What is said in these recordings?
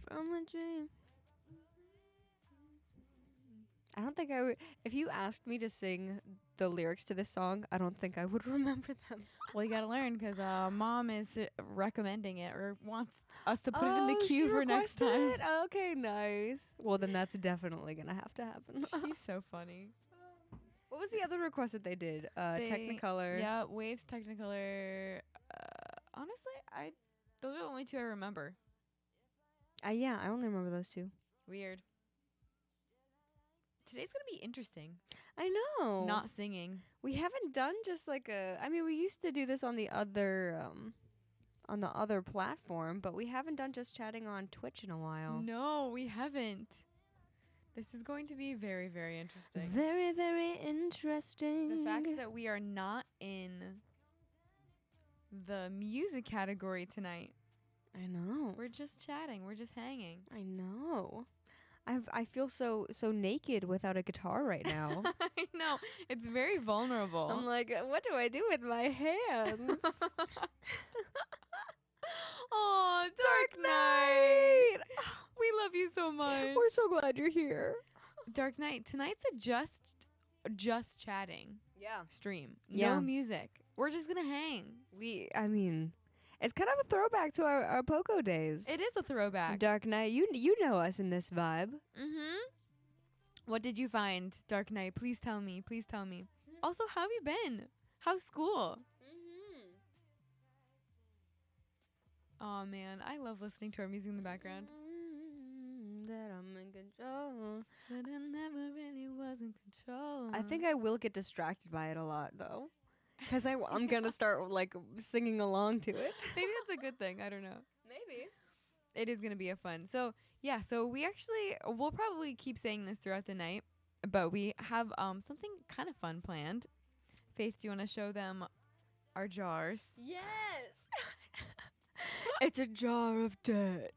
from a dream. I don't think I would. If you asked me to sing the lyrics to this song, I don't think I would remember them. Well, you gotta learn because Mom is recommending it or wants us to put it in the queue she for next requested time. it? Okay, nice. Well, then that's definitely gonna have to happen. She's so funny. What was the other request that they did? Technicolor. Yeah, Waves, Technicolor. Honestly, those are the only two I remember. Yeah, I only remember those two. Weird. Today's gonna be interesting. I know. Not singing. We haven't done just like I mean, we used to do this on the other platform, but we haven't done just chatting on Twitch in a while. No, we haven't. This is going to be very, very interesting. Very, very interesting. The fact that we are not in the music category tonight. I know. We're just chatting. We're just hanging. I know. I feel so naked without a guitar right now. I know. It's very vulnerable. I'm like, what do I do with my hands? Oh, Dark Knight! We love you so much. We're so glad you're here. Dark Knight, tonight's a just chatting stream. Yeah. No music. We're just going to hang. I mean, it's kind of a throwback to our Poco days. It is a throwback. Dark Knight, you know us in this vibe. Mm-hmm. What did you find, Dark Knight? Please tell me. Please tell me. Also, how have you been? How's school? Mm-hmm. Oh, man. I love listening to our music in the background. That I'm in control. But I never really was in control. I think I will get distracted by it a lot, though. Because I'm going to start, like, singing along to it. Maybe that's a good thing. I don't know. Maybe. It is going to be a fun. So, yeah. So, we'll probably keep saying this throughout the night. But we have something kind of fun planned. Faith, do you want to show them our jars? Yes. It's a jar of dirt.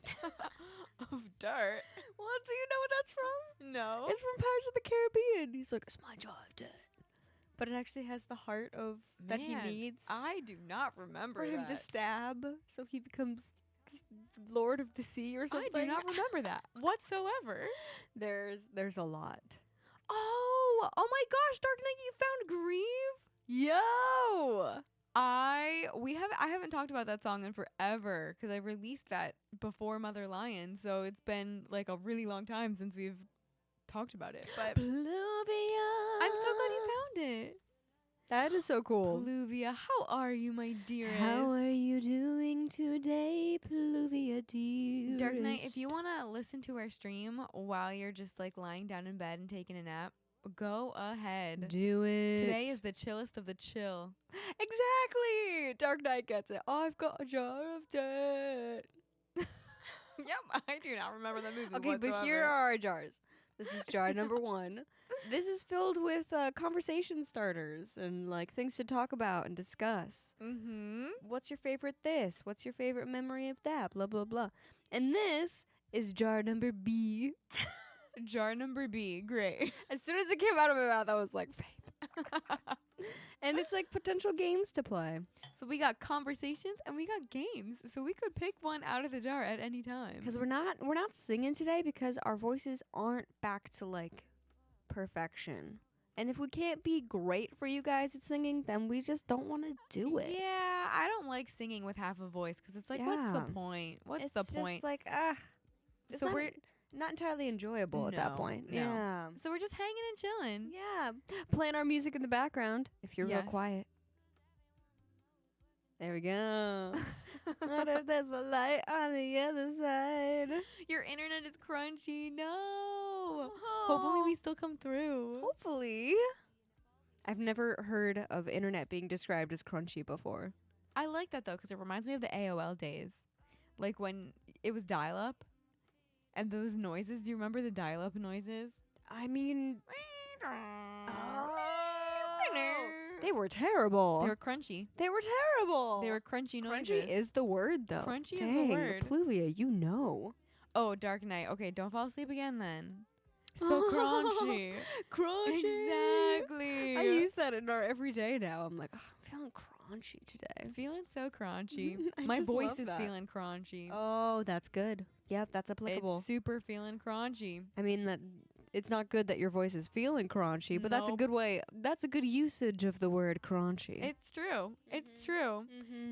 Of dirt? Well, do you know what that's from? No. It's from Pirates of the Caribbean. He's like, it's my jar of dirt. But it actually has the heart of that he needs. I do not remember for him to stab, so he becomes Lord of the Sea or something. I do not remember that whatsoever. There's a lot. Oh my gosh, Dark Knight, you found Grieve? Yo! I haven't talked about that song in forever because I released that before Mother Lion, so it's been like a really long time since we've talked about it. But Pluvia. I'm so glad you found it. That is so cool. Pluvia, how are you, my dearest? How are you doing today, Pluvia dear? Dark Knight, if you want to listen to our stream while you're just like lying down in bed and taking a nap, go ahead. Do it. Today is the chillest of the chill. Exactly. Dark Knight gets it. I've got a jar of dirt. Yep, I do not remember that movie. Okay, whatsoever. but here are our jars. This is jar number 1. This is filled with conversation starters and like things to talk about and discuss. Mm-hmm. What's your favorite this? What's your favorite memory of that? Blah, blah, blah. And this is jar number B. Jar number B. Great. As soon as it came out of my mouth, I was like, faith. And it's like potential games to play. So we got conversations and we got games. So we could pick one out of the jar at any time. Because we're not singing today because our voices aren't back to like perfection. And if we can't be great for you guys at singing, then we just don't want to do it. Yeah, I don't like singing with half a voice because it's like, what's the point? What's the point? It's like, So we're not entirely enjoyable at that point. No. Yeah. So we're just hanging and chilling. Yeah. Playing our music in the background if you're real Yes. quiet. There we go. What if there's a light on the other side? Your internet is crunchy. No. Hopefully we still come through. Hopefully. I've never heard of internet being described as crunchy before. I like that though because it reminds me of the AOL days. Like when it was dial-up and those noises. Do you remember the dial-up noises? I mean... They were terrible. They were crunchy. They were terrible. They were crunchy noises. Crunchy is the word, though. Crunchy is Dang, the word. Pluvia, you know. Oh, Dark Knight. Okay, don't fall asleep again then. So crunchy. Crunchy. Exactly. I use that in our everyday now. I'm like, oh, I'm feeling crunchy. crunchy today. Feeling so crunchy. I My just voice love is that. feeling crunchy. Oh, that's good. Yep, that's applicable. It's super feeling crunchy. I mean that it's not good that your voice is feeling crunchy, but that's a Nope. good way. That's a good usage of the word crunchy. It's true. It's true.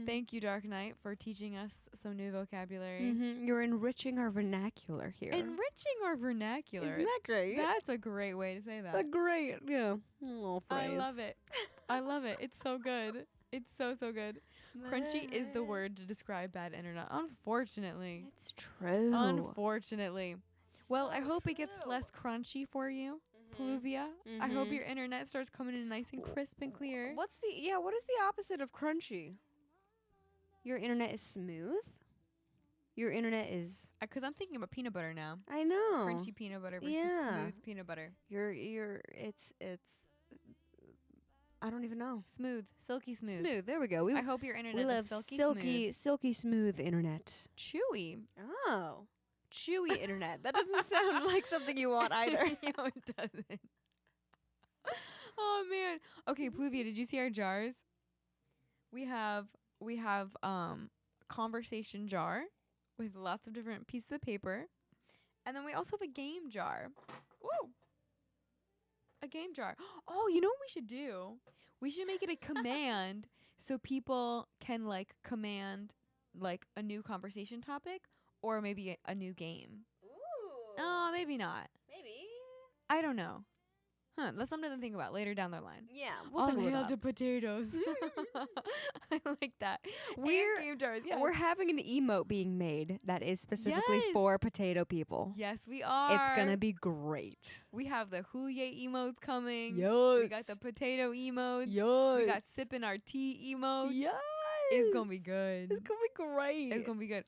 Thank you, Dark Knight, for teaching us some new vocabulary. You're enriching our vernacular here. Enriching our vernacular. Isn't that great? That's a great way to say that. a great, yeah, little phrase. I love it. I love it. It's so good. It's so, so good. Crunchy is the word to describe bad internet, unfortunately. It's true. Unfortunately. Well, I hope it gets true. less crunchy for you, Pluvia. I hope your internet starts coming in nice and crisp and clear. What is the opposite of crunchy? Your internet is smooth? Your internet is... Because I'm thinking about peanut butter now. I know. Crunchy peanut butter versus Yeah. smooth peanut butter. It's... I don't even know. Smooth. Silky smooth. Smooth. There we go. I hope your internet We love is silky, silky smooth internet. smooth. Chewy. Oh. Chewy internet. That doesn't sound like something you want either. No, it doesn't. Oh man. Okay, Pluvia, did you see our jars? We have conversation jar with lots of different pieces of paper. And then we also have a game jar. Whoa. A game jar. Oh, you know what we should do? We should make it a command so people can like command like a new conversation topic or maybe a new game. Ooh. Oh, maybe not. Maybe. I don't know. Huh, that's something to think about later down the line. Yeah. We'll think it up. potatoes. I like that. We're- And game jars. Yes. We're having an emote being made that is specifically Yes. for potato people. Yes, we are. It's gonna be great. We have the Huye emotes coming. Yes. We got the potato emotes. Yes. We got sipping our tea emotes. Yes. It's gonna be good. It's gonna be great. It's gonna be good.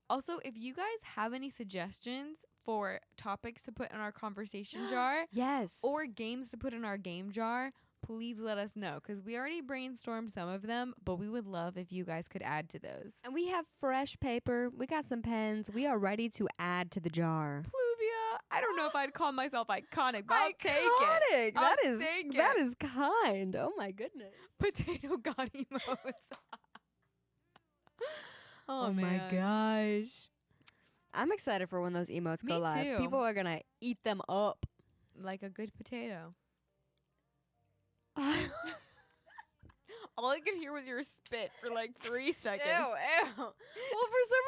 Also, if you guys have any suggestions for topics to put in our conversation jar Yes. or games to put in our game jar, please let us know because we already brainstormed some of them, but we would love if you guys could add to those. And we have fresh paper. We got some pens. We are ready to add to the jar. Pluvia, I don't know if I'd call myself iconic, but I'll take it. Iconic. I'll That is take it. that is kind. Oh my goodness. Potato god emotes. Oh my gosh. I'm excited for when those emotes go Me live. too. People are gonna eat them up. Like a good potato. All I could hear was your spit for like 3 seconds. Ew. Well, for some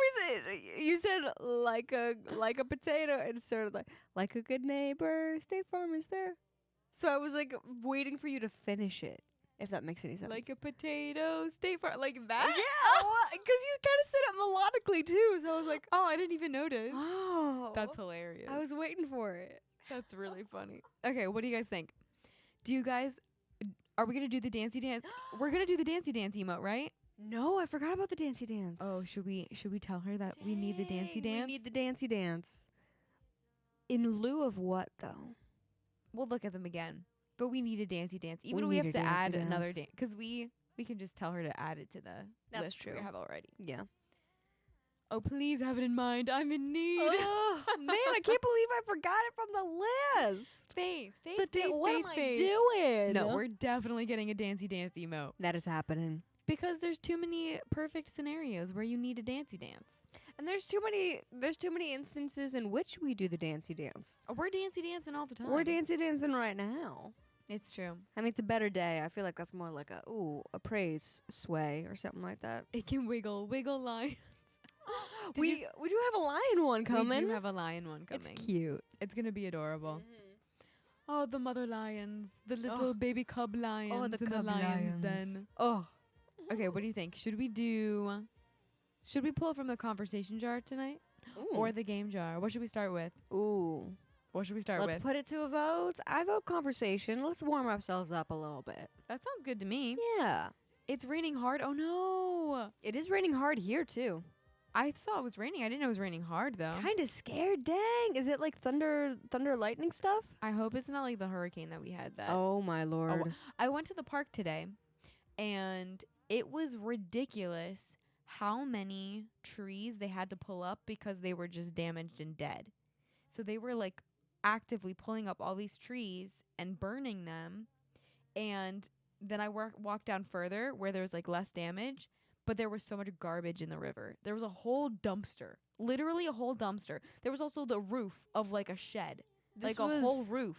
reason you said like a potato instead of like a good neighbor. State Farm is there. So I was like waiting for you to finish it, if that makes any sense. Like a potato, State Farm, like that? Yeah, because you kind of said it melodically too. So I was like, Oh, I didn't even notice. oh, That's hilarious. I was waiting for it. That's really funny. Okay, what do you guys think? Are we gonna do the dancey dance? We're gonna do the dancey dance emote, right? No, I forgot about the dancey dance. Oh, should we tell her that we need the dancey Dang, dance? We need the dancey dance. In lieu of what though? We'll look at them again. But we need a dancey dance. Even if We we need have a to add dancey another dance. dance. Because we can just tell her to add it to the That's list true. we have already. Yeah. Oh, please have it in mind. I'm in need. Oh, man, I can't believe I forgot it from the list. Faith. What am I doing? No, we're definitely getting a dancey dance emote. That is happening. Because there's too many perfect scenarios where you need a dancey dance. And there's too many instances in which we do the dancey dance. We're dancey dancing all the time. We're dancey dancing right now. It's true. I mean, it's a better day. I feel like that's more like a praise sway or something like that. It can wiggle line. We do have a lion one coming. We do have a lion one coming. It's cute. It's gonna be adorable. Oh, the mother lions, the little Oh. baby cub lions, Oh, the in cub the lion's lions. den. Oh, Okay, what do you think? Should we pull from the conversation jar tonight or the game jar? What should we start with? ooh. What should we start Let's with? put it to a vote. I vote conversation. Let's warm ourselves up a little bit. That sounds good to me. Yeah. It's raining hard. Oh no. It is raining hard here too. I saw it was raining. I didn't know it was raining hard though. Kind of scared. Dang. Is it like thunder lightning stuff? I hope it's not like the hurricane that we had that. Oh my lord. I went to the park today and it was ridiculous how many trees they had to pull up because they were just damaged and dead. So they were like actively pulling up all these trees and burning them. And then I walked down further where there was like less damage, but there was so much garbage in the river. There was a whole dumpster, literally a whole dumpster. There was also the roof of like a shed, like a whole roof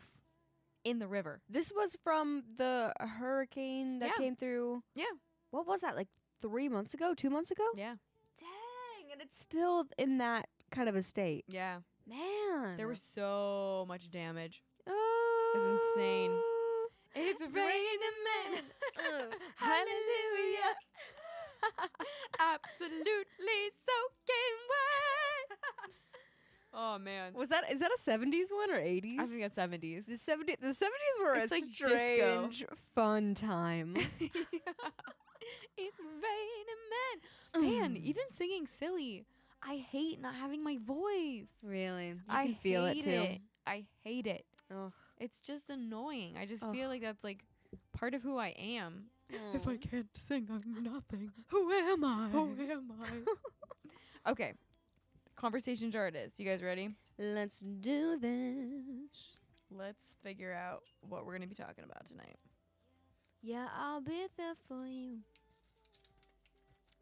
in the river. This was from the hurricane that came through. Yeah. What was that, like 3 months ago, 2 months ago? Yeah. Dang, and it's still in that kind of a state. Yeah. Man. There was so much damage. Oh. It's insane. It's raining men. Hallelujah. Absolutely soaking wet. Oh man. Is that a 70s one or 80s? I think it's 70s. The 70s were It's a like strange, fun time. It's raining men. Man, even singing silly. I hate not having my voice. Really? You I can feel it too. I hate it. Ugh. It's just annoying. I just feel like that's like part of who I am. If I can't sing, I'm nothing. Who am I? Who am I? Okay. Conversation jar it is. You guys ready? Let's do this. Let's figure out what we're going to be talking about tonight. Yeah, I'll be there for you.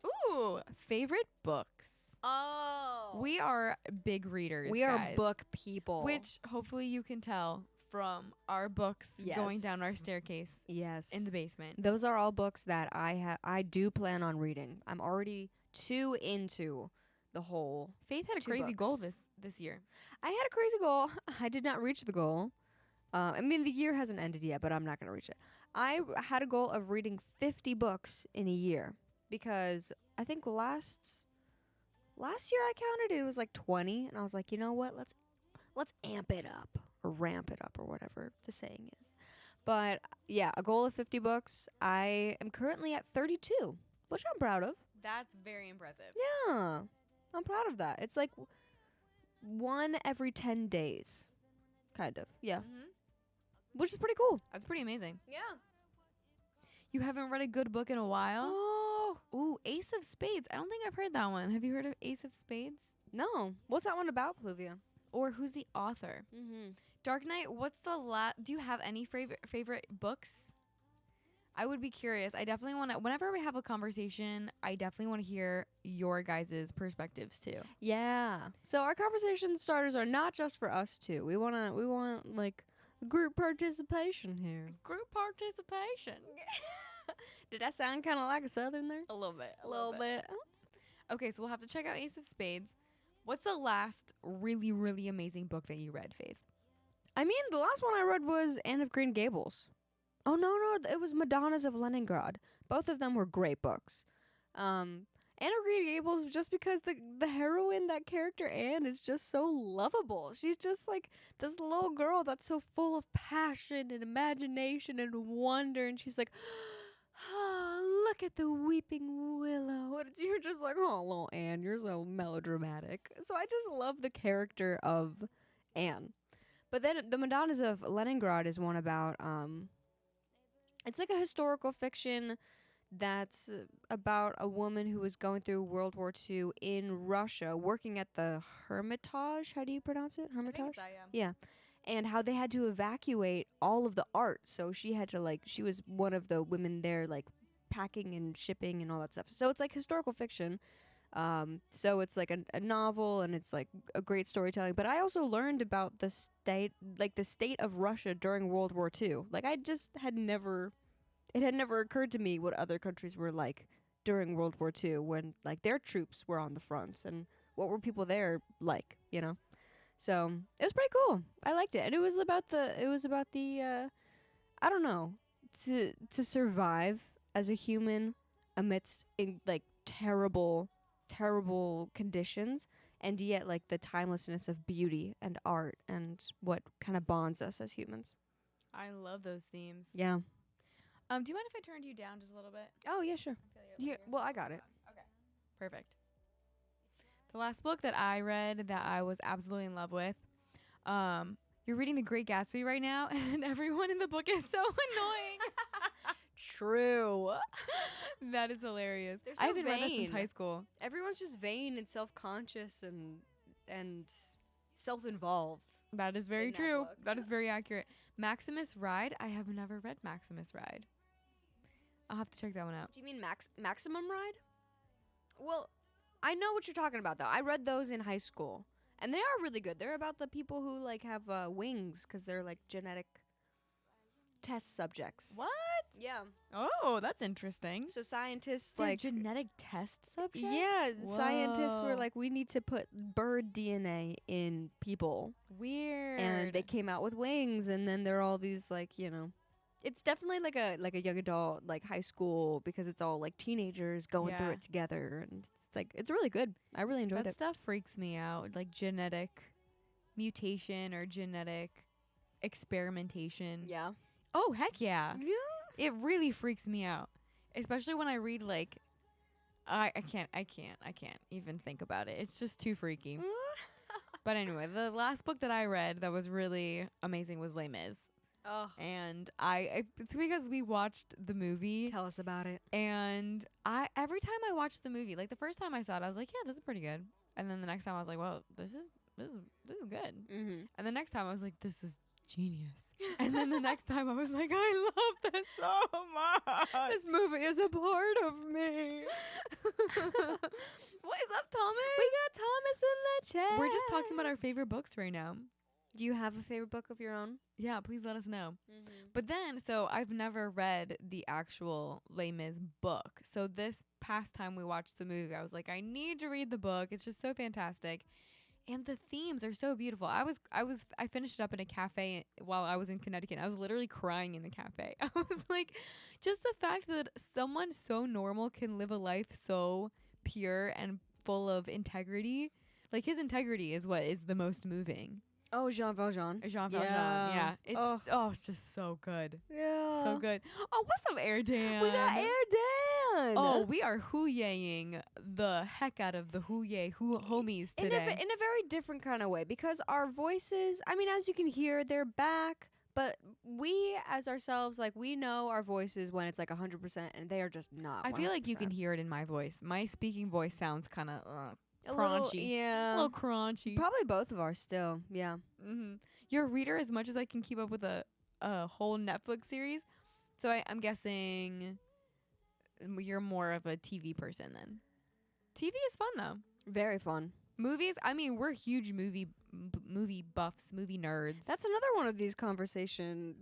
Ooh, favorite books. Oh. We are big readers, We guys, are book people. which hopefully you can tell from our books going down our staircase yes. in the basement. Those are all books that I do plan on reading. I'm already too into the whole. Faith had a 2 crazy goal books. this year. I had a crazy goal. I did not reach the goal. I mean, the year hasn't ended yet, but I'm not going to reach it. I had a goal of reading 50 books in a year because I think last year I counted it was like 20, and I was like, you know what? Let's amp it up or ramp it up or whatever the saying is. But yeah, a goal of 50 books. I am currently at 32, which I'm proud of. That's very impressive. Yeah, I'm proud of that. It's like one every 10 days, kind of. Yeah, which is pretty cool. That's pretty amazing. Yeah. You haven't read a good book in a while? Oh Ooh, Ace of Spades. I don't think I've heard that one. Have you heard of Ace of Spades? no, what's that one about, Pluvia? Or who's the author? Mm-hmm. Dark Knight, what's the do you have any favorite books? I would be curious. I definitely want to, whenever we have a conversation, I definitely want to hear your guys' perspectives too. Yeah. So our conversation starters are not just for us two. We want like group participation here. Group participation. Did that sound kind of like a southern there? A little bit. A little bit. Okay, so we'll have to check out Ace of Spades. What's the last really, really amazing book that you read, Faith? I mean, the last one I read was Anne of Green Gables. Oh, no, it was Madonnas of Leningrad. Both of them were great books. Anne of Green Gables, just because the heroine, that character Anne, is just so lovable. She's just like this little girl that's so full of passion and imagination and wonder, and she's like, oh, look at the weeping willow. And you're just like, oh, little Anne, you're so melodramatic. So I just love the character of Anne. But then the Madonnas of Leningrad is one about, it's like a historical fiction that's about a woman who was going through World War II in Russia, working at the Hermitage. How do you pronounce it? Hermitage? I think it's that, yeah. Yeah. And how they had to evacuate all of the art. So she had to, she was one of the women there, packing and shipping and all that stuff. So it's like historical fiction. So it's like a novel, and it's like a great storytelling. But I also learned about the state of Russia during World War II. I just had never occurred to me what other countries were like during World War II when their troops were on the fronts, and what were people there like, you know? So it was pretty cool. I liked it, and it was about the I don't know, to survive as a human amidst terrible conditions, and yet the timelessness of beauty and art and what kind of bonds us as humans. I love those themes. Yeah. Do you mind if I turned you down just a little bit? Oh yeah, sure. Here, well, I got it. Okay. Perfect. The last book that I read that I was absolutely in love with, you're reading The Great Gatsby right now, and everyone in the book is so annoying. True. That is hilarious. So I haven't read that since vain. high school. Everyone's just vain and self-conscious and self-involved. That is very in that true. book. That is very accurate. Maximus Ride. I have never read Maximus Ride. I'll have to check that one out. Do you mean Maximum Ride? Well, I know what you're talking about, though. I read those in high school, and they are really good. They're about the people who, like, have wings because they're, like, genetic test subjects. What? Yeah. Oh, that's interesting. So scientists, They're like... genetic test subjects? Yeah, scientists were Whoa. like, we need to put bird DNA in people. Weird. And they came out with wings, and then there are all these, like, you know... It's definitely like a young adult, like high school, because it's all like teenagers going through Yeah. it together, and it's like it's really good. I really enjoyed that it. stuff freaks me out, like genetic mutation or genetic experimentation. Yeah. Oh, heck yeah. Yeah. It really freaks me out. Especially when I read like I can't even think about it. It's just too freaky. But anyway, the last book that I read that was really amazing was Les Mis. Oh, And it's because we watched the movie. tell us about it. And every time I watched the movie, like the first time I saw it, I was like, yeah, this is pretty good. And then the next time I was like, well, this is good. Mm-hmm. And the next time I was like, this is genius. And then the next time I was like, I love this so much. This movie is a part of me. What is up, Thomas? We got Thomas in the chat. We're just talking about our favorite books right now. Do you have a favorite book of your own? Yeah, please let us know. Mm-hmm. But then, so I've never read the actual Les Mis book. So this past time we watched the movie, I was like, I need to read the book. It's just so fantastic. And the themes are so beautiful. I finished it up in a cafe while I was in Connecticut. I was literally crying in the cafe. I was like, just the fact that someone so normal can live a life so pure and full of integrity. Like his integrity is what is the most moving. Oh, Jean Valjean. Jean Valjean, yeah. It's just so good. Yeah. So good. Oh, what's up, Air Dan? We got Air Dan. Oh, we are hooyaying the heck out of the homies in today. in a very different kind of way, because our voices, I mean, as you can hear, they're back, but we as ourselves, like, we know our voices when it's like 100%, and they are just not. I feel like you 100%. can hear it in my voice. My speaking voice sounds kind of A little- crunchy. yeah. A little crunchy. Probably both of ours still. Yeah. Mm-hmm. You're a reader as much as I can keep up with a whole Netflix series. So I'm guessing you're more of a TV person then. TV is fun though. Very fun. Movies, I mean, we're huge movie buffs, movie nerds. That's another one of these conversation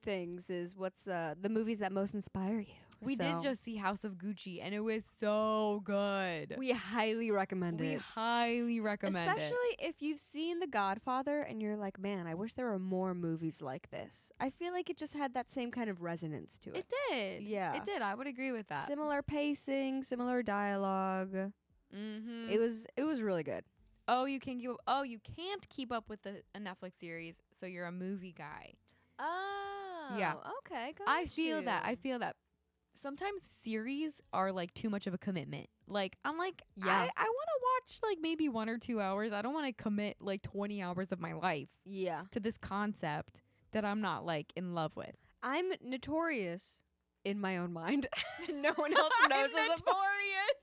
things, is what's the movies that most inspire you. We did just see House of Gucci, and it was so good. We highly recommend We it. highly recommend it. Especially if you've seen The Godfather and you're like, man, I wish there were more movies like this. I feel like it just had that same kind of resonance to it. It did. Yeah. It did. I would agree with that. Similar pacing, similar dialogue. Mm-hmm. It was really good. You can't keep up with a Netflix series, so you're a movie guy. Oh. Yeah. Okay. I feel that. Sometimes series are like too much of a commitment. Like I'm like, Yeah. I want to watch like maybe 1 or 2 hours. I don't want to commit like 20 hours of my life Yeah. to this concept that I'm not like in love with. I'm notorious in my own mind. No one else knows I'm as a notorious.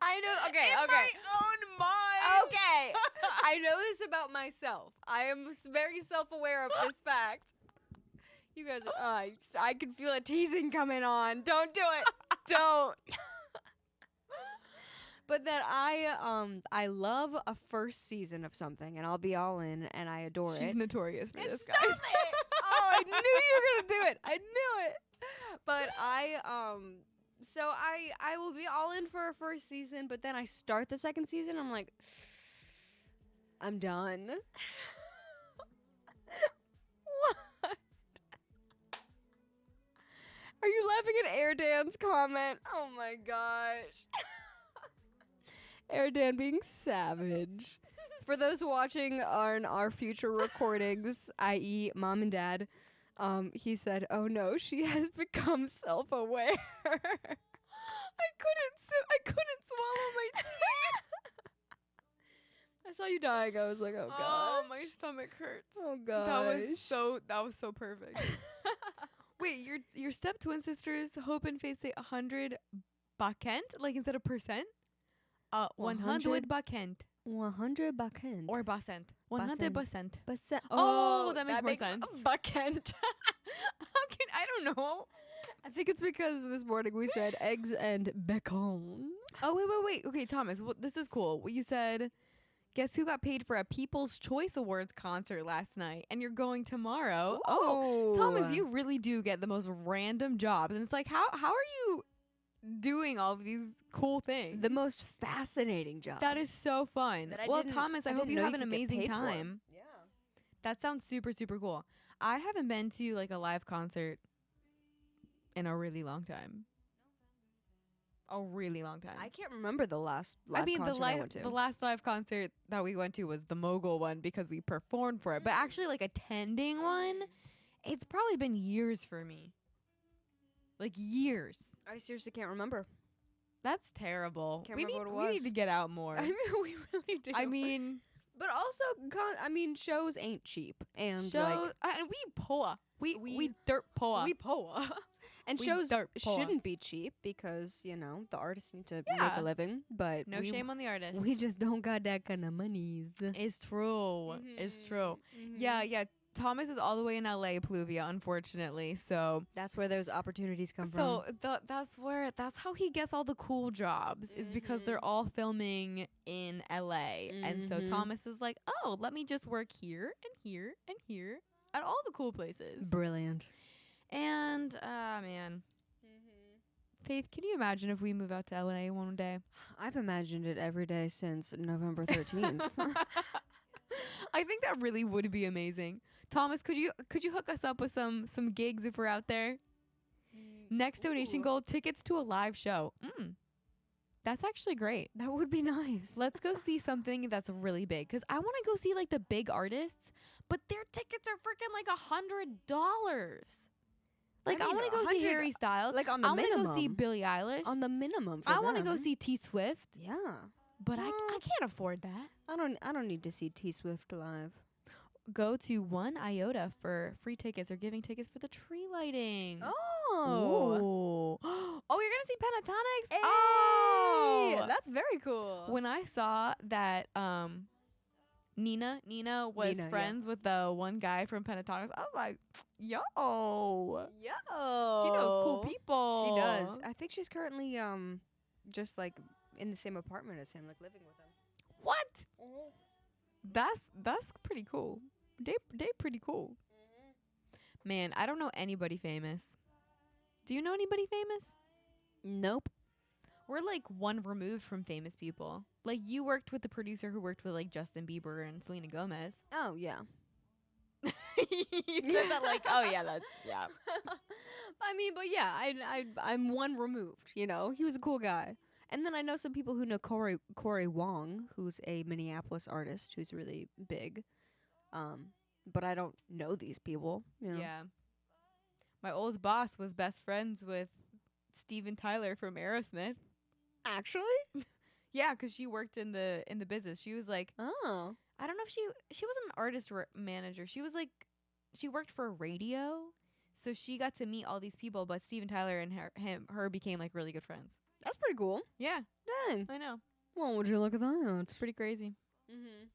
I know. Okay. in okay. my own mind. Okay. I know this about myself. I am very self-aware of this fact. You guys are, I can feel a teasing coming on. Don't do it. Don't. But that I love a first season of something, and I'll be all in, and I adore She's it. notorious for this, Stop guys. it! Oh, I knew you were gonna do it. I knew it. But so I will be all in for a first season, but then I start the second season. I'm like, I'm done. What? Are you laughing at Air Dan's comment? Oh my gosh. Air Dan being savage. For those watching on our future recordings, i.e. mom and dad, he said, "Oh no, she has become self-aware." I couldn't swallow my tea. I saw you dying. I was like, "Oh god." Oh, my stomach hurts. Oh god. That was so perfect. Wait, your step twin sisters Hope and Faith say 100 bakent, like instead of percent? 100 bakent 100 bakent. or basent. 100%. Percent. Oh, that makes more sense. Bakent. How can I don't know. I think it's because this morning we said eggs and bacon. Oh, wait. Okay, Thomas, this is cool. What you said, guess who got paid for a People's Choice Awards concert last night? And you're going tomorrow. Ooh. Oh, Thomas, you really do get the most random jobs. And it's like, how are you doing all these cool things? The most fascinating job. That is so fun. That I Well, didn't- Thomas, I I hope didn't you know have you an could get amazing paid for it. time. Yeah. That sounds super, super cool. I haven't been to like a live concert in a really long time. A really long time. I can't remember the last live I mean, concert I went to. the last live concert that we went to was the Mogul one because we performed for it. But actually, like attending one, it's probably been years for me. Like years. I seriously can't remember. That's terrible. Can't we remember need what it we need was. to get out more. I mean, we really do. I mean, but also, shows ain't cheap, and shows. And we poor. We dirt poor. we poa. And We shows dirt poor. shouldn't be cheap because, you know, the artists need to make Yeah. a living. But no shame on the artist. we just don't got that kind of money. It's true. It's true. Yeah. Thomas is all the way in LA, Pluvia, unfortunately. So That's where those opportunities come from. that's how he gets all the cool jobs is because they're all filming in LA. And so Mhm. Thomas is like, "Oh, let me just work here and here and here at all the cool places." Brilliant. And man, Faith, can you imagine if we move out to LA one day? I've imagined it every day since November 13th. I think that really would be amazing. Thomas, could you hook us up with some gigs if we're out there? Next donation Ooh. goal, tickets to a live show. That's actually great. That would be nice. Let's go see something that's really big because I want to go see like the big artists, but their tickets are freaking like $100. Like I mean, want to go see 100 Harry Styles. like on the I want to go see minimum. Billie Eilish. On the minimum for I want to go them. see T Swift, Yeah. but I Well- can't afford that. I don't need to see T Swift live. Go to 1 Iota for free tickets or giving tickets for the tree lighting. Oh. Oh, you're gonna see Pentatonics? Hey, Oh, that's very cool. when I saw that Nina was Nina, yeah. friends with the one guy from Pentatonics, I was like, yo, Yo. she knows cool people. She does. I think she's currently just like in the same apartment as him, like living with him. What? That's pretty cool. They pretty cool. Man, I don't know anybody famous. Do you know anybody famous? Nope. We're like one removed from famous people. Like you worked with the producer who worked with like Justin Bieber and Selena Gomez. Oh yeah. You said that like, oh yeah, that's yeah. I mean, but yeah, I'm one removed. You know, he was a cool guy. And then I know some people who know Corey Wong, who's a Minneapolis artist who's really big. But I don't know these people. You know? Yeah. My old boss was best friends with Steven Tyler from Aerosmith. Actually? Yeah, 'cause she worked in the business. She was like, Oh. I don't know if she wasn't an artist manager. She was like, she worked for radio, so she got to meet all these people. But Steven Tyler and her became like really good friends. That's pretty cool. Yeah, Dang. I know. Well, would you look at that? It's pretty crazy. Mm-hmm.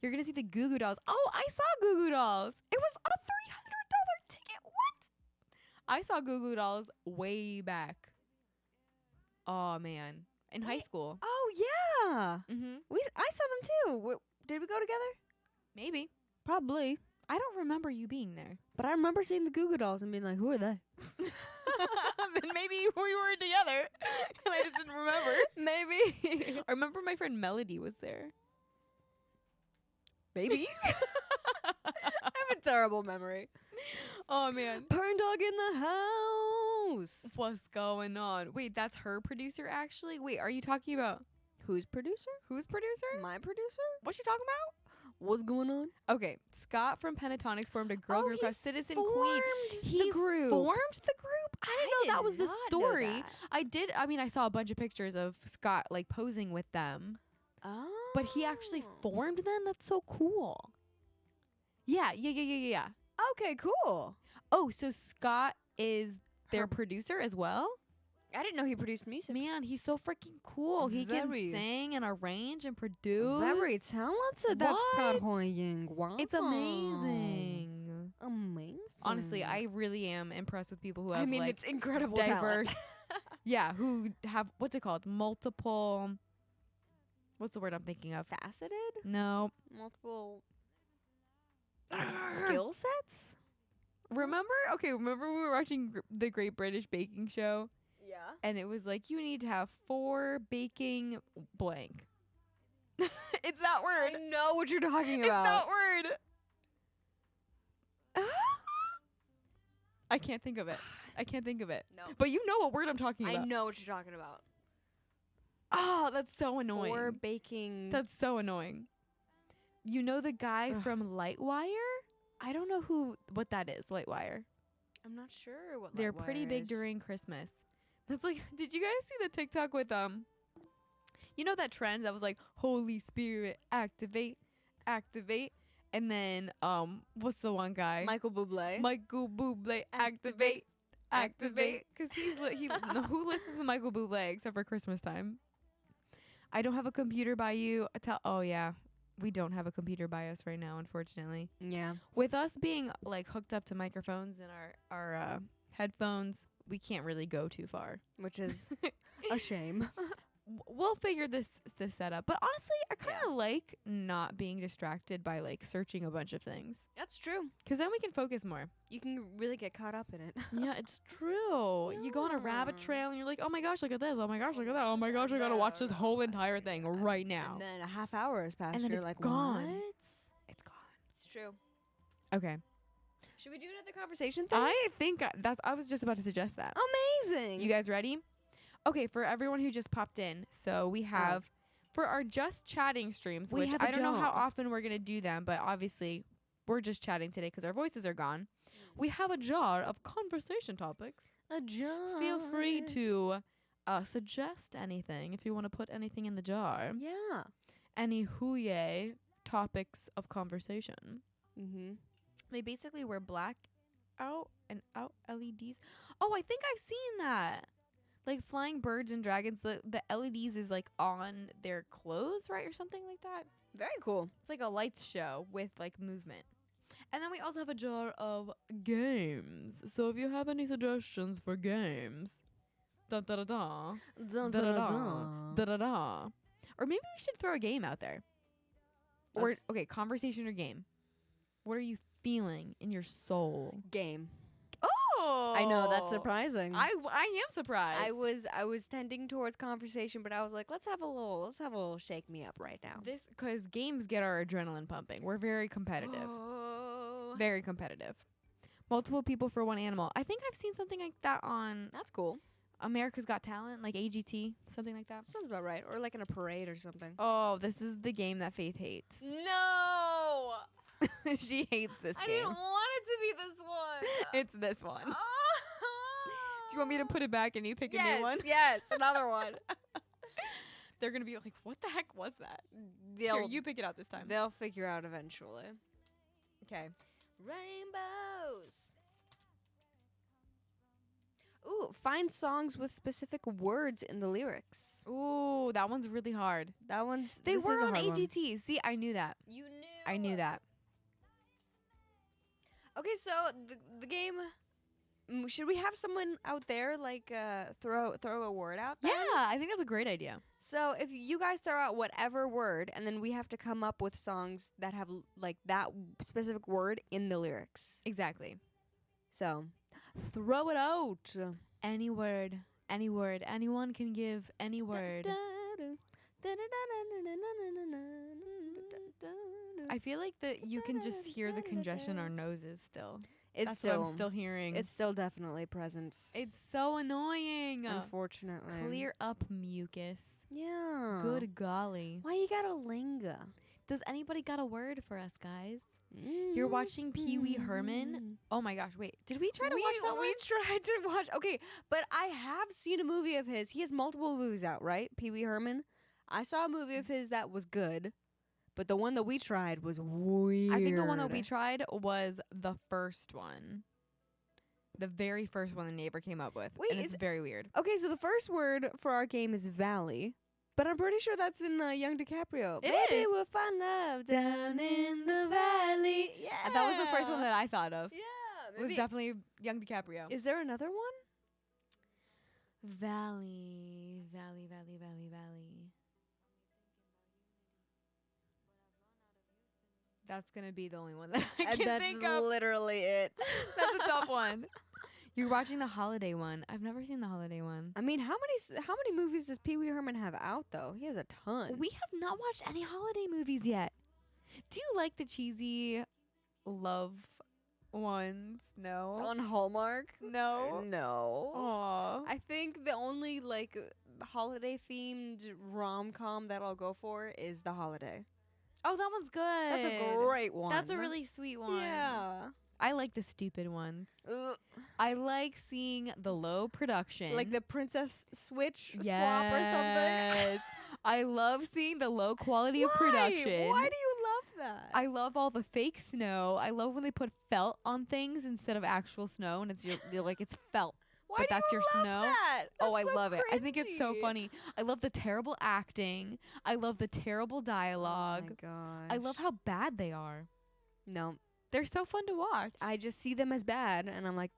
You're gonna see the Goo Goo Dolls. Oh, I saw Goo Goo Dolls. It was a $300 ticket. What? I saw Goo Goo Dolls way back. Oh man, in high school. Oh yeah. Mm-hmm. I saw them too. Did we go together? Maybe. Probably. I don't remember you being there. But I remember seeing the Goo Goo Dolls and being like, who are they? Then maybe we were together, and I just didn't remember. Maybe. I remember my friend Melody was there. Maybe. I have a terrible memory. Oh man. Pern Dog in the house. What's going on? Wait, that's her producer actually? Wait, are you talking about Who's producer? whose producer? My producer? What you talking about? What's going on? Okay, Scott from Pentatonics formed a girl group called Citizen Queen. Formed He the group. formed the group? I didn't know that was the not know story. that. I mean, I saw a bunch of pictures of Scott like posing with them, Oh. but he actually formed them. That's so cool. Yeah. Okay, cool. Oh, so Scott is their Her- producer as well? I didn't know he produced music. Man, he's so freaking cool. He Very. can sing and arrange and produce. Very talented, that Scott What? Hoying. Wow. It's amazing. Amazing. Honestly, I really am impressed with people who have I mean, like it's incredible diverse. talent. Yeah, who have what's it called? Multiple. What's the word I'm thinking of? Faceted? No. Multiple skill sets? Remember? Okay, remember we were watching the Great British Baking Show, Yeah. and it was like you need to have 4 baking blank. It's that word. I know what you're talking It's about. that word. I can't think of it. I can't think of it. No. But you know what word I'm talking I about. know what you're talking about. Oh, that's so annoying. For baking. That's so annoying. You know the guy from Lightwire? I don't know what that is, Lightwire. I'm not sure what They're Lightwire pretty big is. during Christmas. That's like, did you guys see the TikTok with you know that trend that was like Holy Spirit, activate, activate, and then what's the one guy? Michael Bublé. Michael Bublé, activate, activate. Because who listens to Michael Bublé except for Christmas time? I don't have a computer by you. Oh yeah, we don't have a computer by us right now, unfortunately. Yeah. With us being like hooked up to microphones and our headphones, we can't really go too far. Which is a shame. We'll figure this setup. But honestly, I kind of like not being distracted by like searching a bunch of things. That's true. 'Cause then we can focus more. You can really get caught up in it. Yeah, it's true. You go on a rabbit trail and you're like, oh my gosh, look at this. Oh my gosh, look at that. Oh my gosh, I gotta watch this whole entire thing right now. And then a half hour has passed. And then you're it's like, gone. What? It's gone. It's true. Okay. Should we do another conversation thing? I think I was just about to suggest that. Amazing. You guys ready? Okay, for everyone who just popped in, so we have for our just chatting streams, We which have a I don't know how job. often we're gonna do them, but obviously we're just chatting today because our voices are gone. We have a jar of conversation topics. A jar. Feel free to suggest anything if you want to put anything in the jar. Yeah. Any hooyah topics of conversation. Mm-hmm. They basically wear black out LEDs. Oh, I think I've seen that. Like flying birds and dragons, the LEDs is like on their clothes, right? Or something like that. Very cool. It's like a lights show with like movement. And then we also have a jar of games. So if you have any suggestions for games, da da da da, da da da, da da da. Or maybe we should throw a game out there. Or okay, conversation or game. What are you feeling in your soul? Game. Oh, I know, that's surprising. I am surprised. I was tending towards conversation, but I was like, let's have a little shake me up right now. This because games get our adrenaline pumping. We're very competitive. Oh. Very competitive. Multiple people for one animal. I think I've seen something like that on That's cool. America's Got Talent, like AGT, something like that. Sounds about right. Or like in a parade or something. Oh, this is the game that Faith hates. No! She hates this I game. didn't want it to be this one. It's this one. Do you want me to put it back and you pick a new one? Yes, another one. They're going to be like, what the heck was that? They'll, Here, you pick it out this time. They'll figure out eventually. Okay. Rainbows. Ooh, find songs with specific words in the lyrics. Ooh, that one's really hard. That one's... They this were is a on hard one. AGT. See, I knew that. You knew. I knew that. Okay, so the game... should we have someone out there, like, throw a word out there? Yeah, I think that's a great idea. So if you guys throw out whatever word, and then we have to come up with songs that have, like, that specific word in the lyrics. Exactly. So, throw it out. Any word. Any word. Anyone can give any word. I feel like that you can just hear the congestion in our noses still. That's what I'm still hearing. It's still definitely present. It's so annoying. Unfortunately. Clear up mucus. Yeah. Good golly. Why you gotta linger? Does anybody got a word for us, guys? You're watching Pee Wee Herman? Oh my gosh, wait. Did we try to watch that one? We tried to watch. Okay, but I have seen a movie of his. He has multiple movies out, right? Pee Wee Herman. I saw a movie of his that was good, but the one that we tried was weird. I think the one that we tried was the first one. The very first one the neighbor came up with. Wait, and it's very weird. Okay, so the first word for our game is valley, but I'm pretty sure that's in Young DiCaprio. It Maybe is. we'll find love down in the valley. Yeah. And that was the first one that I thought of. Yeah, was Maybe- definitely young DiCaprio. Is there another one? Valley. That's gonna be the only one that I can That's think of. literally it. That's a tough one. You're watching the holiday one. I've never seen the holiday one. I mean, how many movies does Pee Wee Herman have out though? He has a ton. We have not watched any holiday movies yet. Do you like the cheesy love ones? No. on Hallmark? No. No. Aw. I think the only like holiday themed rom-com that I'll go for is The Holiday. Oh, that one's good. That's a great one. That's a really sweet one. Yeah. I like the stupid ones. Ugh. I like seeing the low production. Like the Princess Switch swap or something. I love seeing the low quality of Why? production. Why do you love that? I love all the fake snow. I love when they put felt on things instead of actual snow, and you're like it's felt. Why but do that's you your love snow? That? Oh, I That's so love it. I think it's so cringy. funny. I love the terrible acting. I love the terrible dialogue. Oh my gosh. I love how bad they are. No, They're so fun to watch. I just see them as bad, and I'm like,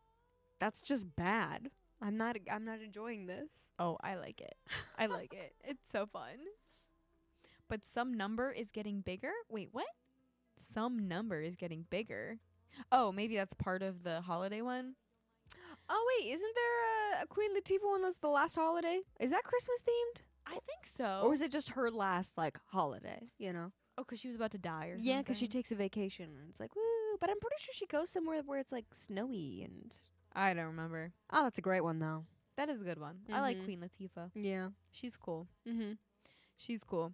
that's just bad. I'm not enjoying this. Oh, I like it. I like it. It's so fun. But some number is getting bigger? Wait, what? Some number is getting bigger. Oh, maybe that's part of the holiday one? Oh wait, isn't there a Queen Latifah one that's the last holiday? Is that Christmas themed? I think so. Or is it just her last like holiday, you know? Oh, 'cause she was about to die or something? Yeah, 'cause she takes a vacation and it's like, woo. But I'm pretty sure she goes somewhere where it's like snowy and... I don't remember. Oh, that's a great one though. That is a good one. I like Mhm. Queen Latifah. Yeah. She's cool. Mm-hmm. She's cool.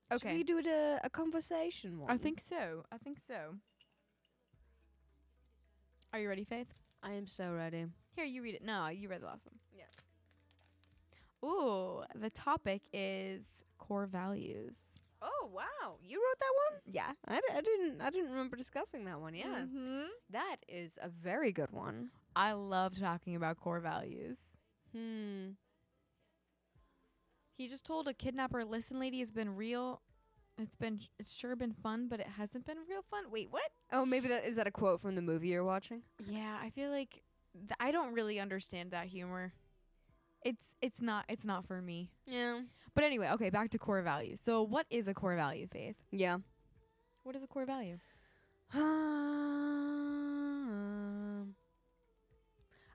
Should Okay. we do it a conversation one? I think so. Are you ready, Faith? I am so ready. Here, you read it. No, you read the last one. Yeah. Ooh, the topic is core values. Oh wow, you wrote that one? Yeah. I didn't remember discussing that one. Yeah, Mm-hmm. that is a very good one. I love talking about core values. He just told a kidnapper, "Listen, lady, it's been real. It's sure been fun, but it hasn't been real fun." Wait, what? Oh, maybe is that a quote from the movie you're watching? Yeah, I feel like I don't really understand that humor. It's not for me. Yeah. But anyway, okay, back to core values. So, what is a core value, Faith? Yeah. What is a core value?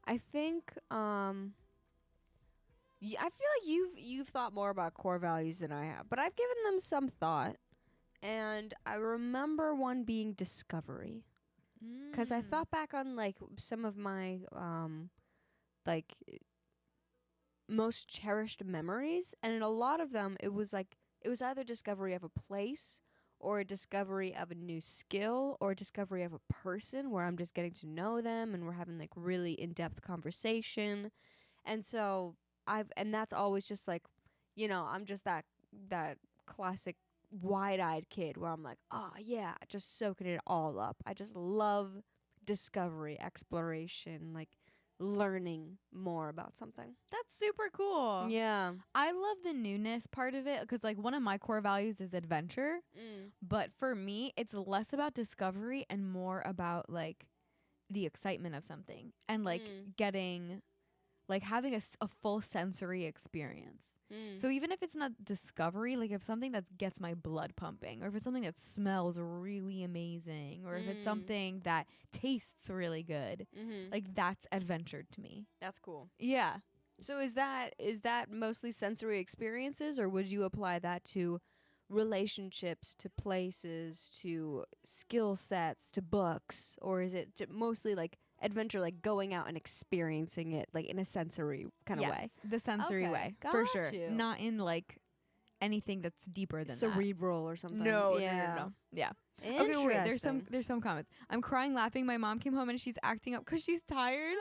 I think I feel like you've thought more about core values than I have, but I've given them some thought, and I remember one being discovery, 'cause I thought back on like some of my like most cherished memories, and in a lot of them it was either discovery of a place or a discovery of a new skill or a discovery of a person where I'm just getting to know them and we're having like really in-depth conversation. And so and that's always just like, you know, I'm just that classic wide-eyed kid where I'm like, oh yeah, just soaking it all up. I just love discovery, exploration, like learning more about something. That's super cool. Yeah. I love the newness part of it because, like, one of my core values is adventure. But for me, it's less about discovery and more about, like, the excitement of something and, like, getting, like, having a full sensory experience. So even if it's not discovery, like if something that gets my blood pumping, or if it's something that smells really amazing, or if it's something that tastes really good, like that's adventure to me. That's cool. Yeah. So is that mostly sensory experiences, or would you apply that to relationships, to places, to skill sets, to books, or is it mostly like adventure, like going out and experiencing it like in a sensory kind of way? The sensory Okay, way, got for sure. you. Not in like anything that's deeper than Cerebral or something. that. No. Yeah. Okay, wait. There's some comments. I'm crying laughing. My mom came home and she's acting up 'cause she's tired.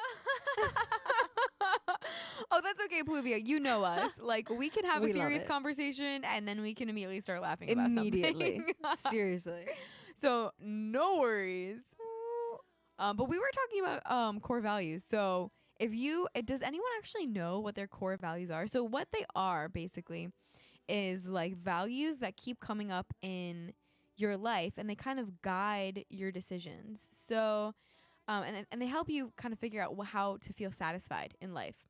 Oh, that's okay, Pluvia. You know us. Like, we can have We a love serious it. conversation and then we can immediately start laughing about Immediately. something. Seriously. So, no worries. But we were talking about core values. So, does anyone actually know what their core values are? So, what they are basically is like values that keep coming up in your life and they kind of guide your decisions. So, And they help you kind of figure out how to feel satisfied in life.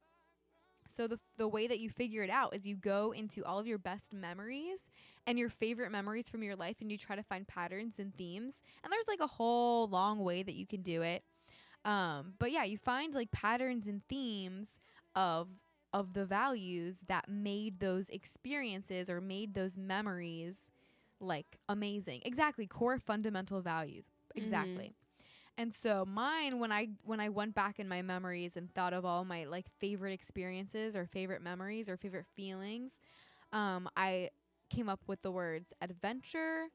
So the way that you figure it out is you go into all of your best memories and your favorite memories from your life, and you try to find patterns and themes. And there's like a whole long way that you can do it. But yeah, you find like patterns and themes of the values that made those experiences or made those memories like amazing. Exactly, core fundamental values. Exactly. And so mine, when I went back in my memories and thought of all my like favorite experiences or favorite memories or favorite feelings, I came up with the words adventure.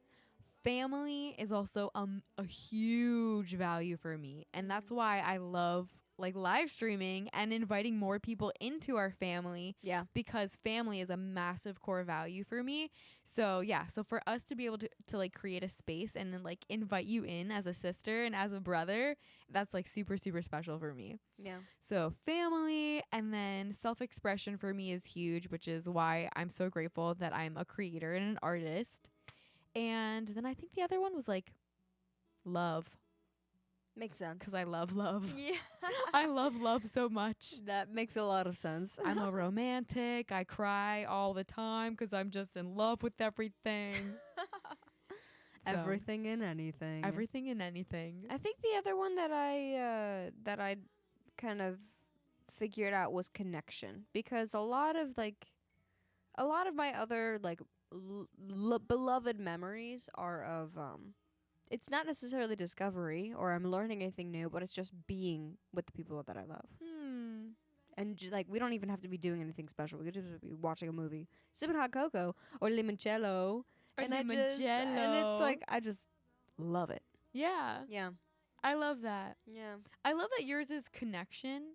Family is also a huge value for me. And that's why I love like live streaming and inviting more people into our family. Yeah. Because family is a massive core value for me. So yeah, so for us to be able to like create a space and then like invite you in as a sister and as a brother, that's like super, super special for me. Yeah. So family, and then self-expression for me is huge, which is why I'm so grateful that I'm a creator and an artist. And then I think the other one was like love. Makes sense. Because I love love. Yeah. I love love so much. That makes a lot of sense. I'm a romantic. I cry all the time because I'm just in love with everything. Everything and anything. Everything and anything. I think the other one that I kind of figured out was connection, because a lot of my other like beloved memories are of it's not necessarily discovery or I'm learning anything new, but it's just being with the people that I love. And like we don't even have to be doing anything special. We could just be watching a movie, sipping hot cocoa or limoncello, and it's like I just love it. Yeah. Yeah. I love that. Yeah. I love that yours is connection,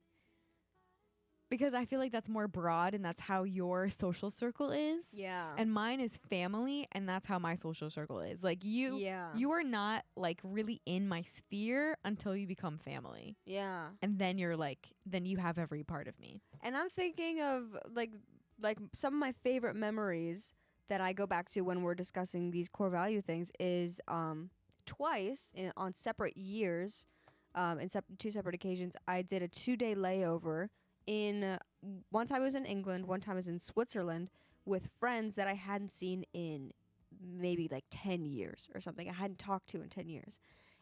because I feel like that's more broad and that's how your social circle is. Yeah. And mine is family, and that's how my social circle is. Like you are not like really in my sphere until you become family. Yeah. And then you're like, then you have every part of me. And I'm thinking of like some of my favorite memories that I go back to when we're discussing these core value things is twice on separate years, in two separate occasions, I did a 2-day layover in one time I was in England, one time I was in Switzerland with friends that I hadn't seen in maybe like 10 years or something. I hadn't talked to in 10 years.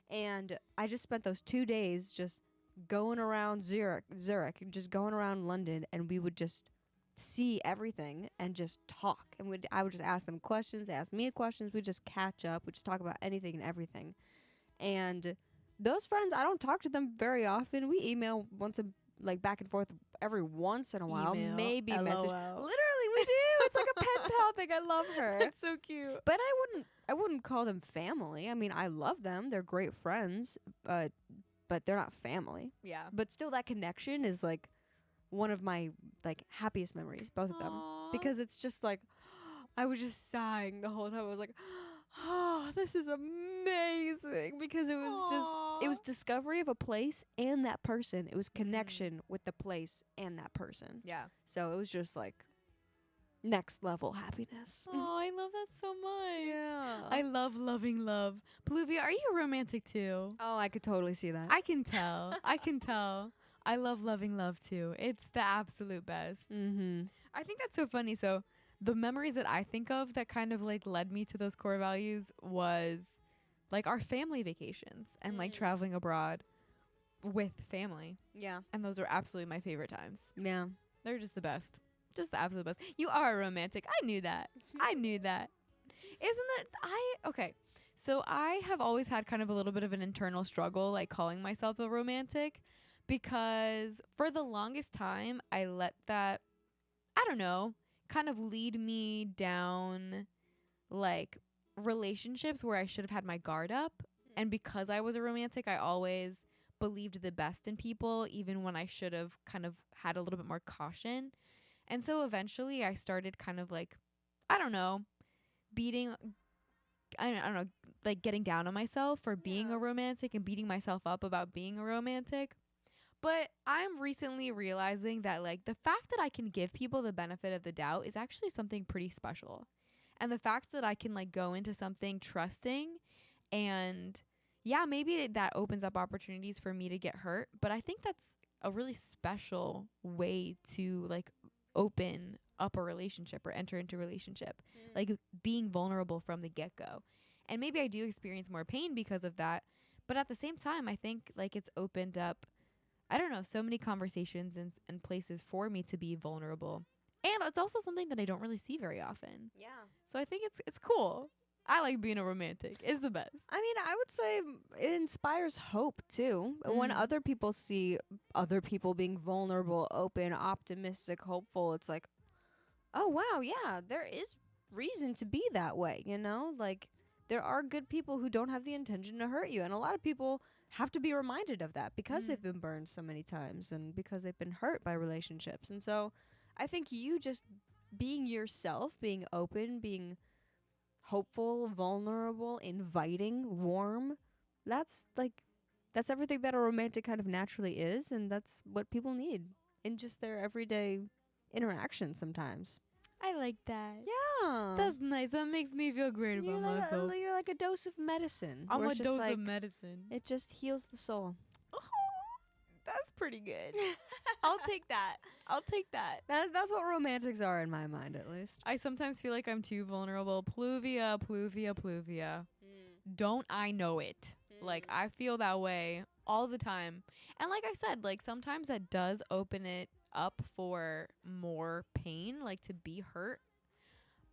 And I just spent those 2 days just going around Zurich, just going around London, and we would just see everything and just talk. And I would just ask them questions, they ask me questions, we'd just catch up, we'd just talk about anything and everything. And those friends, I don't talk to them very often. We email like back and forth every once in a while, maybe LOL. message. Literally, we do. It's like a pen pal thing. I love her. That's so cute. But I wouldn't call them family. I mean, I love them. They're great friends, but they're not family. Yeah. But still, that connection is like one of my like happiest memories, both of them, because it's just like I was just sighing the whole time. I was like, oh, this is amazing, because it was discovery of a place and that person. It was connection with the place and that person. Yeah. So it was just like next level happiness. Oh, I love that so much. Yeah. I love loving love. Pluvia, are you romantic too? Oh, I could totally see that. I can tell. I can tell. I love loving love too. It's the absolute best. Mm-hmm. I think that's so funny. So the memories that I think of that kind of like led me to those core values was like our family vacations and like traveling abroad with family. Yeah. And those are absolutely my favorite times. Yeah. They're just the best. Just the absolute best. You are a romantic. I knew that. I knew that. Isn't that okay. So I have always had kind of a little bit of an internal struggle like calling myself a romantic, because for the longest time I let that, I don't know, kind of lead me down like relationships where I should have had my guard up. And because I was a romantic, I always believed the best in people, even when I should have kind of had a little bit more caution. And so eventually I started kind of like, I don't know, like getting down on myself for being a romantic and beating myself up about being a romantic. But I'm recently realizing that like the fact that I can give people the benefit of the doubt is actually something pretty special. And the fact that I can like go into something trusting and, yeah, maybe that opens up opportunities for me to get hurt, but I think that's a really special way to like open up a relationship or enter into a relationship. Like being vulnerable from the get-go. And maybe I do experience more pain because of that, but at the same time I think like it's opened up, I don't know, so many conversations and places for me to be vulnerable. And it's also something that I don't really see very often. Yeah. So I think it's cool. I like being a romantic. It's the best. I mean, I would say it inspires hope too. When Mm. other people see other people being vulnerable, open, optimistic, hopeful, it's like, oh wow, yeah, there is reason to be that way, you know? Like there are good people who don't have the intention to hurt you, and a lot of people have to be reminded of that because they've been burned so many times and because they've been hurt by relationships. And so I think you just being yourself, being open, being hopeful, vulnerable, inviting, warm. That's everything that a romantic kind of naturally is, and that's what people need in just their everyday interaction sometimes. I like that. Yeah. That's nice. That makes me feel great about myself. You're like a dose of medicine. I'm where a it's just dose like, of medicine. it just heals the soul. Oh, that's pretty good. I'll take that. I'll take that. That's what romantics are in my mind, at least. I sometimes feel like I'm too vulnerable. Pluvia. Don't I know it? Like, I feel that way all the time. And like I said, like, sometimes that does open it up for more pain, like to be hurt.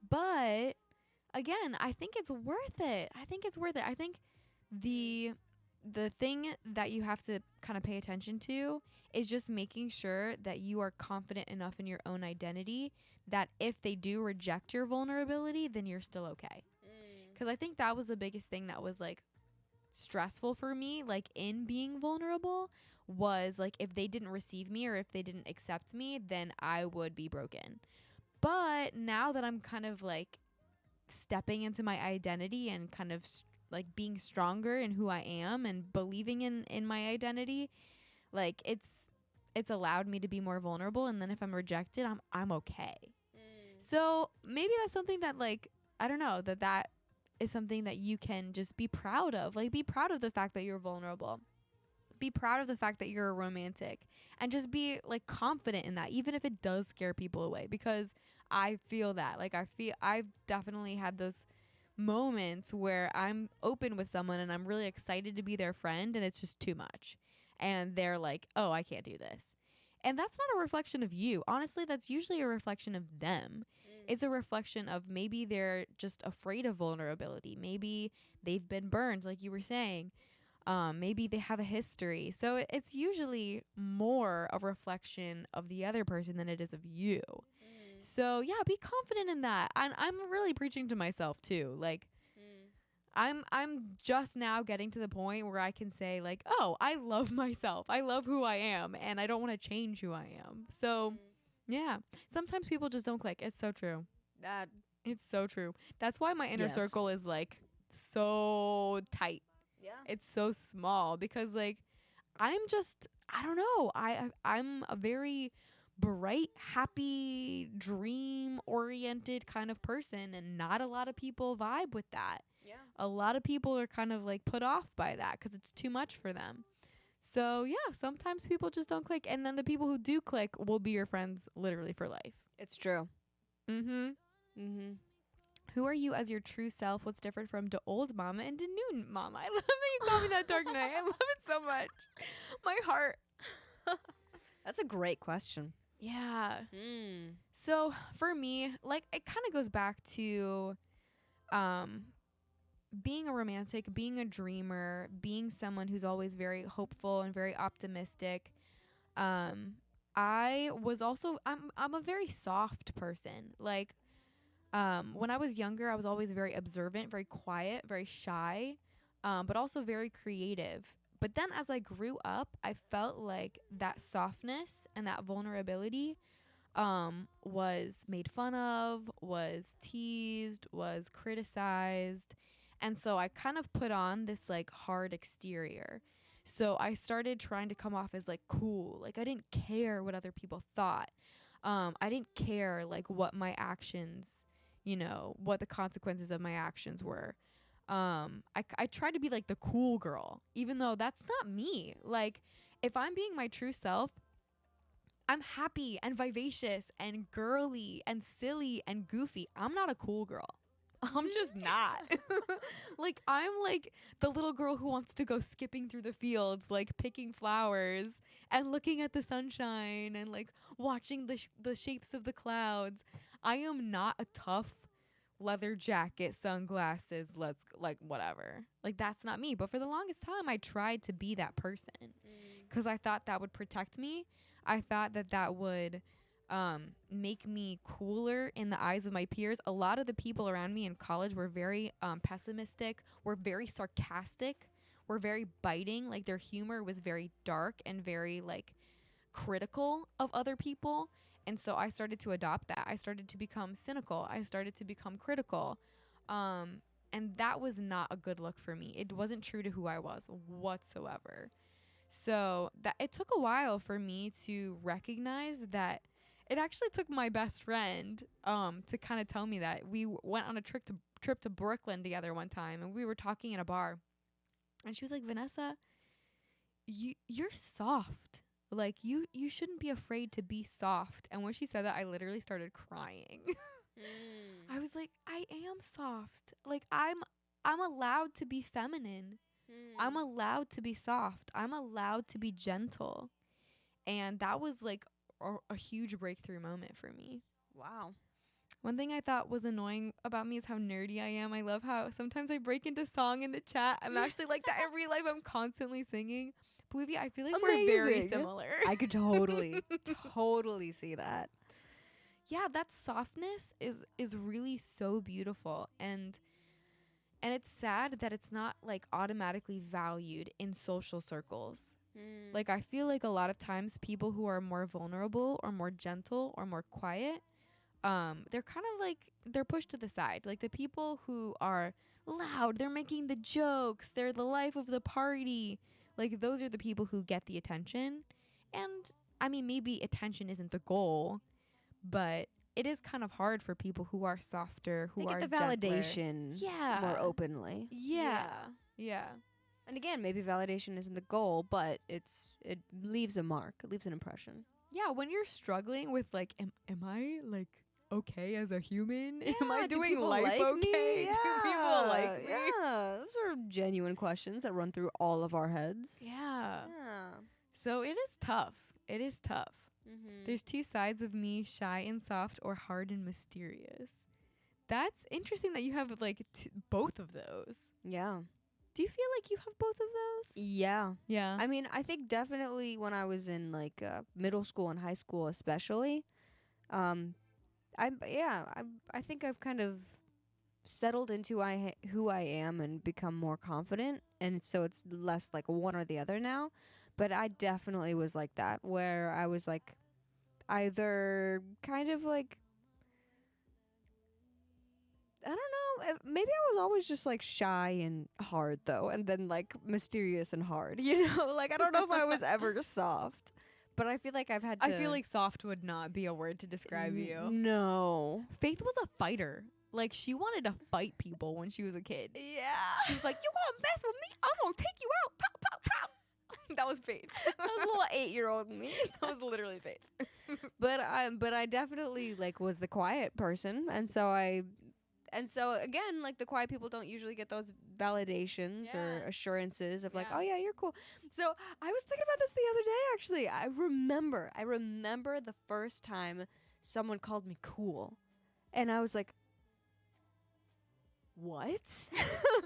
But again, I think it's worth it. I think the thing that you have to kind of pay attention to is just making sure that you are confident enough in your own identity that if they do reject your vulnerability, then you're still okay. Because I think that was the biggest thing that was like stressful for me, like in being vulnerable, was like if they didn't receive me or if they didn't accept me, then I would be broken. But now that I'm kind of like stepping into my identity and kind of like being stronger in who I am and believing in my identity, like it's allowed me to be more vulnerable, and then if I'm rejected, I'm okay. So maybe that's something that, like, I don't know, that is something that you can just be proud of. Like, be proud of the fact that you're vulnerable. Be proud of the fact that you're a romantic, and just be like confident in that, even if it does scare people away, because I feel that. Like, I've definitely had those moments where I'm open with someone and I'm really excited to be their friend, and it's just too much. And they're like, "Oh, I can't do this." And that's not a reflection of you. Honestly, that's usually a reflection of them. It's a reflection of maybe they're just afraid of vulnerability. Maybe they've been burned, like you were saying. Maybe they have a history. So it's usually more a reflection of the other person than it is of you. So yeah, be confident in that. And I'm really preaching to myself too. Like, I'm just now getting to the point where I can say, like, oh, I love myself. I love who I am, and I don't want to change who I am. So yeah, sometimes people just don't click. It's so true. It's so true. That's why my inner circle is like so tight. Yeah. It's so small because, like, I'm just, I don't know. I'm a very bright, happy, dream-oriented kind of person, and not a lot of people vibe with that. Yeah. A lot of people are kind of like put off by that because it's too much for them. So yeah, sometimes people just don't click, and then the people who do click will be your friends literally for life. It's true. Who are you as your true self? What's different from the old mama and the new mama? I love that you call me that, Dark Knight. I love it so much. My heart. That's a great question. Yeah. So for me, like, it kind of goes back to being a romantic, being a dreamer, being someone who's always very hopeful and very optimistic. I was also, I'm a very soft person. Like, when I was younger, I was always very observant, very quiet, very shy, but also very creative. But then as I grew up, I felt like that softness and that vulnerability was made fun of, was teased, was criticized. And so I kind of put on this like hard exterior. So I started trying to come off as like cool. Like, I didn't care what other people thought. I didn't care like what my actions, you know, what the consequences of my actions were. I tried to be like the cool girl, even though that's not me. Like, if I'm being my true self, I'm happy and vivacious and girly and silly and goofy. I'm not a cool girl. I'm just not. Like, I'm like the little girl who wants to go skipping through the fields, like picking flowers and looking at the sunshine and like watching the shapes of the clouds. I am not a tough leather jacket, sunglasses, let's like whatever. Like, that's not me. But for the longest time, I tried to be that person because I thought that would protect me. I thought that would make me cooler in the eyes of my peers. A lot of the people around me in college were very pessimistic, were very sarcastic, were very biting. Like, their humor was very dark and very like critical of other people. And so I started to adopt that. I started to become cynical. I started to become critical. And that was not a good look for me. It wasn't true to who I was whatsoever. So that it took a while for me to recognize that. It actually took my best friend to kind of tell me that. We went on a trip to Brooklyn together one time, and we were talking in a bar. And she was like, "Vanessa, you're soft. Like, you shouldn't be afraid to be soft." And when she said that, I literally started crying. I was like, I am soft. Like, I'm allowed to be feminine. I'm allowed to be soft. I'm allowed to be gentle. And that was like a huge breakthrough moment for me. Wow. One thing I thought was annoying about me is how nerdy I am. I love how sometimes I break into song in the chat. I'm actually like that in real life. I'm constantly singing. Bolivia, I feel like we're very Amazing. similar. I could totally see that. Yeah, that softness is really so beautiful, and it's sad that it's not like automatically valued in social circles. Like, I feel like a lot of times people who are more vulnerable or more gentle or more quiet, they're kind of like, they're pushed to the side. Like, the people who are loud, they're making the jokes, they're the life of the party. Like, those are the people who get the attention. And I mean, maybe attention isn't the goal, but it is kind of hard for people who are softer, who They are get the gentler. validation more openly. Yeah. And again, maybe validation isn't the goal, but it leaves a mark. It leaves an impression. Yeah, when you're struggling with like, am I like okay as a human? Yeah, Am I do doing people life like okay? me? Do people like me? Yeah, those are genuine questions that run through all of our heads. Yeah. Yeah. So it is tough. It is tough. Mm-hmm. There's two sides of me, shy and soft or hard and mysterious. That's interesting that you have like both of those. Yeah. Do you feel like you have both of those? Yeah. Yeah. I mean, I think definitely when I was in like middle school and high school especially, I think I've kind of settled into who I am and become more confident, and so it's less like one or the other now. But I definitely was like that, where I was like either kind of like, I don't know, maybe I was always just like shy and hard though, and then like mysterious and hard, you know? Like, I don't know if I was ever soft, but I feel like I've had to. I feel like soft would not be a word to describe you. No. Faith was a fighter. Like, she wanted to fight people when she was a kid. Yeah. She was like, "You gonna mess with me? I'm gonna take you out." Pow, pow, pow. That was Faith. That was a little 8-year-old me. That was literally Faith. But I definitely like was the quiet person, and so again, like, the quiet people don't usually get those validations or assurances of like, oh yeah, you're cool. So I was thinking about this the other day, actually. I remember the first time someone called me cool, and I was like, what?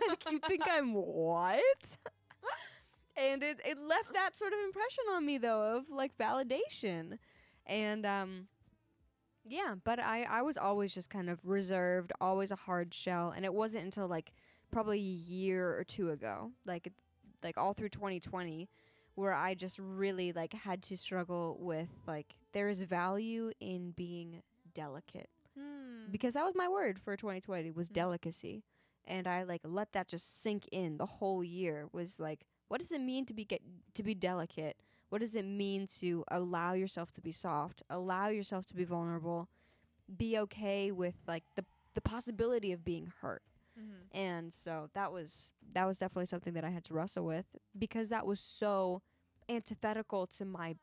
Like, you think I'm what? And it left that sort of impression on me, though, of like validation. And yeah, but I was always just kind of reserved, always a hard shell. And it wasn't until like probably a year or two ago, like all through 2020, where I just really like had to struggle with like, there is value in being delicate. Because that was my word for 2020 was delicacy. And I like let that just sink in the whole year, was like, what does it mean to be delicate? What does it mean to allow yourself to be soft, allow yourself to be vulnerable, be okay with like the possibility of being hurt? And so that was definitely something that I had to wrestle with, because that was so antithetical to my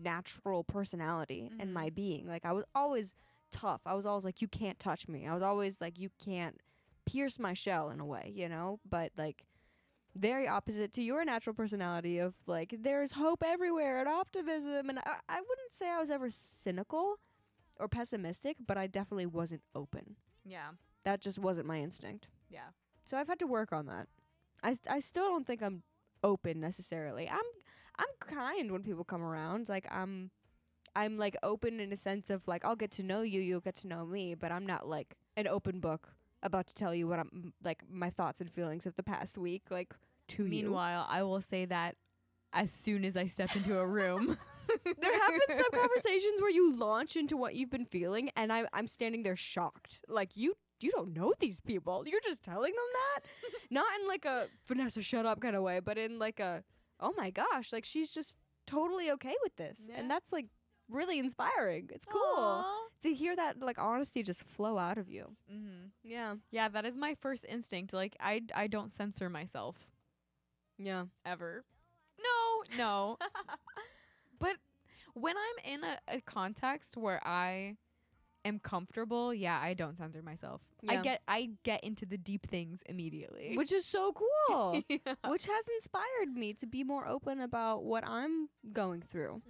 natural personality and my being. Like, I was always tough. I was always like, you can't touch me. I was always like, you can't pierce my shell, in a way, you know? But like, very opposite to your natural personality of like, there's hope everywhere and optimism. And I wouldn't say I was ever cynical or pessimistic, but I definitely wasn't open. Yeah. That just wasn't my instinct. Yeah. So I've had to work on that. I still don't think I'm open necessarily. I'm kind when people come around. Like, I'm like open in a sense of like, I'll get to know you, you'll get to know me, but I'm not like an open book about to tell you what I'm like, my thoughts and feelings of the past week, like, to you. Meanwhile, I will say that as soon as I step into a room. There have been some conversations where you launch into what you've been feeling, and I'm standing there shocked. Like, you don't know these people. You're just telling them that? Not in like a Vanessa shut up kind of way, but in like a, oh my gosh, like, she's just totally okay with this. Yeah. And that's like really inspiring. It's cool Aww. to hear that like honesty just flow out of you. Mm-hmm. Yeah. Yeah, that is my first instinct. Like, I don't censor myself. Yeah. Ever. No. But when I'm in a context where I am comfortable, yeah, I don't censor myself. Yeah. I get into the deep things immediately. Which is so cool. Yeah. Which has inspired me to be more open about what I'm going through.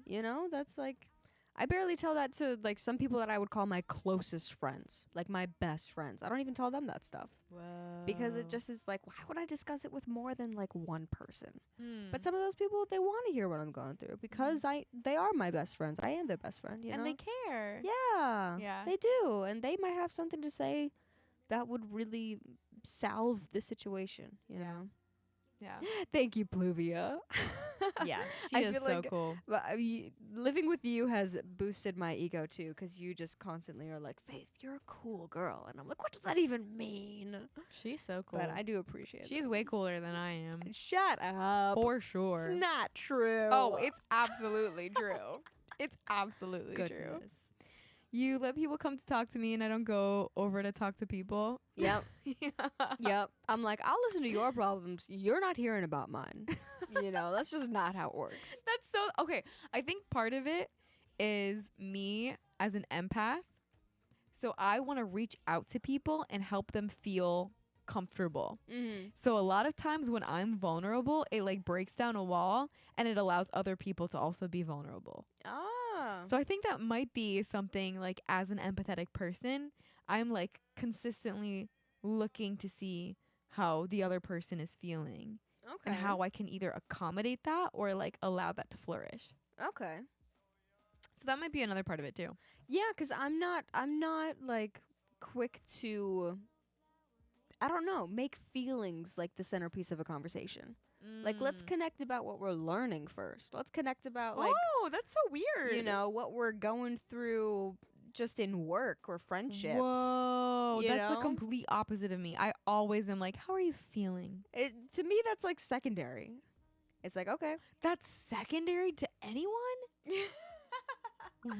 You know, that's like, I barely tell that to like some people that I would call my closest friends, like my best friends. I don't even tell them that stuff. Whoa. Because it just is like, why would I discuss it with more than like one person? Hmm. But some of those people, they want to hear what I'm going through, because they are my best friends. I am their best friend, you and know? they care. Yeah. Yeah. They do. And they might have something to say that would really salve the situation, you Yeah. know? Yeah. Thank you, Pluvia. Yeah. She I is feel so like cool. But living with you has boosted my ego too, because you just constantly are like, Faith, you're a cool girl. And I'm like, what does that even mean? She's so cool. But I do appreciate it. She's way cooler than I am. Shut up. For sure. It's not true. Oh, it's absolutely true. It's absolutely true. goodness. You let people come to talk to me, and I don't go over to talk to people. Yep. Yeah. Yep. I'm like, I'll listen to your problems. You're not hearing about mine. You know, that's just not how it works. That's so okay. I think part of it is me as an empath. So I want to reach out to people and help them feel comfortable. Mm-hmm. So a lot of times when I'm vulnerable, it like breaks down a wall and it allows other people to also be vulnerable. Ah. So I think that might be something like, as an empathetic person, I'm like consistently looking to see how the other person is feeling Okay. and how I can either accommodate that or like allow that to flourish. Okay. So that might be another part of it too. Yeah, 'cause I'm not like quick to, I don't know, make feelings like the centerpiece of a conversation. Like, let's connect about what we're learning first. Let's connect about like, oh, that's so weird. you know, what we're going through just in work or friendships. Whoa, you that's the know? complete opposite of me. I always am like, how are you feeling? To me, that's like secondary. It's like, okay. That's secondary to anyone?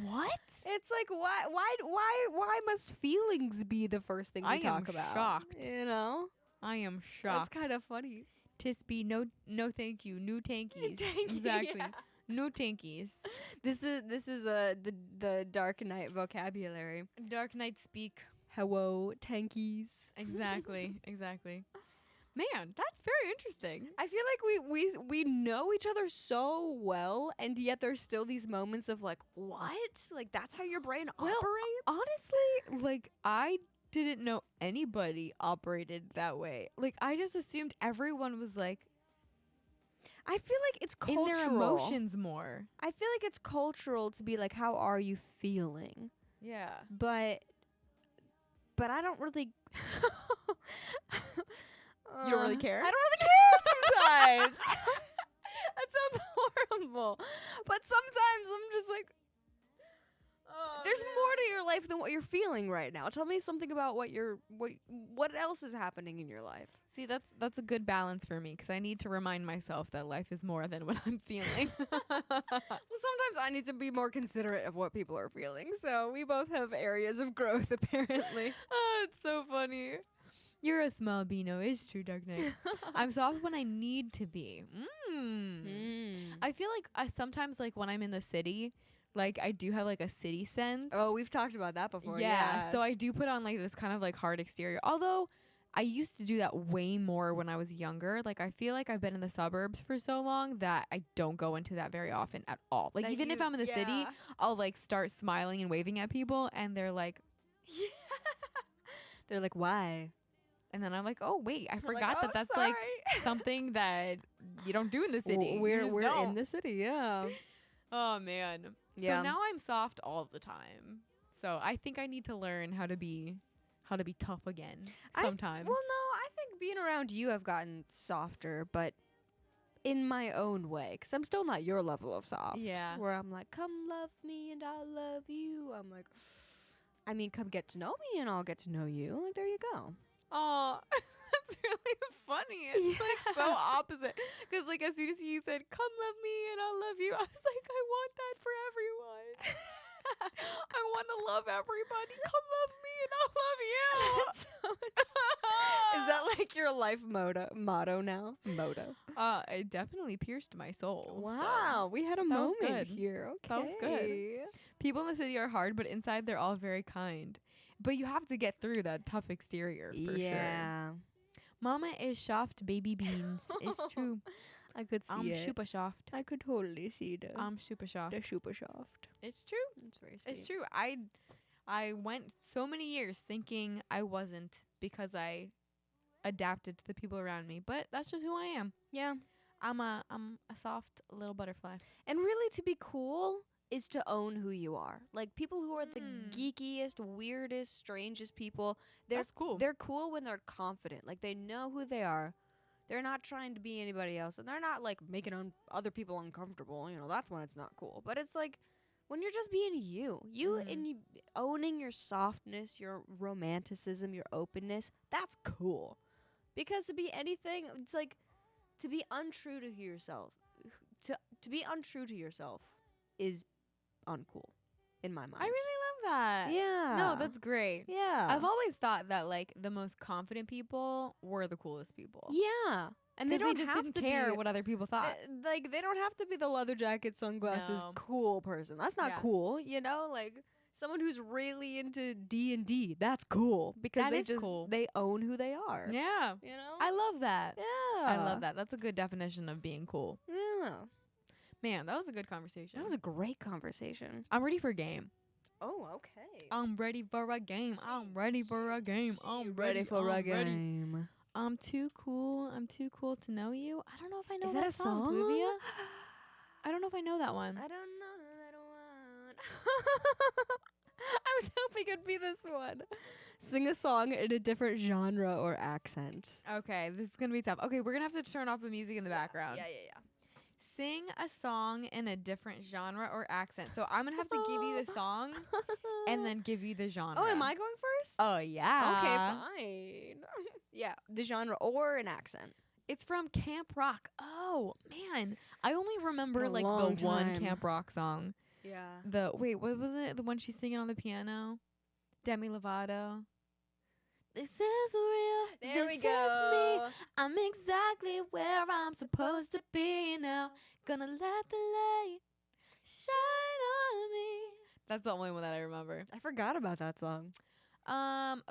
What? It's like, why must feelings be the first thing we I am talk about? shocked. You know? I am That's shocked. kind of funny. Tisby, no thank you. New tankies. Thank you, Exactly. yeah. New tankies. This is the Dark Knight vocabulary. Dark Knight speak. Hello, tankies. Exactly. Exactly. Man, that's very interesting. I feel like we know each other so well, and yet there's still these moments of like, what? Like, that's how your brain Well, operates? Honestly, like, I didn't know anybody operated that way. Like, I just assumed everyone was like I feel like it's cultural. in their emotions more. I feel like it's cultural to be like, how are you feeling? Yeah. But I don't really. You don't really care? I don't really care sometimes. That sounds horrible. But sometimes I'm just like, there's more to your life than what you're feeling right now. Tell me something about what else is happening in your life. See, that's a good balance for me, because I need to remind myself that life is more than what I'm feeling. Well, sometimes I need to be more considerate of what people are feeling. So we both have areas of growth, apparently. Oh, it's so funny. You're a small beano. It's true, Dark Knight. I'm soft when I need to be. I feel like I sometimes, like, when I'm in the city, like, I do have, like, a city sense. Oh, we've talked about that before. Yeah. So yes. I do put on, like, this kind of, like, hard exterior. Although I used to do that way more when I was younger. Like, I feel like I've been in the suburbs for so long that I don't go into that very often at all. Like, That even if I'm in the city, I'll, like, start smiling and waving at people, and they're like, they're like, why? and then I'm like, oh, wait, I You're forgot like, that "Oh, that's, sorry." like, something that you don't do in the city. You We're just in don't. the city. Yeah. Oh, man. Yeah. So now I'm soft all the time. So I think I need to learn how to be tough again sometimes. Well, no, I think being around you, I've gotten softer, but in my own way, 'cause I'm still not your level of soft. Yeah. Where I'm like, come love me and I'll love you. I'm like, I mean, come get to know me and I'll get to know you. Like, there you go. Oh, that's really funny. It's like so opposite. Because, like, as soon as you said, come love me and I'll love you, I was like, I want that for everyone. I want to love everybody. Come love me and I'll love you. Is that like your life motto now? Motto. It definitely pierced my soul. Wow, we had a was moment good. here. Okay. That was good. People in the city are hard, but inside they're all very kind. But you have to get through that tough exterior for sure. Yeah. Mama is soft baby beans. It's true. I could see I'm it. super soft. I could totally see the I'm super soft. super soft. It's true. It's very sweet. It's true. I went so many years thinking I wasn't because I adapted to the people around me, but that's just who I am. Yeah. I'm a soft little butterfly. And really, to be cool is to own who you are. Like, people who are the geekiest, weirdest, strangest people, That's cool. They're cool when they're confident. Like, they know who they are. They're not trying to be anybody else, and they're not, like, making other people uncomfortable. You know, that's when it's not cool. But it's like when you're just being you, and you owning your softness, your romanticism, your openness. That's cool. Because to be anything, it's like to be untrue to yourself. To be untrue to yourself is uncool in my mind. I really love that. Yeah. No, that's great. Yeah. I've always thought that, like, the most confident people were the coolest people. Yeah. And They don't just have didn't to care be, what other people thought. like, they don't have to be the leather jacket, sunglasses, No. cool person. That's not Yeah. cool, you know? Like, someone who's really into D&D, that's cool. Because That they is just, cool. they own who they are. Yeah. You know? I love that. yeah. I love that. That's a good definition of being cool. Yeah. Man, that was a good conversation. That was a great conversation. I'm ready for a game. Oh, okay. I'm ready for a game. I'm ready for a game. I'm ready for a I'm ready. game. I'm too cool. I'm too cool to know you. I don't know if I know Is that that a song, song? Pluvia. I don't know if I know that one. I don't know that one. I was hoping it'd be this one. Sing a song in a different genre or accent. Okay, this is gonna be tough. Okay, we're gonna have to turn off the music in the background. Yeah. Sing a song in a different genre or accent. So I'm gonna have to give you the song and then give you the genre. Oh, am I going first? Oh yeah. Okay, fine. Yeah, the genre or an accent. It's from Camp Rock. Oh man, I only remember been a like long the one time. Camp Rock song. Yeah. Wait, what was it? The one she's singing on the piano? Demi Lovato. This is real. There this we is go. me. I'm exactly where I'm supposed to be now. Gonna let the light shine on me. That's the only one that I remember. I forgot about that song.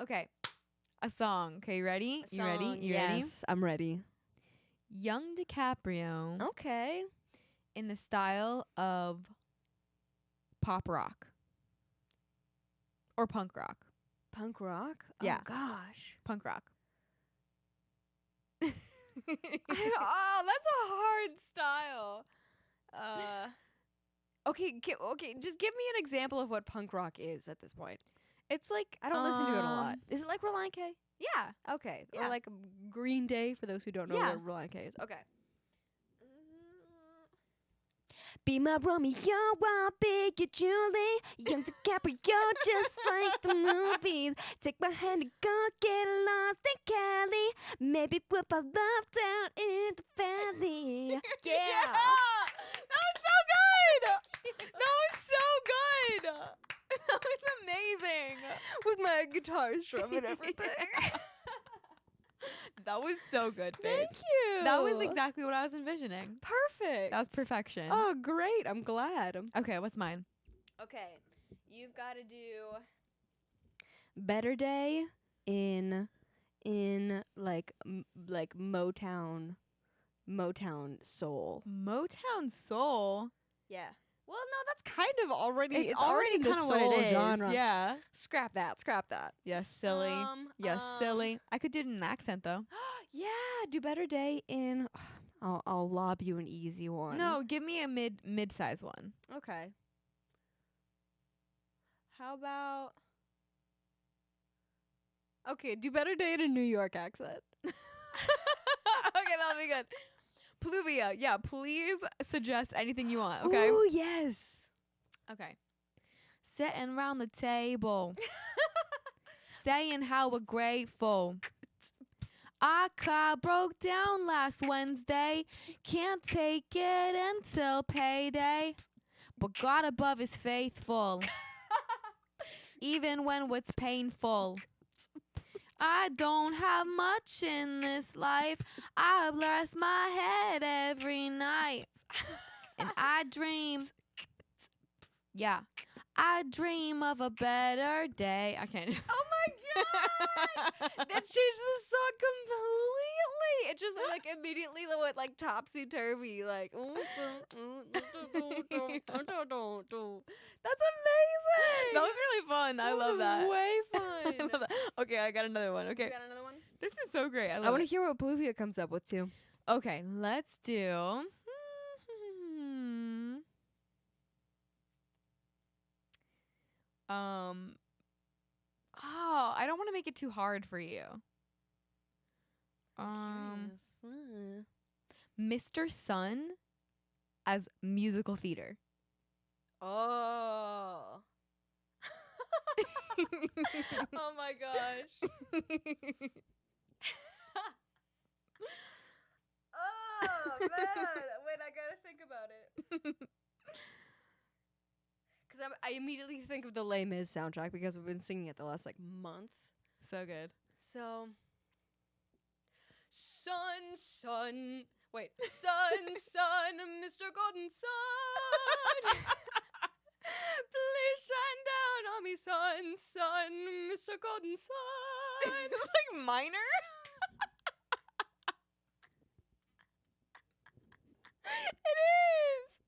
Okay. A song. Okay, you ready? You ready? You ready? Yes, I'm ready. Young DiCaprio Okay. in the style of pop rock or punk rock. Punk rock? Yeah. Oh, gosh. Punk rock. Oh, that's a hard style. Okay, okay, just give me an example of what punk rock is at this point. It's like I don't listen to it a lot. Is it like Reliant K? Yeah. Okay. Yeah. Or like Green Day for those who don't know Yeah. what Reliant K is. Okay. Be my Romeo, I'll be your Julie. Young DiCaprio, just like the movies. Take my hand and go get lost in Cali. Maybe we'll fall love down in the valley. Yeah. That was so good. That was so good. That was amazing. With my guitar strum and everything. That was so good, Faith. Thank you. That was exactly what I was envisioning. perfect. That was perfection. Oh, great. I'm glad. Okay, what's mine? Okay. You've got to do Better Day in like Motown soul. Motown soul. Yeah. Well, no, that's kind of already It's already already the kind of what soul it is. genre. Yeah. Scrap that. Yeah, silly. Silly. I could do it in an accent though. Yeah, do Better Day in I'll lob you an easy one. No, give me a mid-size one. Okay. How about okay, do Better Day in a New York accent. Okay, that'll be good. Pluvia, yeah, please suggest anything you want, okay? Ooh, yes. Okay. Sitting round the table, saying how we're grateful. Our car broke down last Wednesday. Can't take it until payday. But God above is faithful, even when it's painful. I don't have much in this life. I blast my head every night. And I dream. Yeah. I dream of a better day. I can't. Oh my god! That changed the song completely. It just like immediately went like topsy turvy. Like that's amazing. That was really fun. I love that. Way fun. I love that. Okay, I got another one. Okay. You got another one? This is so great. I I love want to it. hear what Pluvia comes up with too. Okay, let's do. Oh, I don't want to make it too hard for you. Mr. Sun as musical theater. Oh. Oh my gosh. Oh man. Wait, I gotta think about it. Because I immediately think of the Les Mis soundtrack because we've been singing it the last like month. So good. So, sun, Mr. Golden Sun. Please shine down on me, sun, Mr. Golden Sun. It's like minor. It is.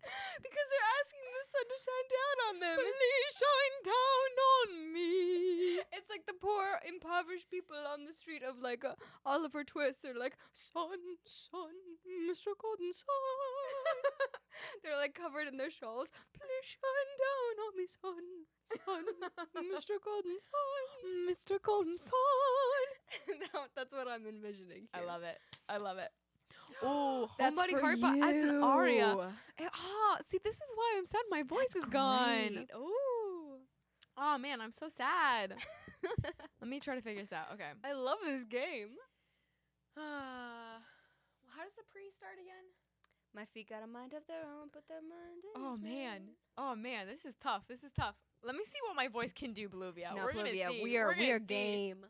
Because they're asking the sun to shine down on them. Please shine down on me. It's like the poor, impoverished people on the street of like Oliver Twist. They're like, sun, Mr. Golden Sun. They're like covered in their shawls. Please shine down on me, sun, Mr. Golden Sun. Mr. Golden Sun. That's what I'm envisioning here. I love it. I love it. Oh, That's Homebody for Heart as an aria. you. See, this is why I'm sad my voice That's is gone. great. Ooh. Oh man, I'm so sad. Let me try to figure this out. Okay. I love this game. How does the pre start again? My feet got a mind of their own, but their mind is Oh man, this is tough. Let me see what my voice can do, Bluvia. No, We're gonna Pluvia, see. we We're are gonna see. game.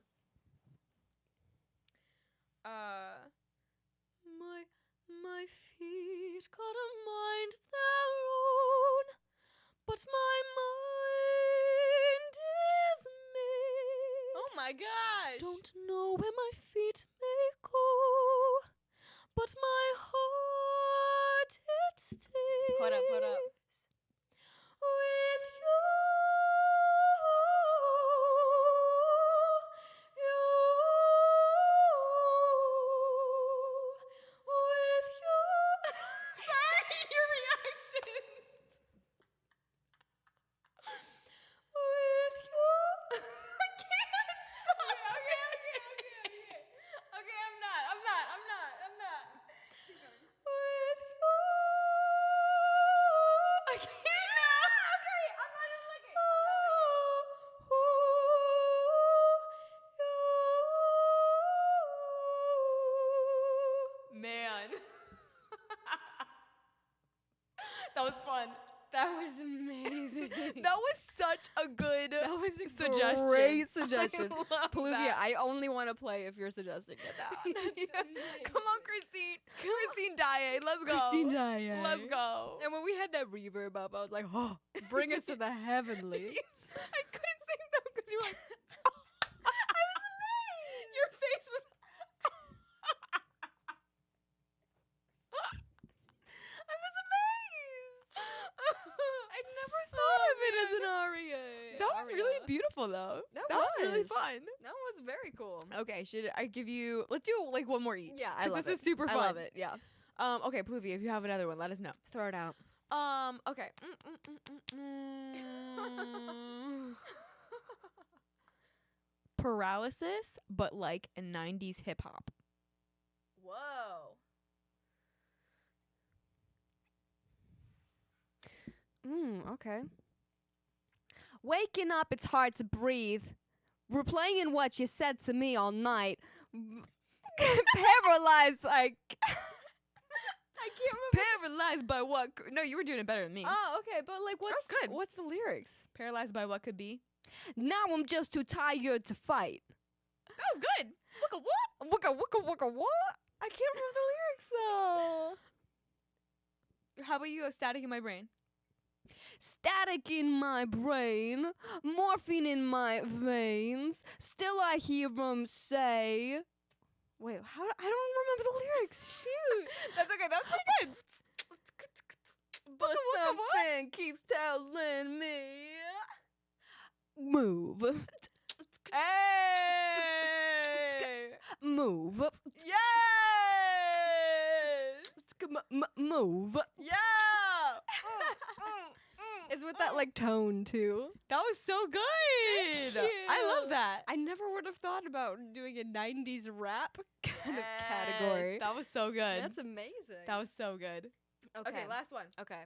My feet got a mind of their own, but my mind is made. Oh my gosh. Don't know where my feet may go, but my heart it stays. Hold up. With you. That was amazing. That was such a good That was a suggestion. great suggestion. I love Pluvia, that. I only want to play if you're suggesting it now. Yeah. Come on, Christine. Christine Daae. Let's go. Christine Daae. Let's go. And when we had that reverb up, I was like, oh, bring us to the heavenlies. I couldn't sing though because you were like, I was amazed. your face was. I was amazed. I never thought of it as an aria. That was really beautiful though. That was really was. fun. That was very cool. Okay, should I give you? Let's do like one more each. Yeah, I 'cause love this it. is super fun. I love it. Yeah. Okay, Pluvia, if you have another one, let us know. Throw it out. Okay. Paralysis, but like a 90s hip hop. Whoa. Okay. Waking up, it's hard to breathe. Replaying what you said to me all night. Paralyzed, like. I can't remember. Paralyzed by what? No, you were doing it better than me. Oh, okay, but like, what's good. What's the lyrics? Paralyzed by what could be. Now I'm just too tired to fight. That was good. Wooka what? Wooka wooka wooka what? I can't remember the lyrics though. How about you go static in my brain? Static in my brain, morphine in my veins. Still I hear 'em say. Wait, how? I don't remember the lyrics. Shoot. That's okay. That was pretty good. But Wooka wooka what? something keeps telling me move. Hey! Move. Yes! Move. Yeah! It's with that like tone too. That was so good. I love that. I never would have thought about doing a 90s rap kind of category. That was so good. That's amazing. That was so good. okay. Okay, last one. Okay.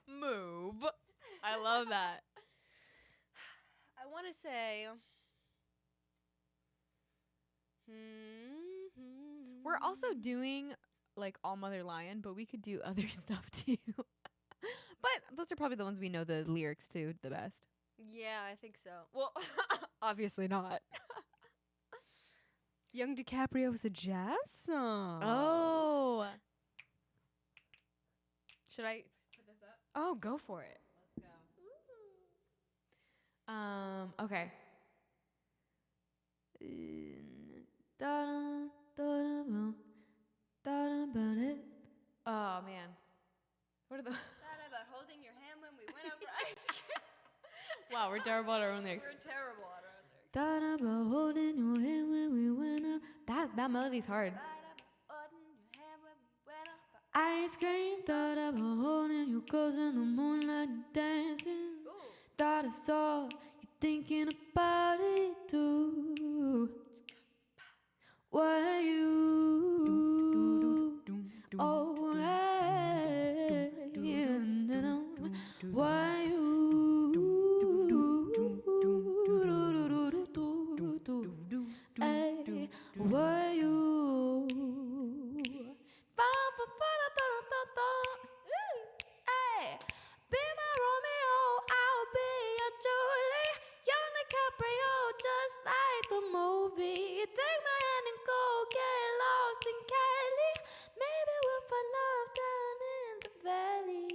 Move. I love that. I want to say. We're also doing like All Mother Lion, but we could do other stuff too. But those are probably the ones we know the lyrics to the best. Yeah, I think so. Well, obviously not. Young DiCaprio was a jazz song. Oh. Should I put this up? Oh, go for it. Let's go. Okay. Oh man. What are the Thought about holding your hand when we went out for ice cream. Wow, we're terrible at our own lyrics. We're terrible at our lyrics. Thought about holding your hand when we went out. That melody's hard. Ice cream, thought about holding you close in the moonlight and dancing. Thought I saw you thinking about it too. Were you? Oh, hey, why you? Hey, were you? Hey, be my Romeo, I'll be your Julie. Young DiCaprio, just like the movie. Take my hand and go get lost in Cali. Maybe we'll find love down in the valley.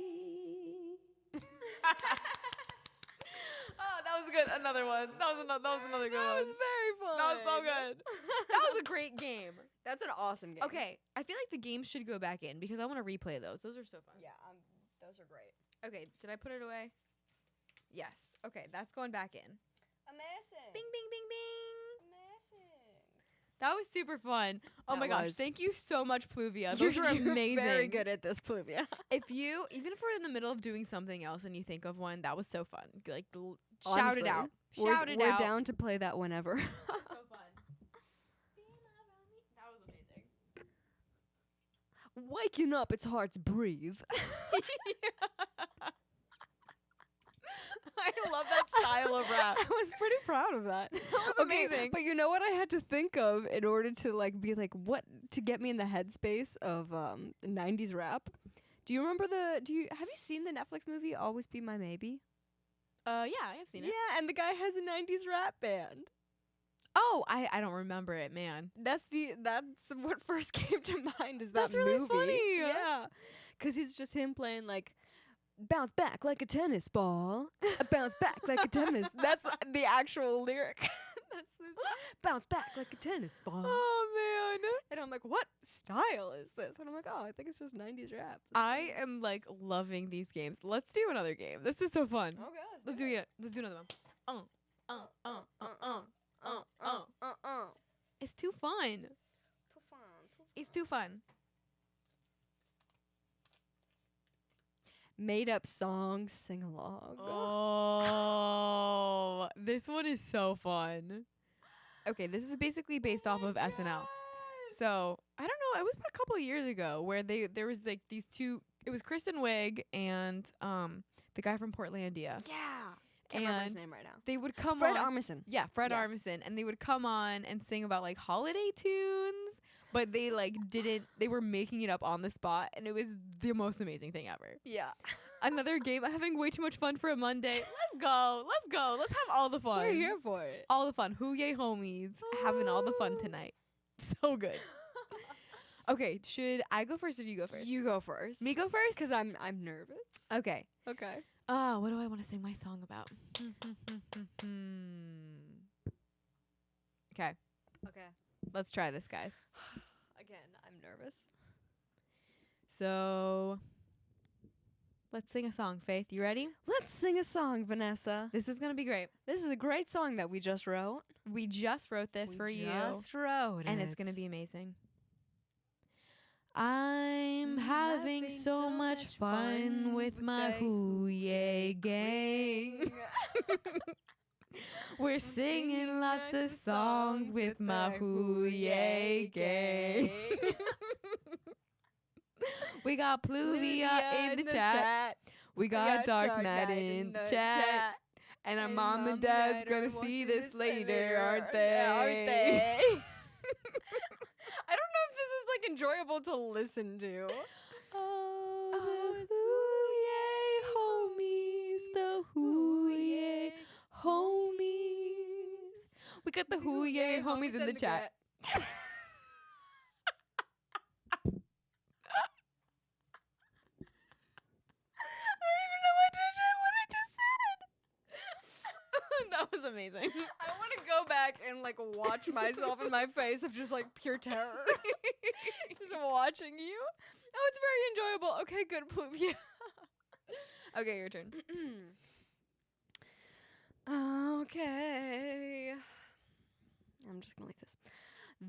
Oh, that was good. Another one. That was another good one. That was very fun. That was so good. That was a great game. That's an awesome game. Okay, I feel like the games should go back in because I want to replay those. Those are so fun. Yeah, those are great. Okay, did I put it away? Yes. Okay, that's going back in. Amazing. Bing, bing, bing, bing. Amazing. That was super fun. Oh That my gosh, was. thank you so much, Pluvia. Those were amazing. Very good at this, Pluvia. Even if we're in the middle of doing something else and you think of one, that was so fun. Like, shout Honestly, it out. We're, Shout it we're out. down to play that whenever. So fun. That was amazing. Waking up, it's hard to breathe. I I love that style of rap. I was pretty proud of that. That was amazing. But you know what I had to think of in order to like be like what to get me in the headspace of 90s rap? Do you remember have you seen the Netflix movie Always Be My Maybe? Yeah, I have seen it. Yeah, and the guy has a 90s rap band. Oh, I don't remember it, man. That's what first came to mind is That's that really movie. funny. Yeah. Cuz it's just him playing like bounce back like a tennis ball. Bounce back like a tennis. That's the actual lyric. That's this. Bounce back like a tennis ball. Oh man. And I'm like, what style is this? And I'm like, oh, I think it's just 90s rap. I am like loving these games. Let's do another game. This is so fun. Okay, Let's do it. Let's do another one. It's too fun. It's too fun. Made up songs, sing along. Oh, this one is so fun. Okay, this is basically based off of SNL. So I don't know. It was a couple of years ago where there was like these two. It was Kristen Wiig and the guy from Portlandia. Yeah. Can't remember his name right now. They would come Fred on. Armisen. Yeah, Fred Yeah. Armisen, and they would come on and sing about like holiday tunes, but they like didn't. They were making it up on the spot, and it was the most amazing thing ever. Yeah. Another game. I'm having way too much fun for a Monday. Let's go. Let's go. Let's have all the fun. We're here for it. All the fun. Hoo yay homies. Having all the fun tonight. So good. Okay, should I go first or you go first? You go first. Me go first? Because I'm nervous. Okay. Okay. What do I want to sing my song about? Okay. Okay. Let's try this, guys. Again, I'm nervous. So, let's sing a song. Faith, you ready? Let's sing a song, Vanessa. This is going to be great. This is a great song that we just wrote. We just wrote this for you. Just wrote And it's going to be amazing. I'm having so much fun with my Hoo Yay gang. We're singing lots of songs with my Hoo Yay gang. We got Pluvia in the chat. We got Dark Knight in the chat. And our mom and dad's gonna see this later, aren't they? I don't know if this is like enjoyable to listen to. Oh, the Hoo Yay homies. We got the Hoo Yay homies in the chat. That was amazing. I want to go back and like watch myself in my face of just like pure terror. Just watching you. Oh, it's very enjoyable. Okay, good, Pluvia. Okay, your turn. Okay. I'm just gonna leave this.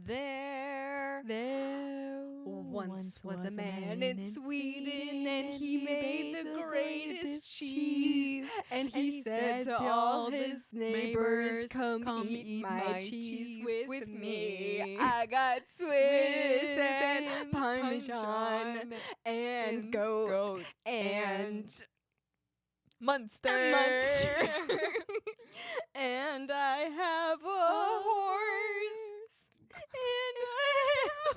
There once was a man in Sweden, and he made the greatest cheese. And he said to all his neighbors, come eat my cheese with me. I got Swiss and Parmesan and goat and Munster. And I have a horse. And I have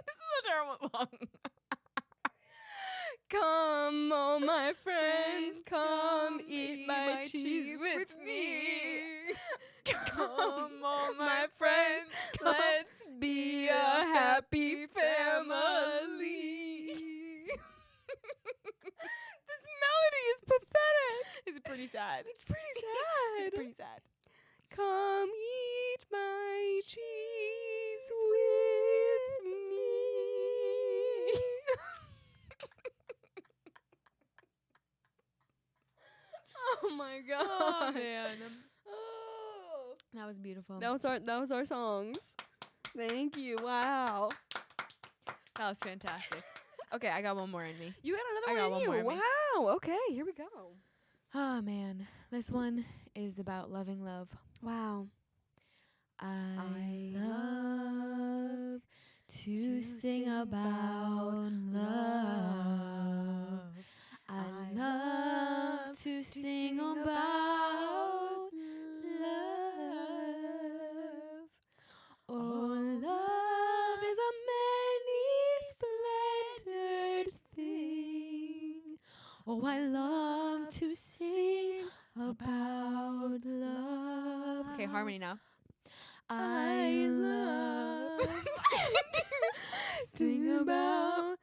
This is a terrible song. Come, all my friends, come eat my cheese with me. Come, all my friends, let's be a happy family. This melody is pathetic. It's pretty sad. It's pretty sad. It's pretty sad. Come eat my cheese with me. Oh my god. Oh man. Oh. That was beautiful. That was our songs. Thank you. Wow. That was fantastic. Okay, I got one more in me. You got I another got one in one you. more in me. Wow. Okay, here we go. Oh man. This one is about loving love. Wow. I love to sing about love. I love to sing about I love to sing about love. Okay, harmony now. I love sing about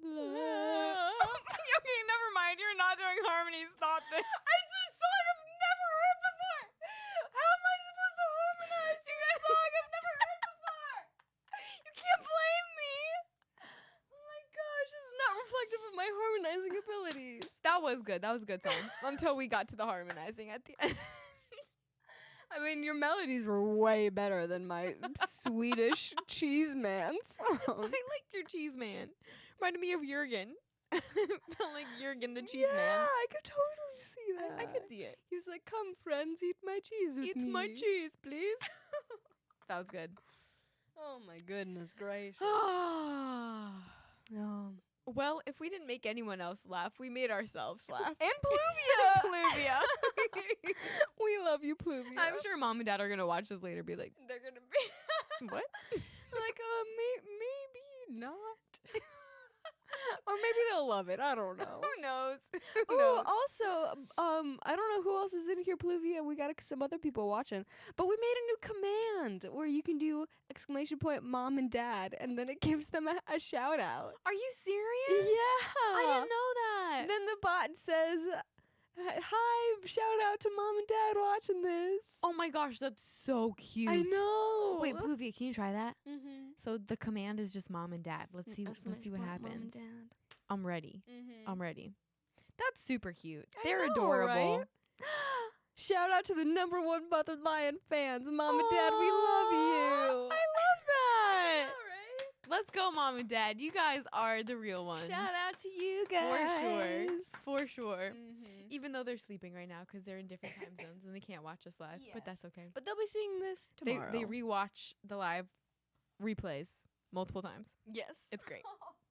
love. Okay, never mind. You're not doing harmony. Stop this. It's a song I've never heard before. How am I supposed to harmonize a song I've never heard before? You can't blame me. Oh my gosh, this is not reflective of my harmonizing abilities. That was good. That was a good song. Until we got to the harmonizing at the end. I mean, your melodies were way better than my Swedish cheese man song. I liked your cheese man. Reminded me of Jurgen. Felt like Jurgen the cheese Yeah, man. I could totally see that. I could see it. He was like, "Come, friends, eat my cheese with me." Eat my cheese, please. That was good. Oh my goodness gracious. Well, if we didn't make anyone else laugh, we made ourselves laugh. And Pluvia. Pluvia. We love you, Pluvia. I'm sure mom and dad are gonna watch this later. Be like, they're gonna be what? like, maybe not. Or maybe they'll love it. I don't know. Who knows? Oh, also, I don't know who else is in here, Pluvia. We got some other people watching, but we made a new command where you can do ~ mom and dad, and then it gives them a shout out. Are you serious? Yeah, I didn't know that. Then the bot says, "Hi, shout out to mom and dad watching this." Oh my gosh, that's so cute. I know. Wait, Pluvia, can you try that? Mm-hmm. So the command is just mom and dad. Let's see what happens. Mom and dad. I'm ready. Mm-hmm. I'm ready. That's super cute. I They're know, adorable. right? Shout out to the #1 Mother Lion fans. Mom and dad, we love you. I love that. All right. Let's go, mom and dad. You guys are the real ones. Shout out to you guys. For sure. Mm-hmm. Even though they're sleeping right now because they're in different time zones and they can't watch us live. But that's okay. But they'll be seeing this tomorrow. They rewatch the live replays multiple times. Yes. It's great.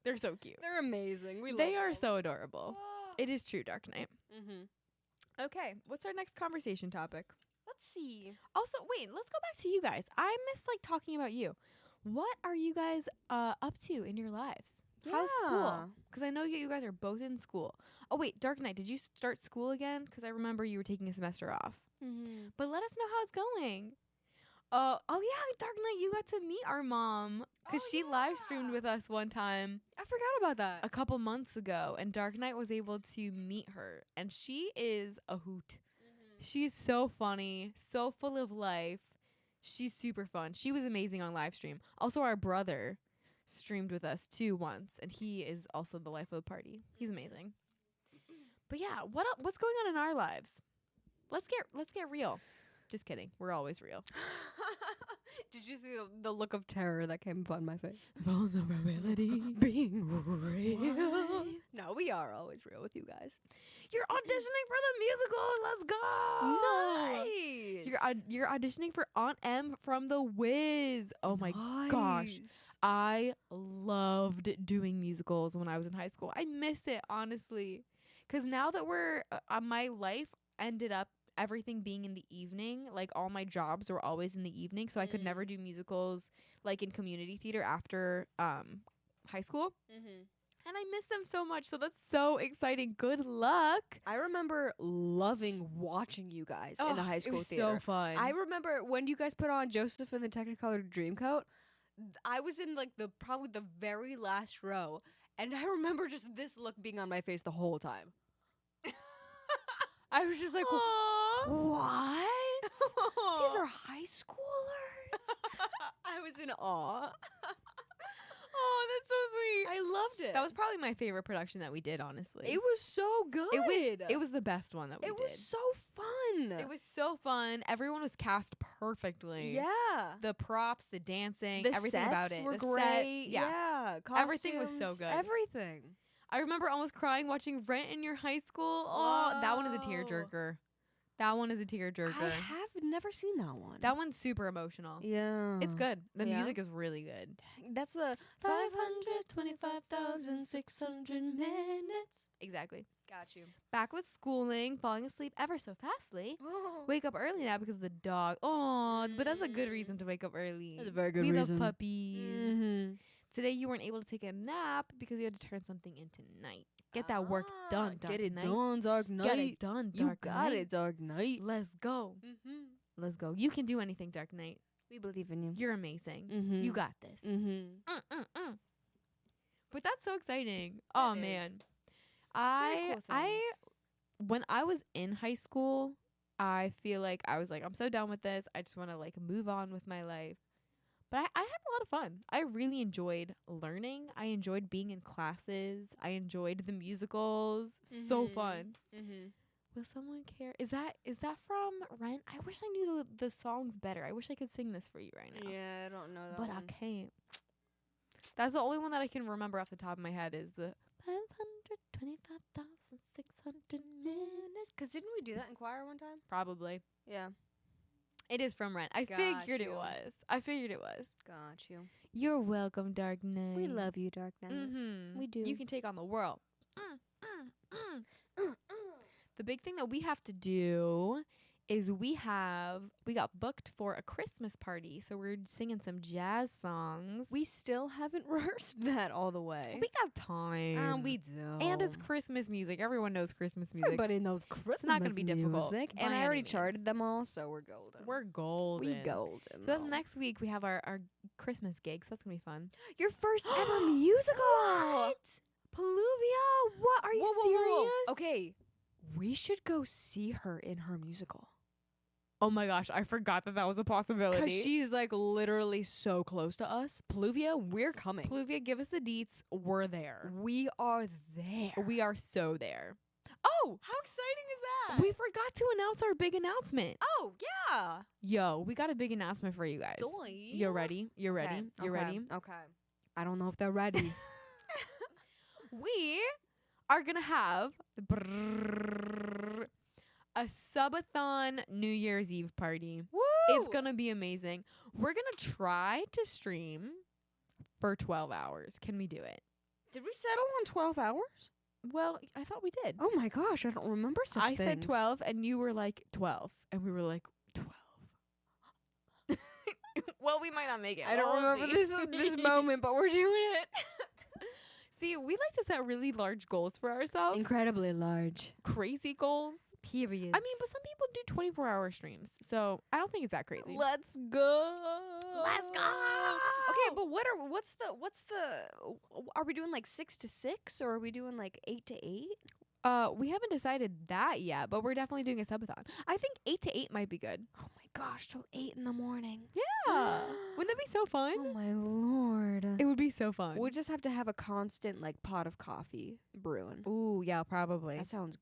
They're so cute. They're amazing. They are so adorable. It is true, Dark Knight. Mm-hmm. Okay, what's our next conversation topic? Let's see. Also, wait, let's go back to you guys. I miss talking about you. What are you guys up to in your lives? How's school? Because I know you guys are both in school. Oh wait, Dark Knight, did you start school again? Because I remember you were taking a semester off. Mm-hmm. But let us know how it's going. Oh yeah, Dark Knight, you got to meet our mom because she live streamed with us one time I forgot about that. a couple months ago, and Dark Knight was able to meet her, and she is a hoot. She's so funny, so full of life. She's super fun. She was amazing on live stream. Also, our brother streamed with us too once, and he is also the life of the party. He's amazing. But yeah, what's going on in our lives? Let's get real. Just kidding. We're always real. Did you see the look of terror that came upon my face? Vulnerability. Being real. No, we are always real with you guys. You're auditioning for the musical. Let's go. Nice. You're auditioning for Aunt M from The Wiz. Oh my gosh. I loved doing musicals when I was in high school. I miss it, honestly. Because now that my life ended up everything being in the evening, like all my jobs were always in the evening, so I could never do musicals like in community theater after high school. And I miss them so much, so that's so exciting. Good luck. I remember loving watching you guys in the high school it was theater. so fun. I remember when you guys put on Joseph and the Technicolor Dreamcoat, I was in probably the very last row, and I remember just this look being on my face the whole time. I was just like, what? These are high schoolers? I was in awe. Oh, that's so sweet. I loved it. That was probably my favorite production that we did, honestly. It was so good. It was the best one that we did. It was so fun. It was so fun. Everyone was cast perfectly. Yeah. The props, the dancing, The everything sets about it. were The great. set, yeah. Everything was so Costumes, good. Everything. I remember almost crying watching Rent in your high school. Oh, that one is a tearjerker. That one is a tearjerker. I have never seen that one. That one's super emotional. Yeah. It's good. The Yeah. music is really good. That's the 525,600 minutes. Exactly. Got you. Back with schooling, falling asleep ever so fastly. Oh. Wake up early now because of the dog. Oh, but that's a good reason to wake up early. That's a very good we reason. love puppies. Mm-hmm. Today you weren't able to take a nap because you had to turn something into night. Get that work done, Dark Get it Knight. done, Dark Knight. Get it done, You Dark got Knight. it, Dark Knight. Let's go. Let's go. You can do anything, Dark Knight. We believe in you. You're amazing. Mm-hmm. You got this. Mm-hmm. But that's so exciting. Oh That is. man. Very cool things. When I was in high school, I feel like I was like, I'm so done with this. I just want to like move on with my life. But I had a lot of fun. I really enjoyed learning. I enjoyed being in classes. I enjoyed the musicals. So fun. Mm-hmm. Will someone care? Is that from Rent? I wish I knew the songs better. I wish I could sing this for you right now. Yeah, I don't know that But one. I can't. That's the only one that I can remember off the top of my head is the 525,600 minutes. Because didn't we do that in choir one time? Probably. Yeah. It is from Rent. I Got figured it you. was. Got you. You're welcome, Dark Knight. We love you, Dark Knight. Mm-hmm. We do. You can take on the world. The big thing that we have to do is we got booked for a Christmas party, so we're singing some jazz songs. We still haven't rehearsed that all the way. We got time. We do. And it's Christmas music. Everyone knows Christmas music. Everybody knows Christmas. It's not gonna be difficult music. by And I any already means. charted them all, so we're golden. We're golden. We golden. So that's though. next week. We have our Christmas gig, so that's gonna be fun. Your first ever musical. What? Pluvia? What? Are you Whoa, whoa, serious? whoa. Okay. We should go see her in her musical. Oh my gosh, I forgot that was a possibility. Because she's like literally so close to us. Pluvia, we're coming. Pluvia, give us the deets. We're there. We are there. We are so there. Oh, how exciting is that? We forgot to announce our big announcement. Oh, yeah. Yo, we got a big announcement for you guys. You're ready? You're ready? You're ready? Okay. I don't know if they're ready. We are going to have a Subathon New Year's Eve party. Woo! It's going to be amazing. We're going to try to stream for 12 hours. Can we do it? Did we settle on 12 hours? Well, I thought we did. Oh my gosh, I don't remember such I said things. 12 and you were like 12. And we were like, 12. Well, we might not make it. I don't We'll remember see. this moment, but we're doing it. See, we like to set really large goals for ourselves. Incredibly large. Crazy goals. Period. I mean, but some people do 24-hour streams. So I don't think it's that crazy. Let's go. Let's go. Okay, but what's the are we doing like 6 to 6 or are we doing like 8 to 8? We haven't decided that yet, but we're definitely doing a subathon. I think 8 to 8 might be good. Oh my gosh, till 8 in the morning. Yeah. Wouldn't that be so fun? Oh my lord. It would be so fun. We'll just have to have a constant like pot of coffee brewing. Ooh, yeah, probably. That sounds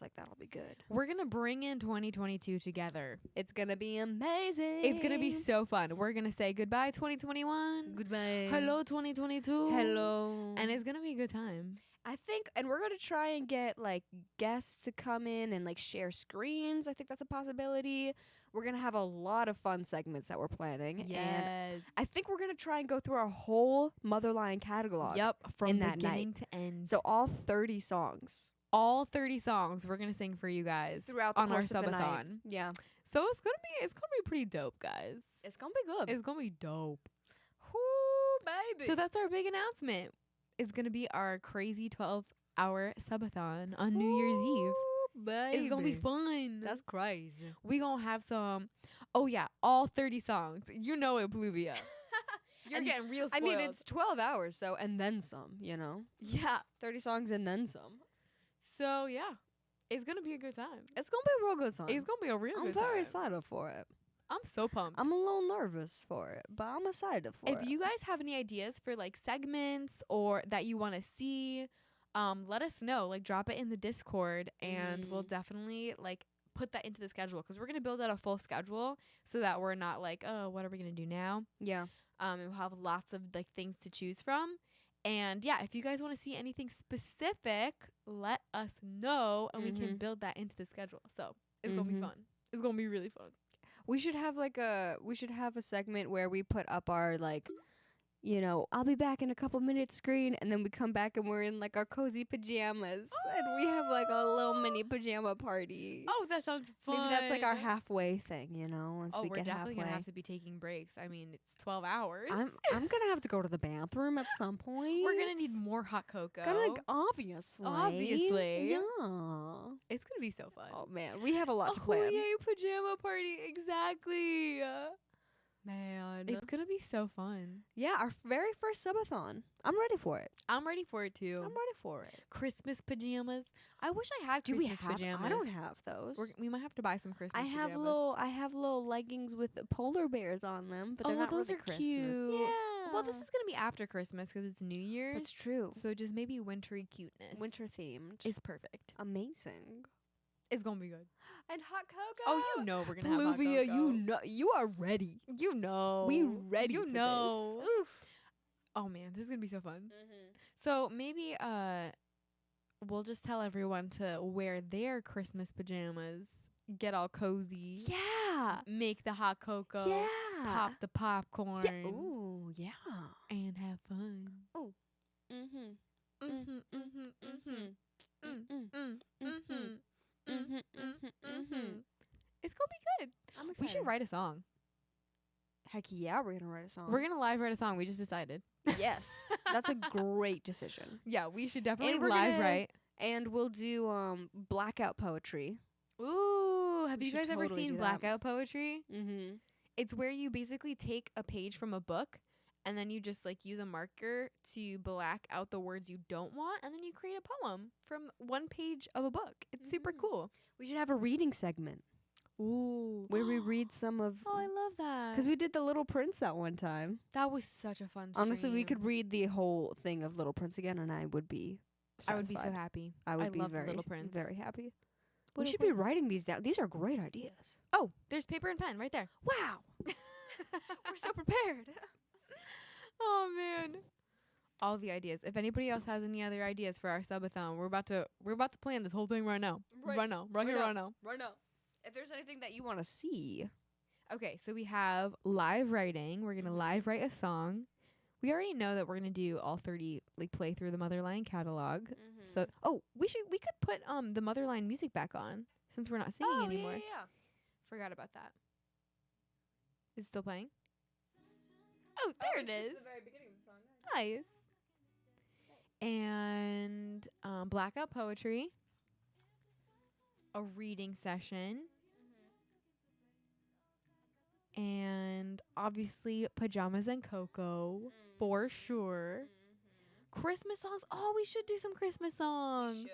like that'll be good. We're going to bring in 2022 together. It's gonna be amazing. It's going to be so fun. We're going to say goodbye 2021. goodbye. Hello 2022. Hello. And it's going to be a good time. I think, and we're gonna try and get like guests to come in and like share screens. I think that's a possibility. We're gonna have a lot of fun segments that we're planning. And Yes. I think we're gonna try and go through our whole Motherline catalog. Yep. From in that beginning night. to end. So all 30 songs all 30 songs we're going to sing for you guys throughout the on our course of the night. subathon. Yeah. So it's going to be pretty dope, guys. It's gonna be good. It's going to be dope. Whoo, baby. So that's our big announcement. It's going to be our crazy 12-hour subathon on New Year's Eve. Baby. It's going to be fun. That's crazy. We going to have some, oh yeah, all 30 songs. You know it, Pluvia. You're And getting real I spoiled. mean, it's 12 hours, so, and then some, you know? yeah. 30 songs and then some. So yeah, it's going to be a good time. It's gonna be a real good time. It's going to be a real I'm good very time. excited for it. I'm so pumped. I'm a little nervous for it, but I'm excited for it. If you guys have any ideas for like segments or that you want to see, let us know. Like drop it in the Discord and we'll definitely like put that into the schedule because we're going to build out a full schedule so that we're not like, oh, what are we going to do now? Yeah. And we'll have lots of like things to choose from. And yeah, if you guys want to see anything specific, let us know and we can build that into the schedule. So it's going to be fun. It's going to be really fun. We should have a segment where we put up our like, you know, I'll be back in a couple minutes screen, and then we come back and we're in like our cozy pajamas, and we have like a little mini pajama party. Oh, that sounds fun. Maybe that's like our halfway thing, you know. Once we we're get definitely halfway, gonna have to be taking breaks. I mean, it's 12 hours. I'm gonna have to go to the bathroom at some point. We're gonna need more hot cocoa. Obviously. Obviously. Yeah. It's gonna be so fun. Oh man, we have a lot to plan. Yay, pajama party. Exactly. Man. It's gonna be so fun. Yeah, our very first subathon. I'm ready for it. I'm ready for it too. I'm ready for it. Christmas pajamas. I wish I had Do Christmas we have? pajamas. I don't have those. We might have to buy some Christmas I have pajamas. little leggings with polar bears on them, but they're not those really are Christmas. cute. Yeah. Well, this is gonna be after Christmas because it's New Year's. That's true. So just maybe wintry cuteness. Winter themed. is perfect. Amazing. It's gonna be good. And hot cocoa. Oh, you know we're gonna have hot Pluvia, cocoa. you know you are ready. You know. We ready. You for know. This. Oof. Oh man, this is gonna be so fun. Mm-hmm. So maybe we'll just tell everyone to wear their Christmas pajamas, get all cozy, Yeah. make the hot cocoa, Yeah. pop the popcorn, Yeah. Ooh, yeah. and have fun. Mm-hmm. Mhm, mhm, mhm, mhm, mhm. It's gonna be good. I'm excited. We should write a song. Heck yeah, we're gonna write a song. We're gonna live write a song. We just decided. Yes, that's a great decision. Yeah, we should definitely we're live gonna- write. And we'll do blackout poetry. Ooh, have We you should guys ever totally seen do that. Blackout Poetry? Mm-hmm. It's where you basically take a page from a book and then you just like use a marker to black out the words you don't want and then you create a poem from one page of a book. It's super Mhm. cool. We should have a reading segment Ooh. where we read some of. Oh, I love that. Because we did the Little Prince that one time. That was such a fun Honestly, we stream. could read the whole thing of Little Prince again, and I would be. I would be so satisfied. happy. I would be love very, the Little Prince. very happy. We Little should be writing these down. These are great ideas. Oh, there's paper and pen right there. Wow, we're so prepared. Oh man. All the ideas. If anybody else has any other ideas for our subathon, we're about to plan this whole thing right now. Right now. Right here, right now. Right now. If there's anything that you want to see, Okay, so we have live writing. We're gonna live write a song. We already know that we're gonna do all 30, like play through the Motherline catalog. So we could put the Motherline music back on since we're not singing anymore. Yeah. Forgot about that. Is it still playing? Oh, there it is. The very beginning of the song. Nice. And Blackout Poetry. A reading session. And obviously pajamas and cocoa for sure. Christmas songs. Oh, we should do some Christmas songs.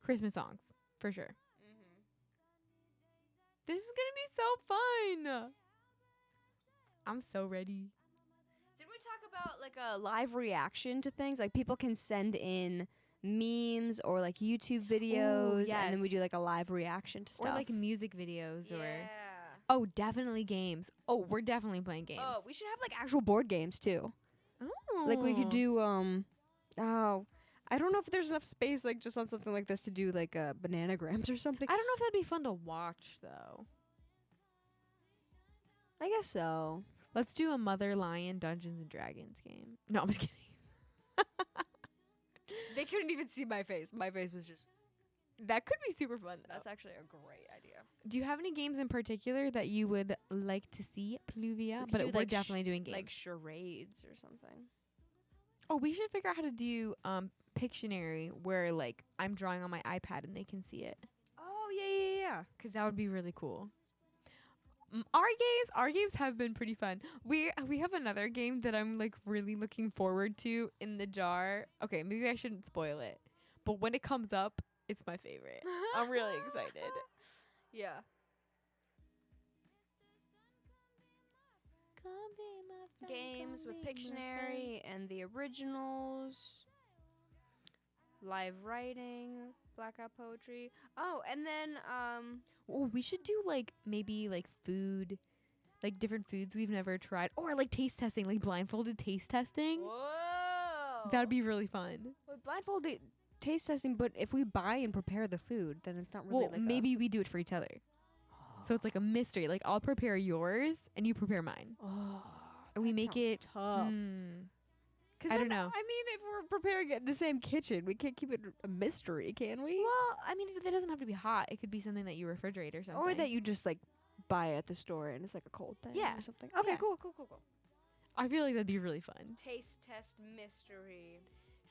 Christmas songs for sure. This is gonna be so fun. I'm so ready. Did we talk about like a live reaction to things? Like people can send in memes or like YouTube videos, and then we do like a live reaction to stuff. Or like music videos or yeah. oh, definitely games. Oh, we're definitely playing games. Oh, we should have like actual board games too. Oh. Like we could do I don't know if there's enough space like just on something like this to do like bananagrams or something. I don't know if that'd be fun to watch though. I guess so. Let's do a Mother Lion Dungeons and Dragons game. No, I'm just kidding. They couldn't even see my face. My face was just. That could be super fun. That's actually a great idea. Do you have any games in particular that you would like to see, Pluvia? could But do, we're like, definitely doing games. Like charades or something. Oh, we should figure out how to do Pictionary where like I'm drawing on my iPad and they can see it. Oh yeah. 'Cause that would be really cool. Our games have been pretty fun. We have another game that I'm like really looking forward to in the jar. Okay, maybe I shouldn't spoil it. But when it comes up, it's my favorite. I'm really excited. Yeah. Games with Pictionary and the originals. Live writing, Blackout Poetry. Oh, and then Oh, we should do like maybe like food, like different foods we've never tried, or like taste testing, like blindfolded taste testing. whoa. That'd be really fun. Well, blindfolded taste testing, but if we buy and prepare the food, then it's not really Well, like maybe we do it for each other. So it's like a mystery. Like I'll prepare yours and you prepare mine. Oh, And we that make sounds it tough. I don't know. I mean, if we're preparing it in the same kitchen, we can't keep it a mystery, can we? Well, I mean, it doesn't have to be hot. It could be something that you refrigerate or something. Or that you just like buy at the store and it's like a cold thing Yeah. or something. Okay, Yeah. cool. I feel like that'd be really fun. Taste test mystery.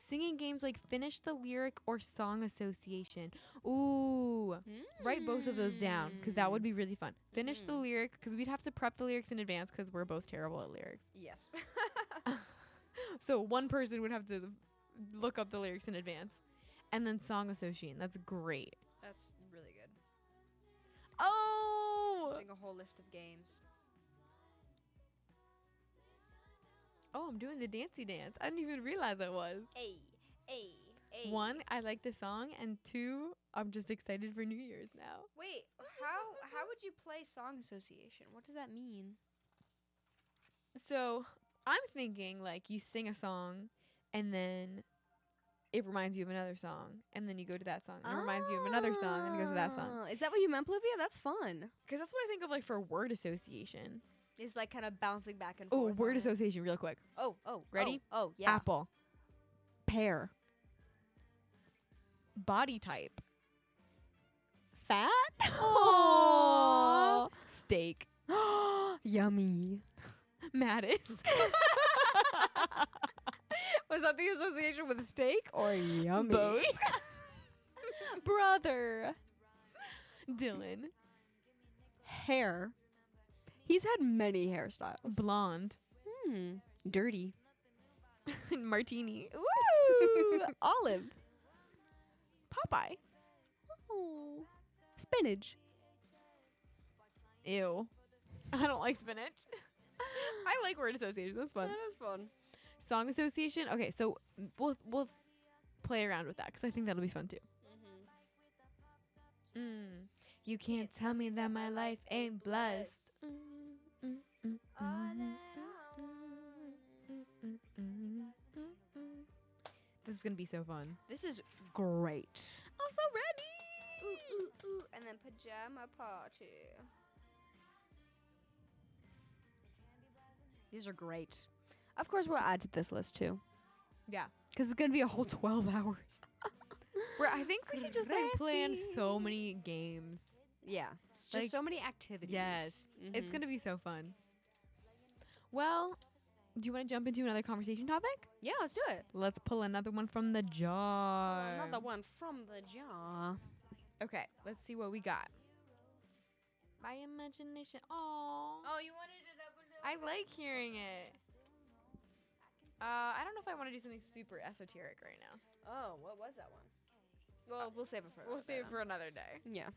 Singing games like finish the lyric or song association. Ooh. Write both of those down because that would be really fun. Finish the lyric because we'd have to prep the lyrics in advance because we're both terrible at lyrics. Yes. So one person would have to look up the lyrics in advance. And then song association. That's great. That's really good. Oh! Doing a whole list of games. Oh, I'm doing the dancey dance. I didn't even realize I was. Ay. 1, I like the song. And 2, I'm just excited for New Year's now. Wait, how would you play song association? What does that mean? So I'm thinking like you sing a song and then it reminds you of another song. And then you go to that song and it reminds you of another song and you go to that song. Is that what you meant, Olivia? That's fun. Because that's what I think of like for word association. Is like kind of bouncing back and Oh, forth. word on it. association real quick. Oh. Ready? Oh, yeah. Apple. Pear. Body type. Fat? Aww. Steak. Yummy. Mattis. Was that the association with steak or yummy? Both. Brother. Dylan. Hair. He's had many hairstyles. Blonde. Dirty. Martini. Woo! Olive. Popeye. Oh. Spinach. Ew. I don't like spinach. I like word association. That's fun. That is fun. Song association. Okay, so we'll play around with that because I think that'll be fun too. You can't tell me that my life ain't blessed. This is gonna be so fun. This is great. I'm so ready. Ooh. And then pajama party. These are great. Of course, we'll add to this list too. Yeah. Because it's going to be a whole 12 hours. I think we should just like plan so many games. Yeah. It's just Like, so many activities. Yes. It's gonna be so fun. Well, do you want to jump into another conversation topic? Yeah, let's do it. Let's pull another one from the jar. Another one from the jar. Okay, let's see what we got. My imagination. Oh, you wanted it up a little. I like hearing it. I don't know if I want to do something super esoteric right now. Oh, what was that one? Well, we'll save it for We'll save it for another day. Yeah.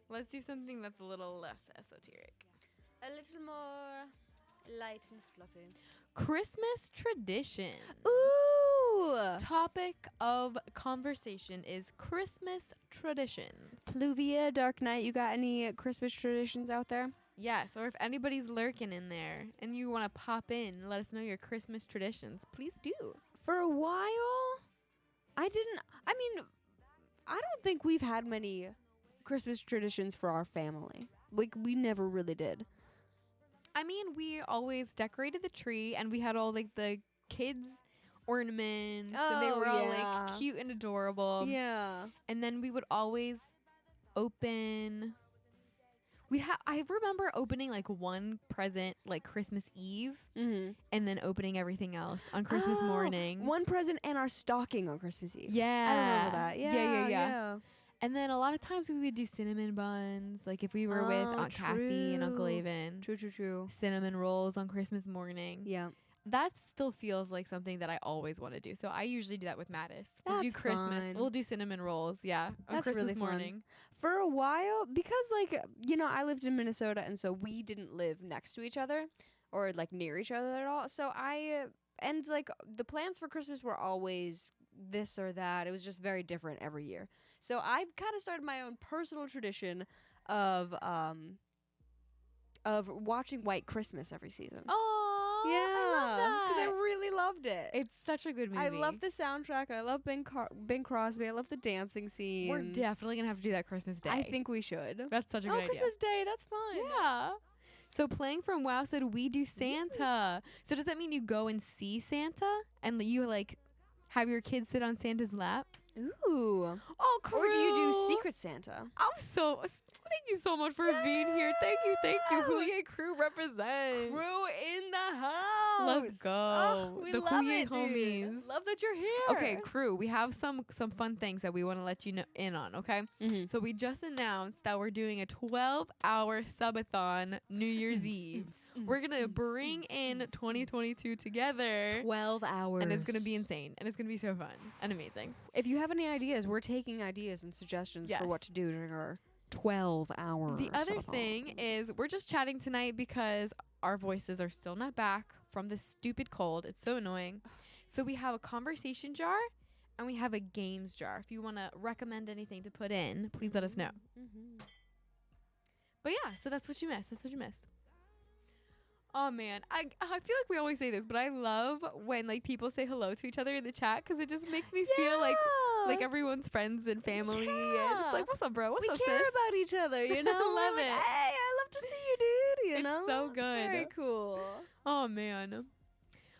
Let's do something that's a little less esoteric. A little more light and fluffy. Christmas tradition. Ooh! Topic of conversation is Christmas traditions. Pluvia, Dark Knight, you got any Christmas traditions out there? Yes, or if anybody's lurking in there and you want to pop in and let us know your Christmas traditions, please do. For a while, I don't think we've had many Christmas traditions for our family. Like, we never really did. I mean, we always decorated the tree and we had all like the kids ornaments and they were all like cute and adorable. Yeah. And then we would always open I remember opening like one present like Christmas Eve Mm-hmm. and then opening everything else on Christmas morning. One present and our stocking on Christmas Eve. Yeah. I remember that. Yeah. And then a lot of times we would do cinnamon buns. Like if we were with Aunt Kathy and Uncle true. Avon. True. Cinnamon rolls on Christmas morning. Yeah. That still feels like something that I always want to do. So I usually do that with Mattis. We'll do That's Christmas. fun. We'll do cinnamon rolls. Yeah. On That's Christmas really fun. morning. For a while, because I lived in Minnesota, and so we didn't live next to each other or like near each other at all. So the plans for Christmas were always this or that. It was just very different every year. So I kind of started my own personal tradition of watching White Christmas every season. Oh, yeah, I love that. because I really loved it. It's such a good movie. I love the soundtrack. I love Bing Crosby. I love the dancing scenes. We're definitely going to have to do that Christmas Day. I think we should. That's such a good idea. Christmas Day. That's fun. Yeah. So Playing from WoW said we do Santa. So does that mean you go and see Santa and you like have your kids sit on Santa's lap? Ooh. Oh, Crew. Or do you do Secret Santa? Thank you so much for being here. Thank you. Huye Crew represent. Crew in the house. Let's go. Oh, we The love Huye it, homies. dude. Love that you're here. Okay, Crew, we have some fun things that we want to let you know in on, okay? Mm-hmm. So we just announced that we're doing a 12-hour subathon New Year's Eve. We're going to bring in 2022 together. 12 hours. And it's going to be insane. And it's going to be so fun and amazing. If you have any ideas, we're taking ideas and suggestions for what to do during our 12 hours. The other thing is we're just chatting tonight because our voices are still not back from the stupid cold. It's so annoying. So we have a conversation jar and we have a games jar. If you want to recommend anything to put in, please let us know. Mm-hmm. But yeah, so that's what you missed. That's what you missed. Oh man, I feel like we always say this, but I love when like people say hello to each other in the chat because it just makes me feel like everyone's friends and family. And it's like, what's up, bro? What's up, sis? We care about each other, you know. Love We're like, it. hey, I love to see you, dude. You It's know, so good. Very cool. Oh man.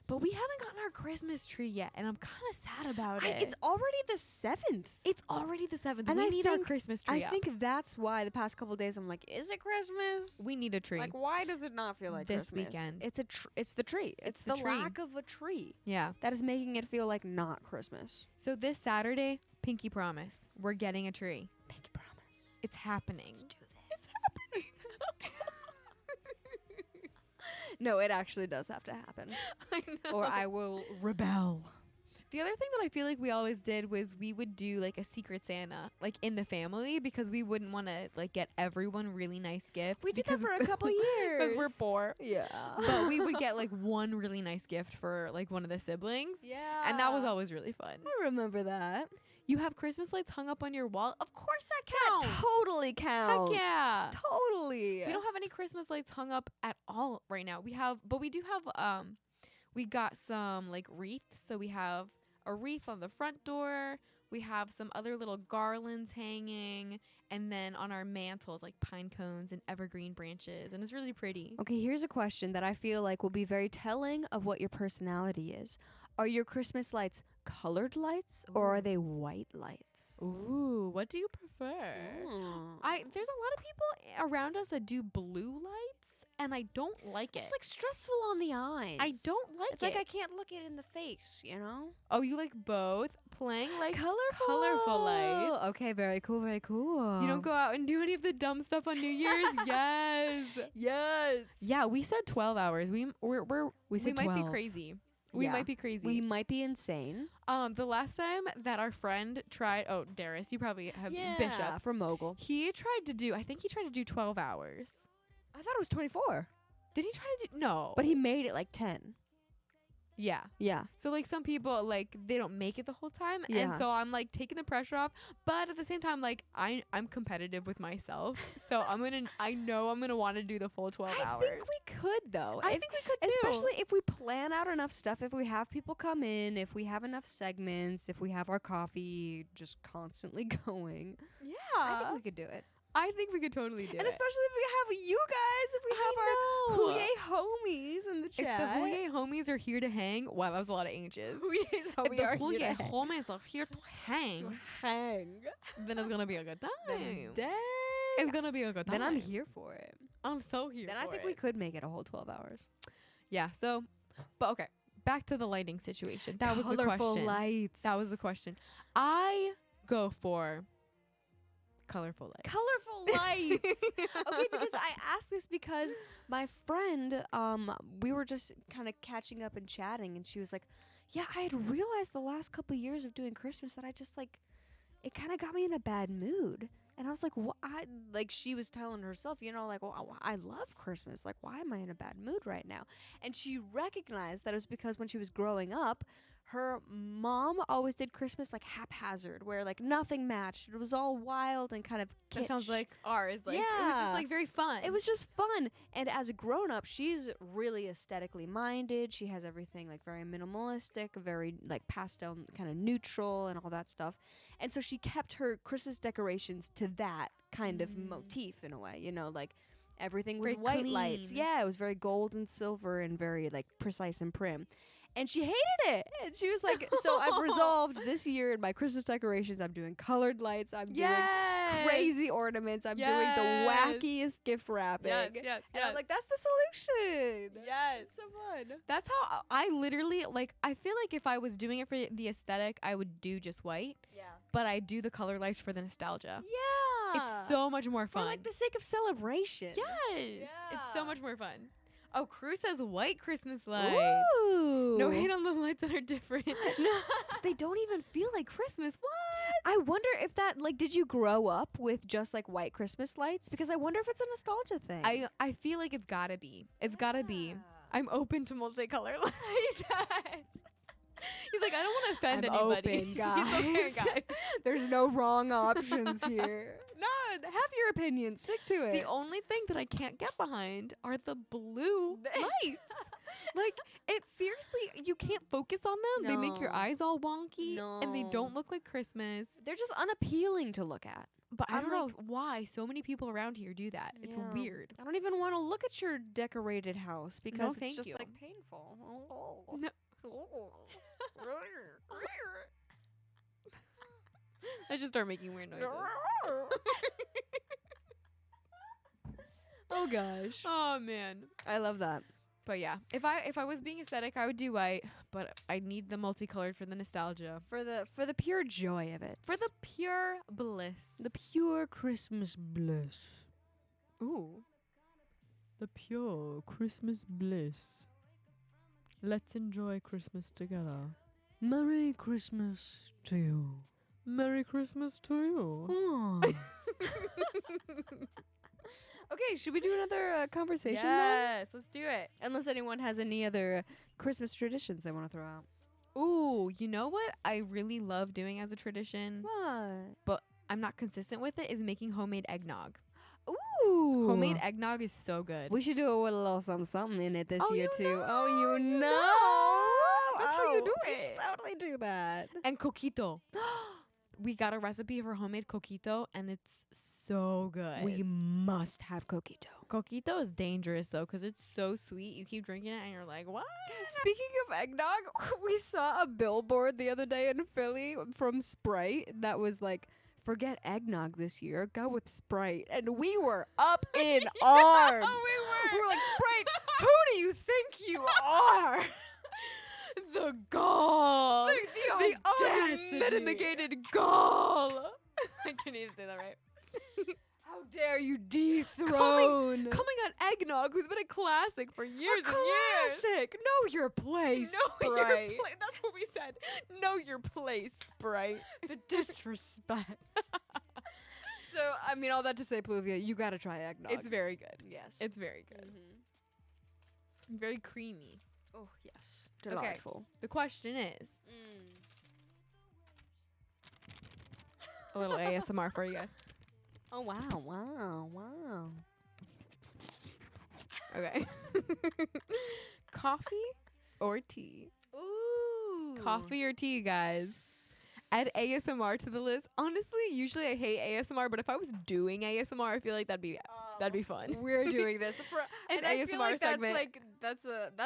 But we haven't gotten our Christmas tree yet, and I'm kind of sad about it. It's already the 7th. It's already the 7th. And we I need our think- Christmas tree I up. think that's why the past couple of days I'm like, is it Christmas? We need a tree. Like, why does it not feel like This Christmas? weekend. It's it's the tree. It's the the tree. lack of a tree Yeah. that is making it feel like not Christmas. So this Saturday, pinky promise, we're getting a tree. Pinky promise. It's happening. Let's do this. It's happening. No, it actually does have to happen. I know. Or I will rebel. The other thing that I feel like we always did was we would do like a secret Santa, like in the family, because we wouldn't want to like get everyone really nice gifts. We did that because for a couple years. because we're poor. Yeah. But we would get like one really nice gift for like one of the siblings. Yeah. And that was always really fun. I remember that. You have Christmas lights hung up on your wall? Of course that That counts. totally counts. Heck yeah. Totally. We don't have any Christmas lights hung up at all right now. We do have we got some like wreaths. So we have a wreath on the front door. We have some other little garlands hanging, and then on our mantles like pine cones and evergreen branches, and it's really pretty. Okay, here's a question that I feel like will be very telling of what your personality is. Are your Christmas lights colored lights or are they white lights? Ooh, what do you prefer? There's a lot of people around us that do blue lights, and I don't like it. It's like stressful on the eyes. I don't like It's it. like I can't look it in the face, you know? Oh, you like both? Playing like Colorful lights. Okay, very cool, very cool. You don't go out and do any of the dumb stuff on New Year's? Yes. Yes. Yeah, we said 12 hours. We said might be 12. crazy. We Yeah. might be crazy. We might be insane. The last time that our friend tried, Darius, you probably have Bishop. from Mogul. I think he tried to do 12 hours. I thought it was 24. Did he try to do? No. But he made it like 10. yeah. Yeah. So like some people like they don't make it the whole time, Yeah. and so I'm like taking the pressure off. But at the same time, like I'm competitive with myself, so I know I'm gonna want to do the full 12 hours. I think we could though. I think we could too. Especially if we plan out enough stuff, if we have people come in, if we have enough segments, if we have our coffee just constantly going. Yeah. I think we could do it. I think we could totally do And it. especially if we have you guys, if we have our Huye homies in the chat. If the Huye homies are here to hang, wow, that was a lot of H's. Huye's If the Huye homies are here to hang, then it's gonna be a good time. It's gonna be a good time. Then I'm here for it. I'm so here. Then I think we could make it a whole 12 hours. Yeah. So, but okay, back to the lighting situation. That was the Colorful question. lights. That was the question. I go for colorful lights. Colorful lights. Okay, because I asked this because my friend, we were just kind of catching up and chatting, and she was like, yeah, I had realized the last couple of years of doing Christmas that I just like, it kind of got me in a bad mood. And I was like, she was telling herself, you know, like, well, I love Christmas. Like, why am I in a bad mood right now? And she recognized that it was because when she was growing up, her mom always did Christmas like haphazard, where like nothing matched. It was all wild and kind of kitsch. That sounds like ours. Like, it was just like very fun. It was just fun. And as a grown up, she's really aesthetically minded. She has everything like very minimalistic, very like pastel, kind of neutral and all that stuff. And so she kept her Christmas decorations to that kind of motif in a way, you know, like Everything was Very white lights. clean. Yeah, it was very gold and silver and very like precise and prim. And she hated it. And she was like, so I've resolved this year in my Christmas decorations, I'm doing colored lights. I'm doing crazy ornaments. I'm doing the wackiest gift wrapping. Yes. And I'm like, that's the solution. Yes. It's so fun. That's how I literally, like, I feel like if I was doing it for the aesthetic, I would do just white. Yeah. But I do the color lights for the nostalgia. Yeah. It's so much more For fun. like the sake of celebration. Yes. It's so Yeah. much more fun. Oh, Crew says white Christmas lights. Ooh. No hate on the lights that are different. They don't even feel like Christmas. What? I wonder if that, like, did you grow up with just like white Christmas lights? Because I wonder if it's a nostalgia thing. I feel like it's gotta be. It's gotta be. I'm open to multicolor lights. He's like, I don't want to offend I'm anybody. open, guys. He's okay, guys. There's no wrong options here. No, have your opinion. Stick to it. The only thing that I can't get behind are the blue lights. Like, it seriously, you can't focus on them. They make your No. eyes all wonky, and they No. don't look like Christmas. They're just unappealing to look at. But I I'm don't know like- why so many people around here do that. It's Yeah. weird. I don't even want to look at your decorated house because it's thank just you. like painful. No. I just start making weird noises. Oh gosh. Oh man. I love that. But yeah, if I was being aesthetic, I would do white, but I need the multicolored for the nostalgia. For the pure joy of it. For the pure bliss. the pure Christmas bliss. Ooh. The pure Christmas bliss. Let's enjoy Christmas together. Merry Christmas to you. Merry Christmas to you. Aw. Okay, should we do another conversation then? Yes, let's do it. Unless anyone has any other Christmas traditions they want to throw out. Ooh, you know what I really love doing as a tradition, What? but I'm not consistent with it, is making homemade eggnog. Ooh. Homemade eggnog is so good. We should do it with a little something in it this Oh, year you too. know, Oh, you you know. know. That's how you do We should it. totally do that. And coquito. We got a recipe for homemade coquito, and it's so good. We must have coquito. Coquito is dangerous, though, because it's so sweet. You keep drinking it, and you're like, what? Speaking of eggnog, we saw a billboard the other day in Philly from Sprite that was like, forget eggnog this year, go with Sprite. And we were up in arms. We were like, Sprite, who do you think you are? The gall. The audacity. unmitigated gall. I can't even say that right. How dare you dethrone Coming on eggnog, who's been a classic for years a and years. classic. Know your place, Know your Sprite. place. That's what we said. Know your place, Sprite. The disrespect. So, I mean, all that to say, Pluvia, you gotta try eggnog. It's very good. yes. It's very good. Very creamy. Oh, yes. Delightful. The question is, a little ASMR for you guys. Oh, wow. Okay. Coffee or tea? Ooh. Coffee or tea, guys? Add ASMR to the list. Honestly, usually I hate ASMR, but if I was doing ASMR, I feel like that'd be fun. We're doing this for An and I feel ASMR like segment. That's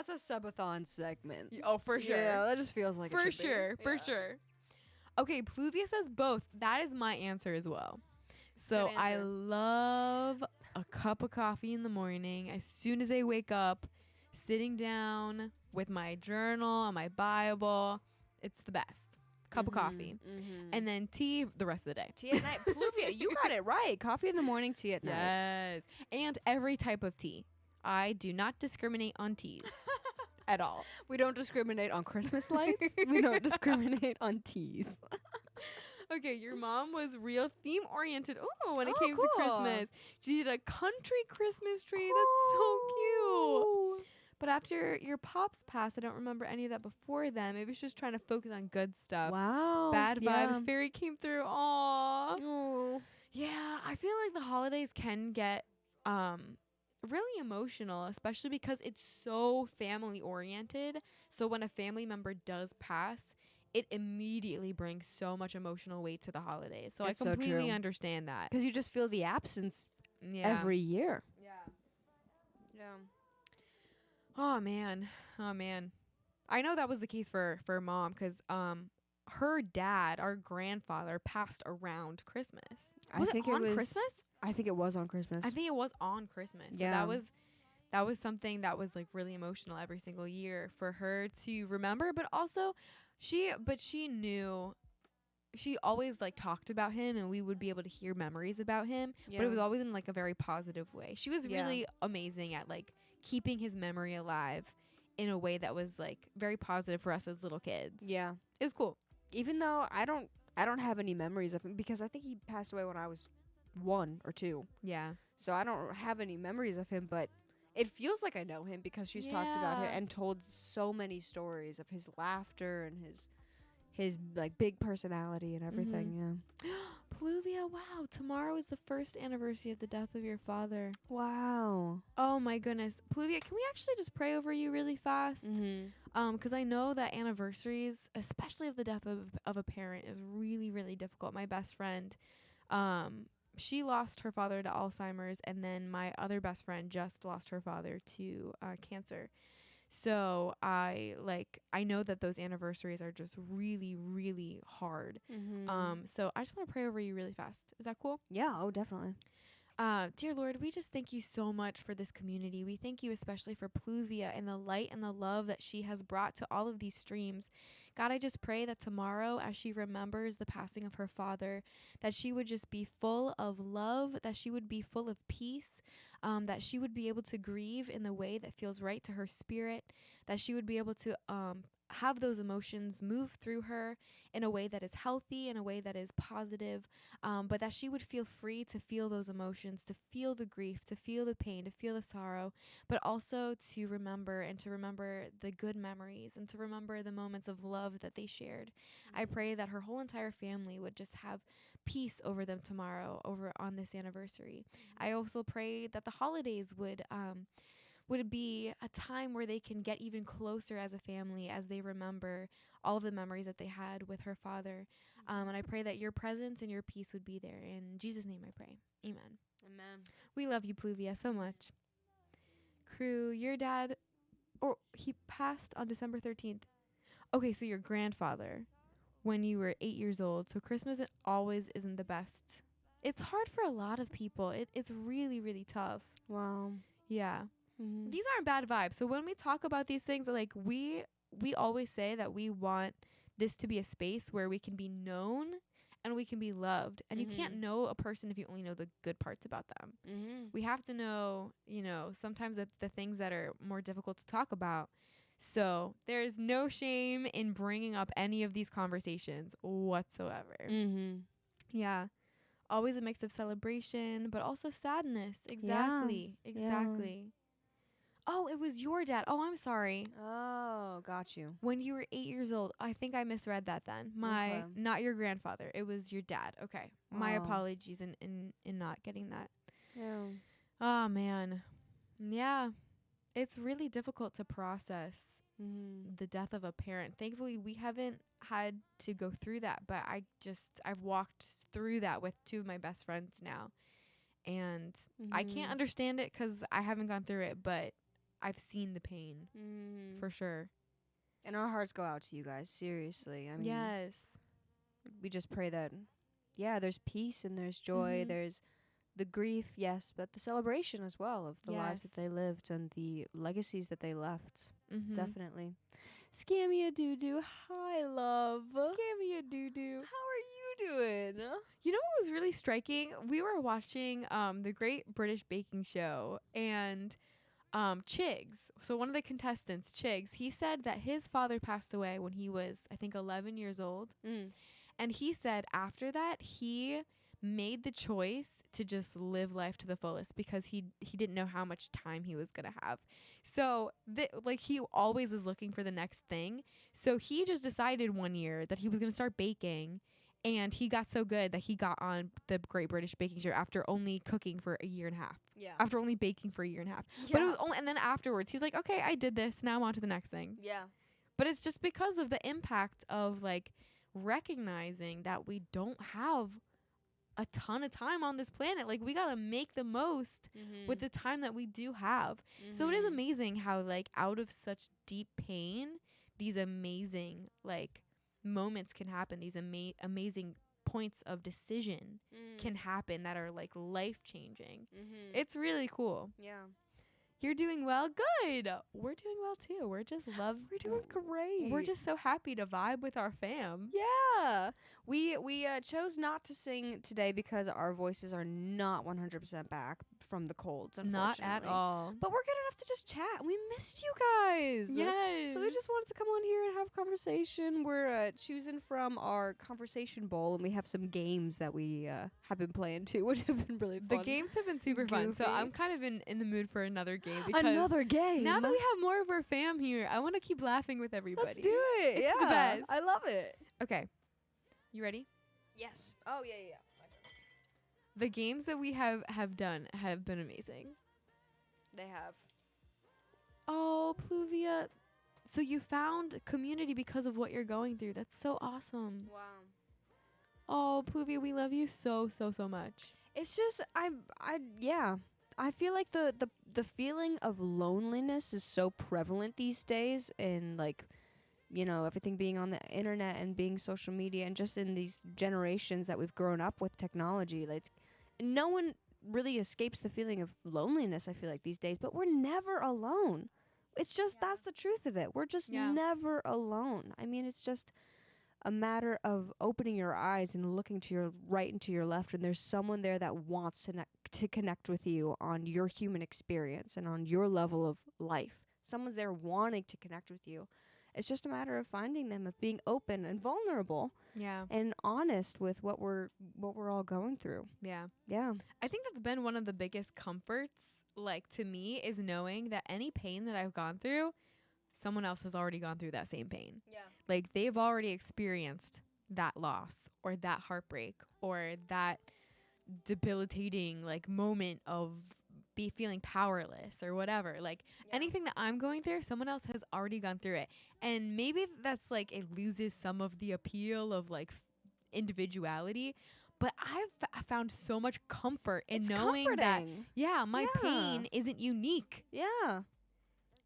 a Subathon segment. Oh, for sure. Yeah, that just feels like it For should be. sure. For Yeah. sure. Okay, Pluvia says both. That is my answer as well. So Good I answer. love a cup of coffee in the morning. As soon as I wake up, sitting down with my journal and my Bible. It's the best. Cup of coffee. And then tea the rest of the day. Tea at night. Pluvia, you got it right. Coffee in the morning, tea at night. Yes. And every type of tea. I do not discriminate on teas at all. We don't discriminate on Christmas lights. We don't discriminate on teas. Okay, your mom was real theme oriented. Oh, when it Oh, came to cool. Christmas, she did a country Christmas tree. That's so cute. But after your pops passed, I don't remember any of that before then. Maybe she's just trying to focus on good stuff. Wow. Bad yeah. vibes. Fairy came through. Aww. Oh. Yeah, I feel like the holidays can get really emotional, especially because it's so family oriented. So when a family member does pass, it immediately brings so much emotional weight to the holidays. So It's I so completely true. understand that. Because you just feel the absence Yeah. every year. Yeah. Oh man. Oh man. I know that was the case for mom, 'cause her dad, our grandfather, passed around Christmas. Was it on Christmas? I think it was on Christmas. I think it was on Christmas. So Yeah. that was something that was like really emotional every single year for her to remember, but also she knew, she always like talked about him and we would be able to hear memories about him, but it was always in like a very positive way. She was really amazing at like keeping his memory alive in a way that was like very positive for us as little kids. Yeah. It was cool. Even though I don't have any memories of him because I think he passed away when I was 1 or 2. Yeah. So I don't have any memories of him, but it feels like I know him because she's talked about him and told so many stories of his laughter and his like big personality and everything. Yeah. Pluvia, wow, tomorrow is the first anniversary of the death of your father. Wow. Oh my goodness. Pluvia, can we actually just pray over you really fast? Because I know that anniversaries, especially of the death of a parent, is really, really difficult. My best friend, she lost her father to Alzheimer's, and then my other best friend just lost her father to cancer. So I know that those anniversaries are just really, really hard. So I just want to pray over you really fast. Is that cool? Yeah. Oh, definitely. Dear Lord, we just thank you so much for this community. We thank you especially for Pluvia and the light and the love that she has brought to all of these streams. God, I just pray that tomorrow, as she remembers the passing of her father, that she would just be full of love, that she would be full of peace, that she would be able to grieve in the way that feels right to her spirit, that she would be able to have those emotions move through her in a way that is healthy, in a way that is positive, but that she would feel free to feel those emotions, to feel the grief, to feel the pain, to feel the sorrow, but also to remember the good memories and to remember the moments of love that they shared. I pray that her whole entire family would just have peace over them tomorrow, over on this anniversary. I also pray that the holidays would be a time where they can get even closer as a family as they remember all of the memories that they had with her father. And I pray that your presence and your peace would be there. In Jesus' name I pray. Amen. Amen. We love you, Pluvia, so much. Crew, your dad, he passed on December 13th. Okay, so your grandfather, when you were 8 years old. So Christmas always isn't the best. It's hard for a lot of people. It's really, really tough. Wow. Yeah. These aren't bad vibes. So when we talk about these things, like we always say that we want this to be a space where we can be known and we can be loved. And you can't know a person if you only know the good parts about them. We have to know, sometimes the things that are more difficult to talk about. So there's no shame in bringing up any of these conversations whatsoever. Yeah. Always a mix of celebration, but also sadness. Exactly. Yeah. Exactly. Oh, it was your dad. Oh, I'm sorry. Oh, got you. When you were 8 years old, I think I misread that then. Not your grandfather. It was your dad. Okay. My apologies in not getting that. Yeah. Oh, man. Yeah. It's really difficult to process the death of a parent. Thankfully, we haven't had to go through that, but I've walked through that with 2 of my best friends now. And I can't understand it 'cause I haven't gone through it, but I've seen the pain for sure. And our hearts go out to you guys. Seriously. I mean, yes. We just pray that, there's peace and there's joy. There's the grief, yes, but the celebration as well of the lives that they lived and the legacies that they left. Definitely. Scamia Doo-Doo. Hi, love. Scamia Doo-Doo. How are you doing? You know what was really striking? We were watching the Great British Baking Show, and Chigs, so one of the contestants, Chigs, he said that his father passed away when he was, I think, 11 years old. And he said after that, he made the choice to just live life to the fullest because he didn't know how much time he was going to have. So he always is looking for the next thing. So he just decided one year that he was going to start baking, and he got so good that he got on the Great British Baking Show after only cooking for a year and a half. Yeah. After only baking for a year and a half. Yeah. But it was only, and then afterwards he was like, okay, I did this. Now I'm on to the next thing. Yeah. But it's just because of the impact of recognizing that we don't have a ton of time on this planet. Like, we gotta make the most with the time that we do have. So it is amazing how, like, out of such deep pain, these amazing, like, moments can happen. These amazing points of decision can happen that are, like, life-changing. It's really cool. Yeah. You're doing well? Good. We're doing well, too. We're doing great. We're just so happy to vibe with our fam. Yeah. We chose not to sing today because our voices are not 100% back from the colds, Not unfortunately. at all. But we're good enough to just chat. We missed you guys. Yes. So we just wanted to come on here and have a conversation. We're choosing from our conversation bowl, and we have some games that we have been playing too, which have been really fun. The games have been super fun, so Goofy. I'm kind of in the mood for another game. Because Another game. now that we have more of our fam here, I want to keep laughing with everybody. Let's do it. It's the best. I love it. Okay. You ready? Yes. Oh, yeah. The games that we have done have been amazing. They have. Oh, Pluvia. So you found community because of what you're going through. That's so awesome. Wow. Oh, Pluvia, we love you so, so, so much. It's just I feel like the feeling of loneliness is so prevalent these days, and like, you know, everything being on the internet and being social media, and just in these generations that we've grown up with technology, like no one really escapes the feeling of loneliness, I feel like, these days, but we're never alone. It's just that's the truth of it. We're just never alone. I mean, it's just a matter of opening your eyes and looking to your right and to your left, and there's someone there that wants to connect with you on your human experience and on your level of life. Someone's there wanting to connect with you. It's just a matter of finding them, of being open and vulnerable, and honest with what we're all going through. Yeah. I think that's been one of the biggest comforts, like, to me, is knowing that any pain that I've gone through, someone else has already gone through that same pain. Yeah. Like, they've already experienced that loss or that heartbreak or that debilitating, like, moment of feeling powerless or whatever. Like, anything that I'm going through, someone else has already gone through it. And maybe that's, like, it loses some of the appeal of, like, individuality. But I've found so much comfort in knowing comforting. that, my pain isn't unique. Yeah.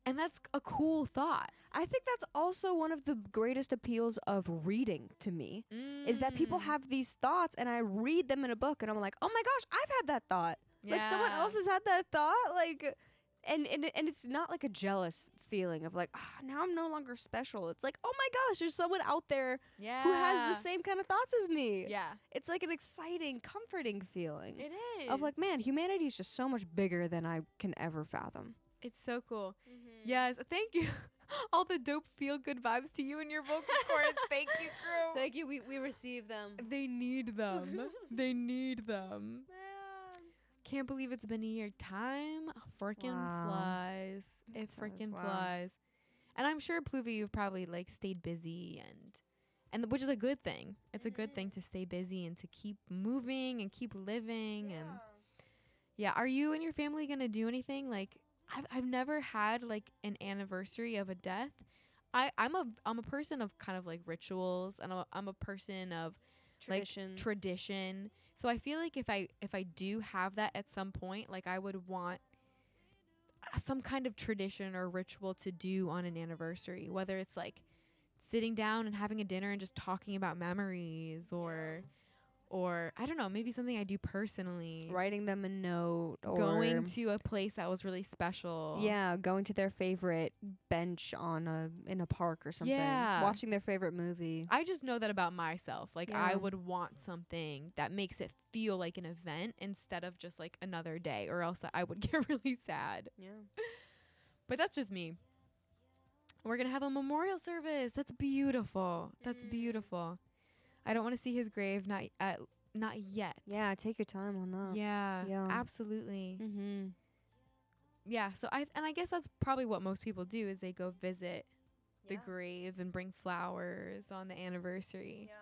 And that's a cool thought. I think that's also one of the greatest appeals of reading to me, is that people have these thoughts, and I read them in a book, and I'm like, oh my gosh, I've had that thought. Like, someone else has had that thought. Like, and it's not like a jealous feeling of like, now I'm no longer special. It's like, oh my gosh, there's someone out there who has the same kind of thoughts as me. Yeah. It's like an exciting, comforting feeling. It is. Of like, man, humanity is just so much bigger than I can ever fathom. It's so cool. Yes, thank you. All the dope feel-good vibes to you and your vocal cords. Thank you, crew. Thank you. We receive them. They need them. They need them. Can't believe it's been a year. Time freaking flies. It freaking flies. And I'm sure, Pluvia, you've probably, like, stayed busy, and which is a good thing. It's a good thing to stay busy and to keep moving and keep living. And are you and your family gonna do anything? Like, I've never had, like, an anniversary of a death. I'm a person of kind of, like, rituals, and I'm a person of tradition. So I feel like if I do have that at some point, like, I would want some kind of tradition or ritual to do on an anniversary, whether it's like sitting down and having a dinner and just talking about memories, or I don't know, maybe something I do personally. Writing them a note, or going to a place that was really special. Yeah, going to their favorite bench in a park or something. Yeah. Watching their favorite movie. I just know that about myself. Like, I would want something that makes it feel like an event instead of just like another day, or else I would get really sad. Yeah. But that's just me. We're going to have a memorial service. That's beautiful. That's beautiful. I don't want to see his grave, not yet. Yeah, take your time on that. Yeah, absolutely. Mm-hmm. Yeah, so I guess that's probably what most people do, is they go visit the grave and bring flowers on the anniversary. Yeah.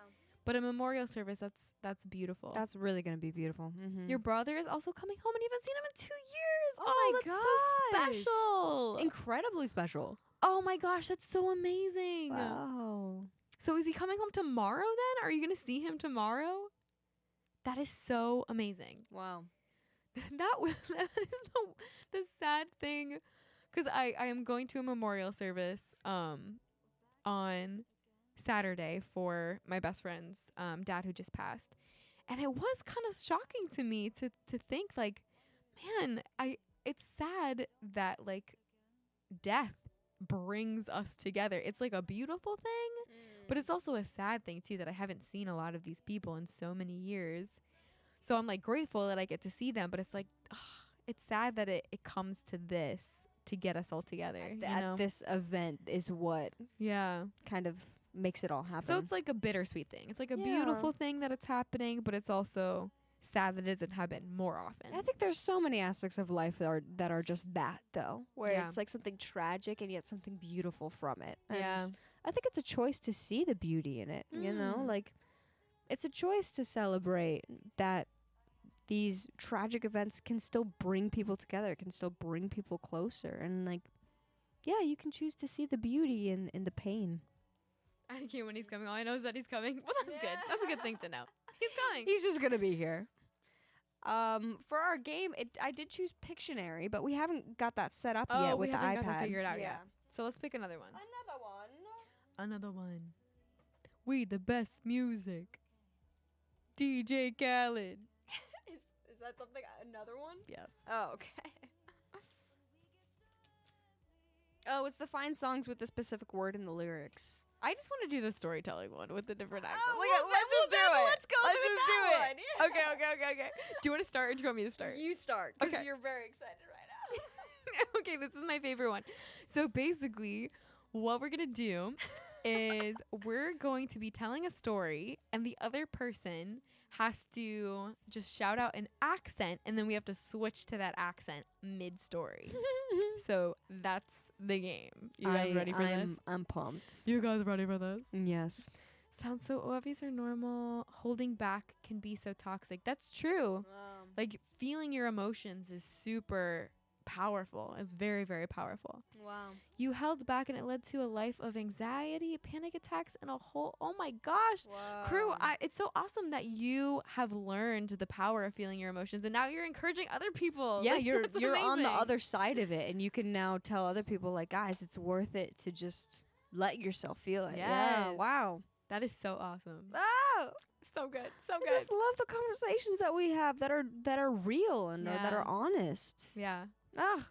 But a memorial service, that's beautiful. That's really going to be beautiful. Mm-hmm. Your brother is also coming home, and you haven't seen him in 2 years. Oh my that's so special. Incredibly special. Oh my gosh, that's so amazing. Wow. So is he coming home tomorrow then? Are you going to see him tomorrow? That is so amazing. Wow. That is the sad thing, because I am going to a memorial service on Saturday for my best friend's dad who just passed, and it was kind of shocking to me to think like, man, it's sad that like death brings us together. It's like a beautiful thing, but it's also a sad thing too that I haven't seen a lot of these people in so many years. So I'm like grateful that I get to see them, but it's like, it's sad that it comes to this to get us all together. At this event is what kind of makes it all happen. So it's like a bittersweet thing. It's like a beautiful thing that it's happening, but it's also sad that it doesn't happen more often. I think there's so many aspects of life that are just that though, where it's like something tragic and yet something beautiful from it. And I think it's a choice to see the beauty in it, you know? Like, it's a choice to celebrate that these tragic events can still bring people together, can still bring people closer. And, like, yeah, you can choose to see the beauty in the pain. I can't when he's coming. All I know is that he's coming. Well, that's good. That's a good thing to know. He's coming. He's just going to be here. For our game, I did choose Pictionary, but we haven't got that set up yet with the iPad. We haven't got that figured out yet. So let's pick another one. Another one. We the best music. DJ Khaled. Is that something? Another one? Yes. Oh, okay. Oh, it's the find songs with the specific word in the lyrics. I just want to do the storytelling one with the different accents. Let's just do it. Let's go with that one. Okay. Do you want to start or do you want me to start? You start, because you're very excited right now. Okay, this is my favorite one. So basically, what we're going to do is we're going to be telling a story, and the other person has to just shout out an accent, and then we have to switch to that accent mid-story. So that's the game. You guys ready for this? I'm pumped. You guys ready for this? Yes. Sounds so obvious or normal. Holding back can be so toxic. That's true. Like, feeling your emotions is super powerful. It's very, very powerful. Wow. You held back and it led to a life of anxiety, panic attacks, and a whole, oh my gosh. Wow. Crew, it's so awesome that you have learned the power of feeling your emotions, and now you're encouraging other people. Yeah, Like, you're that's on the amazing. other side of it, and you can now tell other people, like, guys, it's worth it to just let yourself feel it. Yeah. Yes. Wow. That is so awesome. Oh, So good. So I good. just love the conversations that we have that are real and that are honest. Yeah. Ah,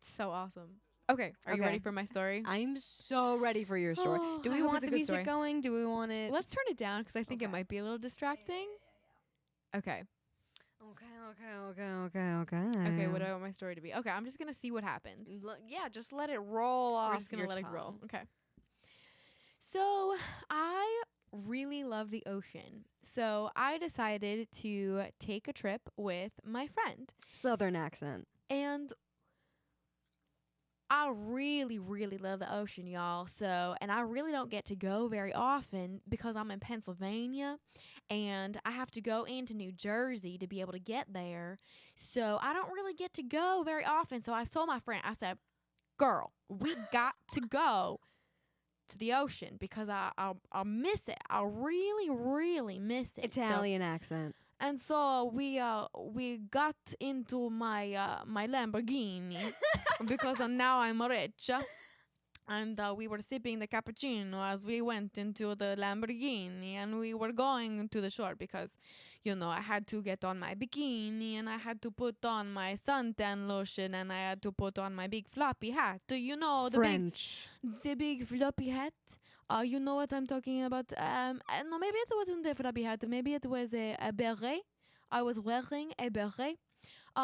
So awesome. Okay. Are you ready for my story? I'm so ready for your story. Oh, Do I we hope want it's a the good music story. going? Do we want it? Let's turn it down because I think it might be a little distracting. Okay. Okay, what do I want my story to be? Okay, I'm just going to see what happens. Yeah, just let it roll off. We're just going to your let it tongue. roll. Okay. So, I really love the ocean. So, I decided to take a trip with my friend. Southern accent. And I really, really love the ocean, y'all. So, and I really don't get to go very often because I'm in Pennsylvania and I have to go into New Jersey to be able to get there. So I don't really get to go very often. So I told my friend, I said, girl, we got to go to the ocean because I'll miss it. I really, really miss it. Italian accent. And so we got into my my Lamborghini because now I'm rich, and we were sipping the cappuccino as we went into the Lamborghini, and we were going to the shore because, you know, I had to get on my bikini and I had to put on my suntan lotion and I had to put on my big floppy hat. Do you know the big floppy hat? You know what I'm talking about? No, maybe it wasn't a floppy hat. Maybe it was a beret. I was wearing a beret.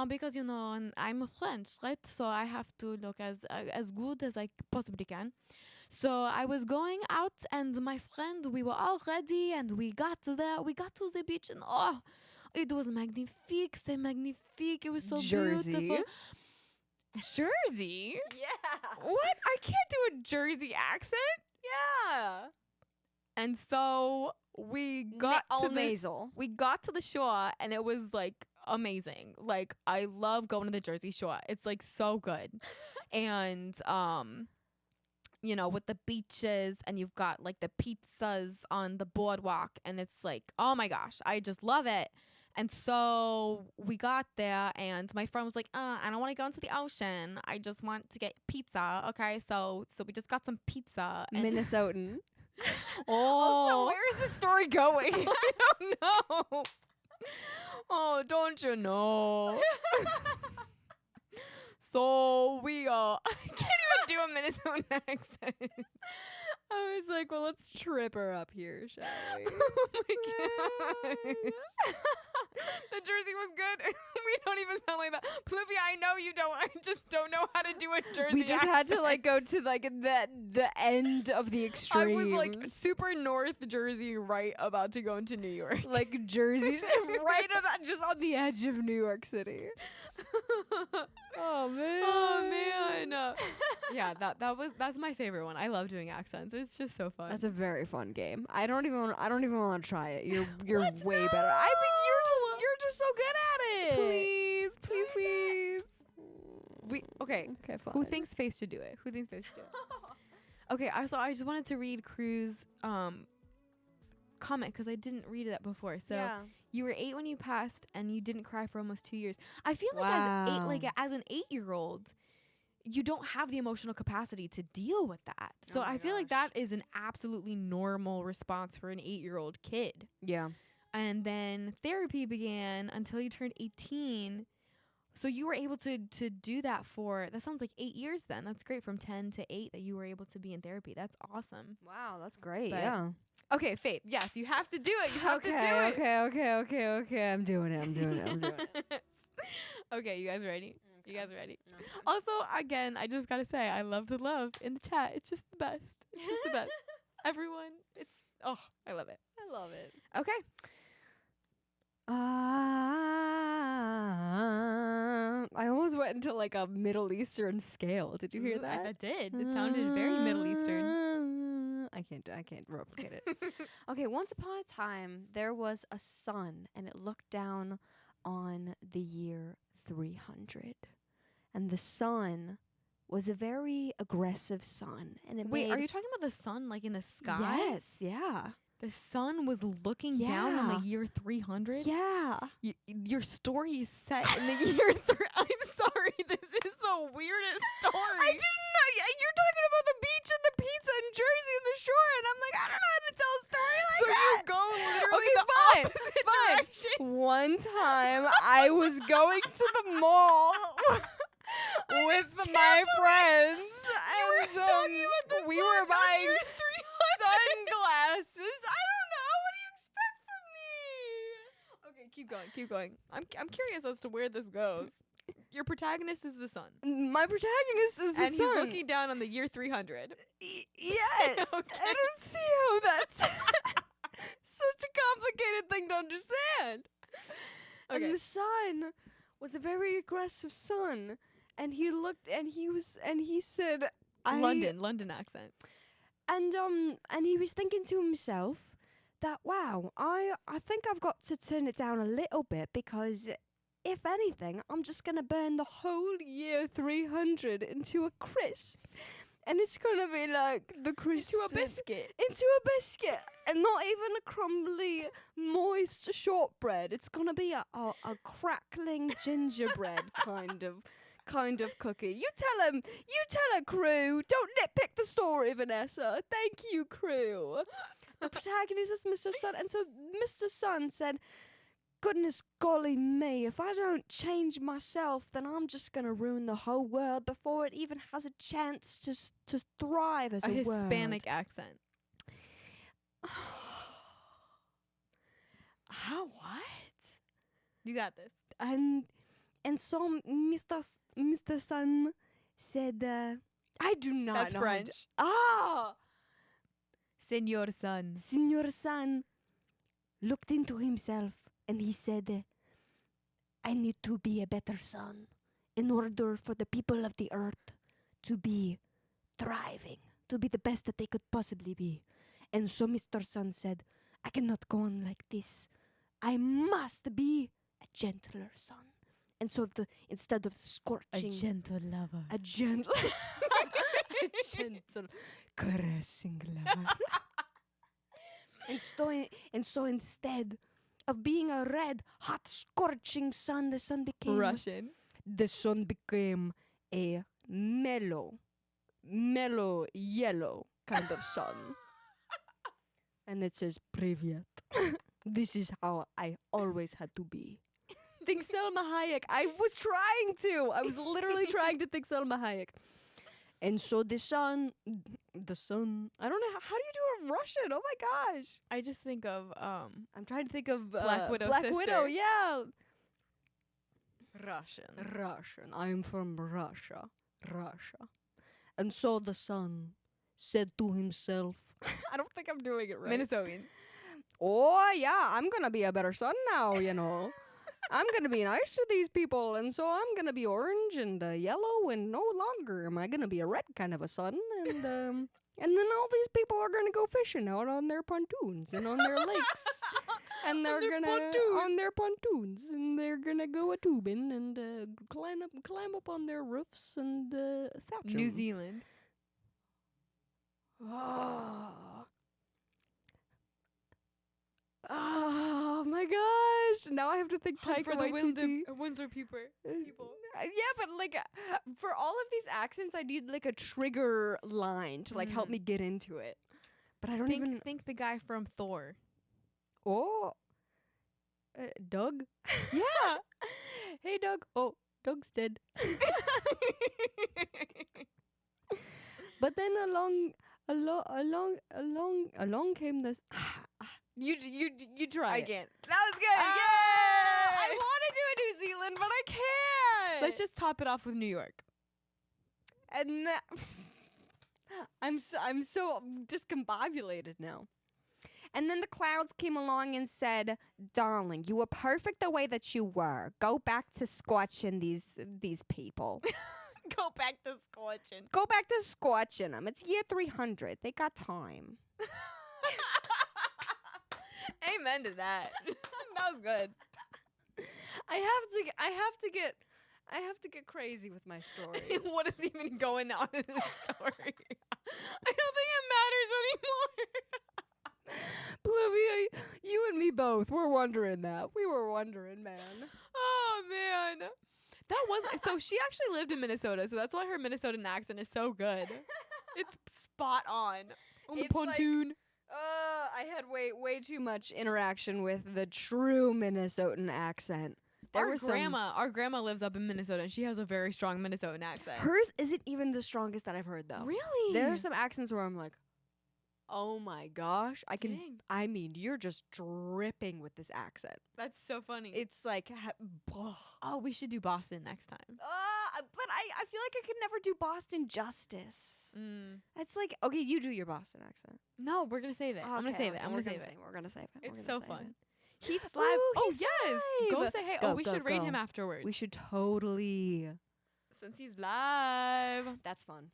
Because, you know, I'm French, right? So I have to look as good as I possibly can. So I was going out, and my friend, we were all ready, and we got there. We got to the beach, and it was magnifique. C'est magnifique. It was so beautiful. Jersey? Yeah. What? I can't do a Jersey accent. Yeah. And so we got to the shore, and it was like amazing. Like, I love going to the Jersey Shore. It's like so good. And you know, with the beaches, and you've got like the pizzas on the boardwalk, and it's like, oh my gosh, I just love it. And so we got there, and my friend was like, I don't want to go into the ocean. I just want to get pizza. Okay, so we just got some pizza. And Minnesotan. oh, where is the story going? I don't know. Oh, don't you know? So we I can't even do a Minnesota accent. I was like, well, let's trip her up here, shall we? Oh my gosh. The Jersey was good. We don't even sound like that. Pluvia, I know you don't. I just don't know how to do a Jersey We just had to like go accent. to like the end of the I extremes. was like super North Jersey, right about to go into New York. like Jersey, right about just on the edge of New York City. Oh man. Oh man. Yeah, that's my favorite one. I love doing accents. It's just so fun. That's a very fun game. I don't even want to try it. You're What? way better. I think you're just so good at it. Please. Okay. Okay, fine. Who thinks Faith should do it? Okay, I just wanted to read Crew's comment because I didn't read that before. So you were 8 when you passed, and you didn't cry for almost 2 years. I feel like as an 8-year-old, you don't have the emotional capacity to deal with that. So I feel like that is an absolutely normal response for an 8-year-old kid. Yeah. And then therapy began until you turned 18. So you were able to do that for, that sounds like 8 years then. That's great, from 10 to 8 that you were able to be in therapy. That's awesome. Wow, that's great. But yeah. Okay, Faith, yes, you have to do it. You have to do it. Okay. I'm doing it. Okay, you guys ready? Okay. You guys ready? No. Also, again, I just gotta say, I love the love in the chat. It's just the best. It's just the best. Everyone, I love it. I love it. Okay. I almost went into like a Middle Eastern scale. Did you hear that? I did. It sounded very Middle Eastern. I can't replicate it. Okay, once upon a time there was a sun, and it looked down on the year 300. And the sun was a very aggressive sun, and it Wait, made are you talking about the sun like in the sky? Yes, yeah. The sun was looking down on the year 300? Yeah. Your story is set in the year I'm sorry, this is the weirdest story. I didn't know. You're talking about the beach and the pizza and Jersey and the shore, and I'm like, I don't know how to tell a story like So that. you go literally Okay, the fine, opposite fine. direction. One time I was going to the mall with my friends, and talking about the we sun were on buying year 300. sunglasses. I don't know. What do you expect from me? Okay, keep going. I'm curious as to where this goes. Your protagonist is the sun. My protagonist is the And sun. he's looking down on the year 300. Yes. Okay. I don't see how that's such a complicated thing to understand. Okay. And the sun was a very aggressive sun, and he looked, and he said, London accent. and he was thinking to himself that, wow, I think I've got to turn it down a little bit, because if anything, I'm just going to burn the whole year 300 into a crisp. And it's going to be like the crisp. Into a biscuit. Into a biscuit. And not even a crumbly, moist shortbread. It's going to be a crackling gingerbread kind of cookie. You tell her, Crew. Don't nitpick the story, Vanessa. Thank you, Crew. The protagonist is Mr. Sun. And so Mr. Sun said, goodness golly me, if I don't change myself, then I'm just going to ruin the whole world before it even has a chance to thrive as a word. Hispanic accent. How, what? You got this. And so Mr. Sun said, I do not That's know. French. Senor Sun. Senor Sun looked into himself, and he said, I need to be a better son in order for the people of the earth to be thriving, to be the best that they could possibly be. And so Mr. Sun said, I cannot go on like this. I must be a gentler son. And so instead of scorching... A gentle lover. A gentle... a gentle, caressing lover. And so instead of being a red, hot, scorching sun, the sun became Russian. the sun became a mellow yellow kind of sun. And it says, Privyet. This is how I always had to be. Think Selma Hayek. I was trying to. I was literally trying to think Selma Hayek. And so the sun, I don't know, how do you do a Russian? Oh my gosh. I just think of I'm trying to think of Black Widow's Black sister. Widow, yeah. Russian. I'm from Russia. And so the sun said to himself, I don't think I'm doing it right. Minnesotan. Oh, yeah, I'm going to be a better son now, you know. I'm going to be nice to these people, and so I'm going to be orange and yellow, and no longer am I going to be a red kind of a son. And then all these people are going to go fishing out on their pontoons and on their lakes. And they're going to, on their pontoons, and they're going to go a tubing and climb up on their roofs and thatch 'em. New Zealand. Oh my gosh! Now I have to think Taika For the Waititi. Windsor people. Yeah, but like for all of these accents, I need like a trigger line to like help me get into it. But I don't even think the guy from Thor. Oh, Doug. Yeah. Hey, Doug. Oh, Doug's dead. But then along came this. You try. I it. can't. That was good. I Yay! want to do a New Zealand, but I can't. Let's just top it off with New York. And I'm so discombobulated now. And then the clouds came along and said, "Darling, you were perfect the way that you were. Go back to scorching these people. Go back to scorching. Go back to scorching them. It's year 300. They got time." Amen to that. That was good. I have to get crazy with my stories. What is even going on in this story? I don't think it matters anymore. Olivia, you and me both. We're wondering that. We were wondering, man. Oh man. That was so she actually lived in Minnesota, so that's why her Minnesotan accent is so good. It's spot on the It's like- pontoon. I had way too much interaction with the true Minnesotan accent. Our grandma lives up in Minnesota, and she has a very strong Minnesotan accent. Hers isn't even the strongest that I've heard, though. Really? There are some accents where I'm like, oh my gosh, Dang. I mean, you're just dripping with this accent. That's so funny. It's like, Oh, we should do Boston next time. but I feel like I could never do Boston justice. It's like, okay, you do your Boston accent. No, we're gonna save it. I'm gonna save it. We're gonna save it. It's so fun. He's Heath's live. Oh He's yes. Go live. say hey. Go, We go, should rate go. him afterwards. We should totally. Since he's live. That's fun.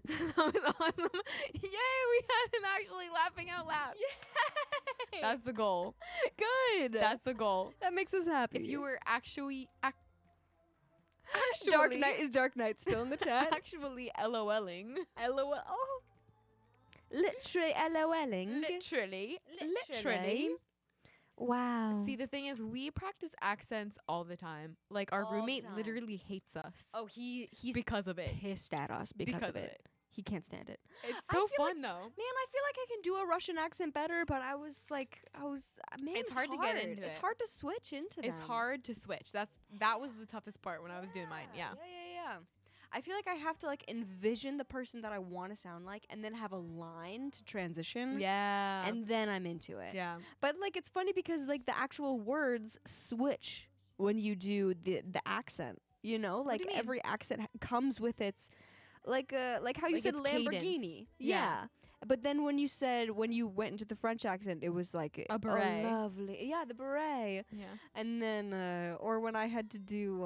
That was awesome. Yay, we had him actually laughing out loud. Yay! That's the goal. Good. That's the goal. That makes us happy. If you were actually Dark Knight, is Dark Knight still in the chat? actually LOLing. LOL. Oh. Literally LOLing. Literally. Wow. See, the thing is, we practice accents all the time. Like, our All the roommate time. literally hates us. Oh, he's because of it. pissed at us because of it. He can't stand it. It's I so feel fun, though. Man, I feel like I can do a Russian accent better, but man, It's hard to get into It's it. hard to switch into It's them. hard to switch. That was the toughest part when I was doing mine. Yeah. Yeah. I feel like I have to like envision the person that I want to sound like and then have a line to transition. Yeah. And then I'm into it. yeah. But like it's funny because like the actual words switch when you do the accent. You know, like do you mean? every accent comes with its like how you Like said its cadence. Lamborghini. Yeah. But then when you went into the French accent, it was like A beret. Oh, lovely. Yeah, the beret. Yeah. And then or when I had to do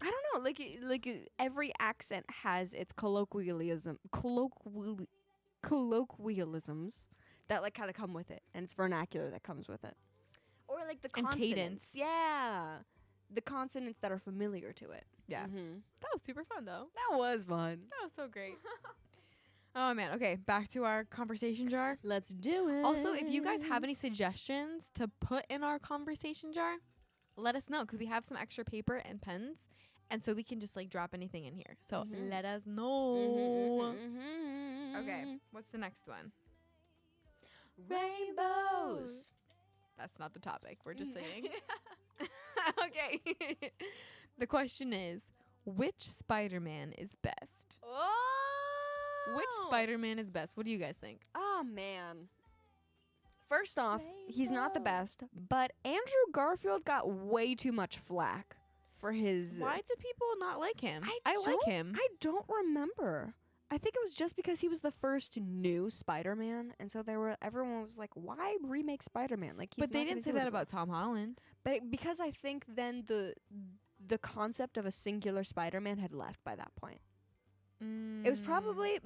I don't know, like every accent has its colloquialisms that like kind of come with it, and it's vernacular that comes with it, or like the And consonants. cadence. Yeah, the consonants that are familiar to it. Yeah. Mhm. That was super fun, though. That was fun. That was so great. Oh man. Okay, back to our conversation jar. Let's do it. Also, if you guys have any suggestions to put in our conversation jar, let us know, because we have some extra paper and pens, and so we can just like drop anything in here. So let us know. Okay, what's the next one? Rainbows. That's not the topic. We're just saying. Okay. The question is, which Spider-Man is best? Oh. Which Spider-Man is best? What do you guys think? Oh, man. First off, he's not the best, but Andrew Garfield got way too much flack for his... Why do people not like him? I like him. I don't remember. I think it was just because he was the first new Spider-Man, and so everyone was like, "Why remake Spider-Man?" Like, he's But they not didn't gonna say do that it about Tom Holland. But because I think then the concept of a singular Spider-Man had left by that point. It was probably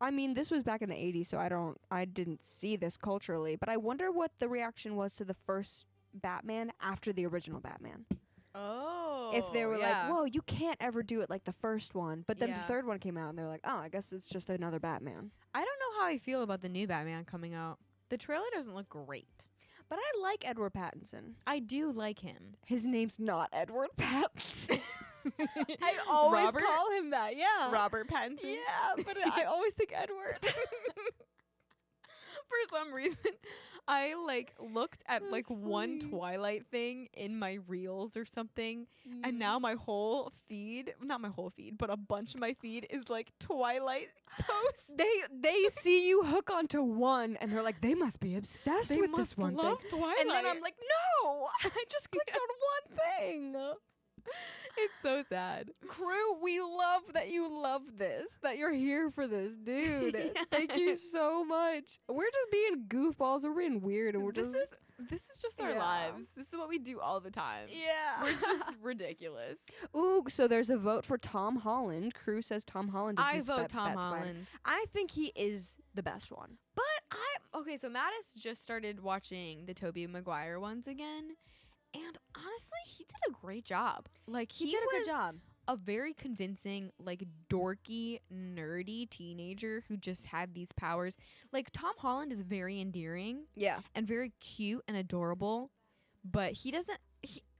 I mean, this was back in the 80s, so I didn't see this culturally, but I wonder what the reaction was to the first Batman after the original Batman. Oh. If they were like, "Whoa, you can't ever do it like the first one," but then Yeah. the third one came out and they're like, "Oh, I guess it's just another Batman." I don't know how I feel about the new Batman coming out. The trailer doesn't look great. But I like Edward Pattinson. I do like him. His name's not Edward Pattinson. I always Robert? call him that. Yeah. Robert Pattinson. Yeah, but I always think Edward. For some reason, I like looked at That's like one funny. Twilight thing in my reels or something, and now my whole feed, not my whole feed, but a bunch of my feed is like Twilight posts. they see you hook onto one and they're like, they must be obsessed They with must this one love thing. Twilight. And then I'm like, no, I just clicked on one thing. it's so sad. Crew, we love that you love this, that you're here for this, dude. Thank you so much. We're just being goofballs. We're being weird, and we're This just is just our Yeah. lives. This is what we do all the time. yeah. We're just ridiculous. Ooh, so there's a vote for Tom Holland. Crew says Tom Holland is I the vote Tom best Spider- Holland. I think he is the best one. But okay, so Mattis just started watching the Tobey Maguire ones again, and honestly, he did a great job. Like He did a good was job. a very convincing, like dorky, nerdy teenager who just had these powers. Like Tom Holland is very endearing Yeah. and very cute and adorable, but he doesn't.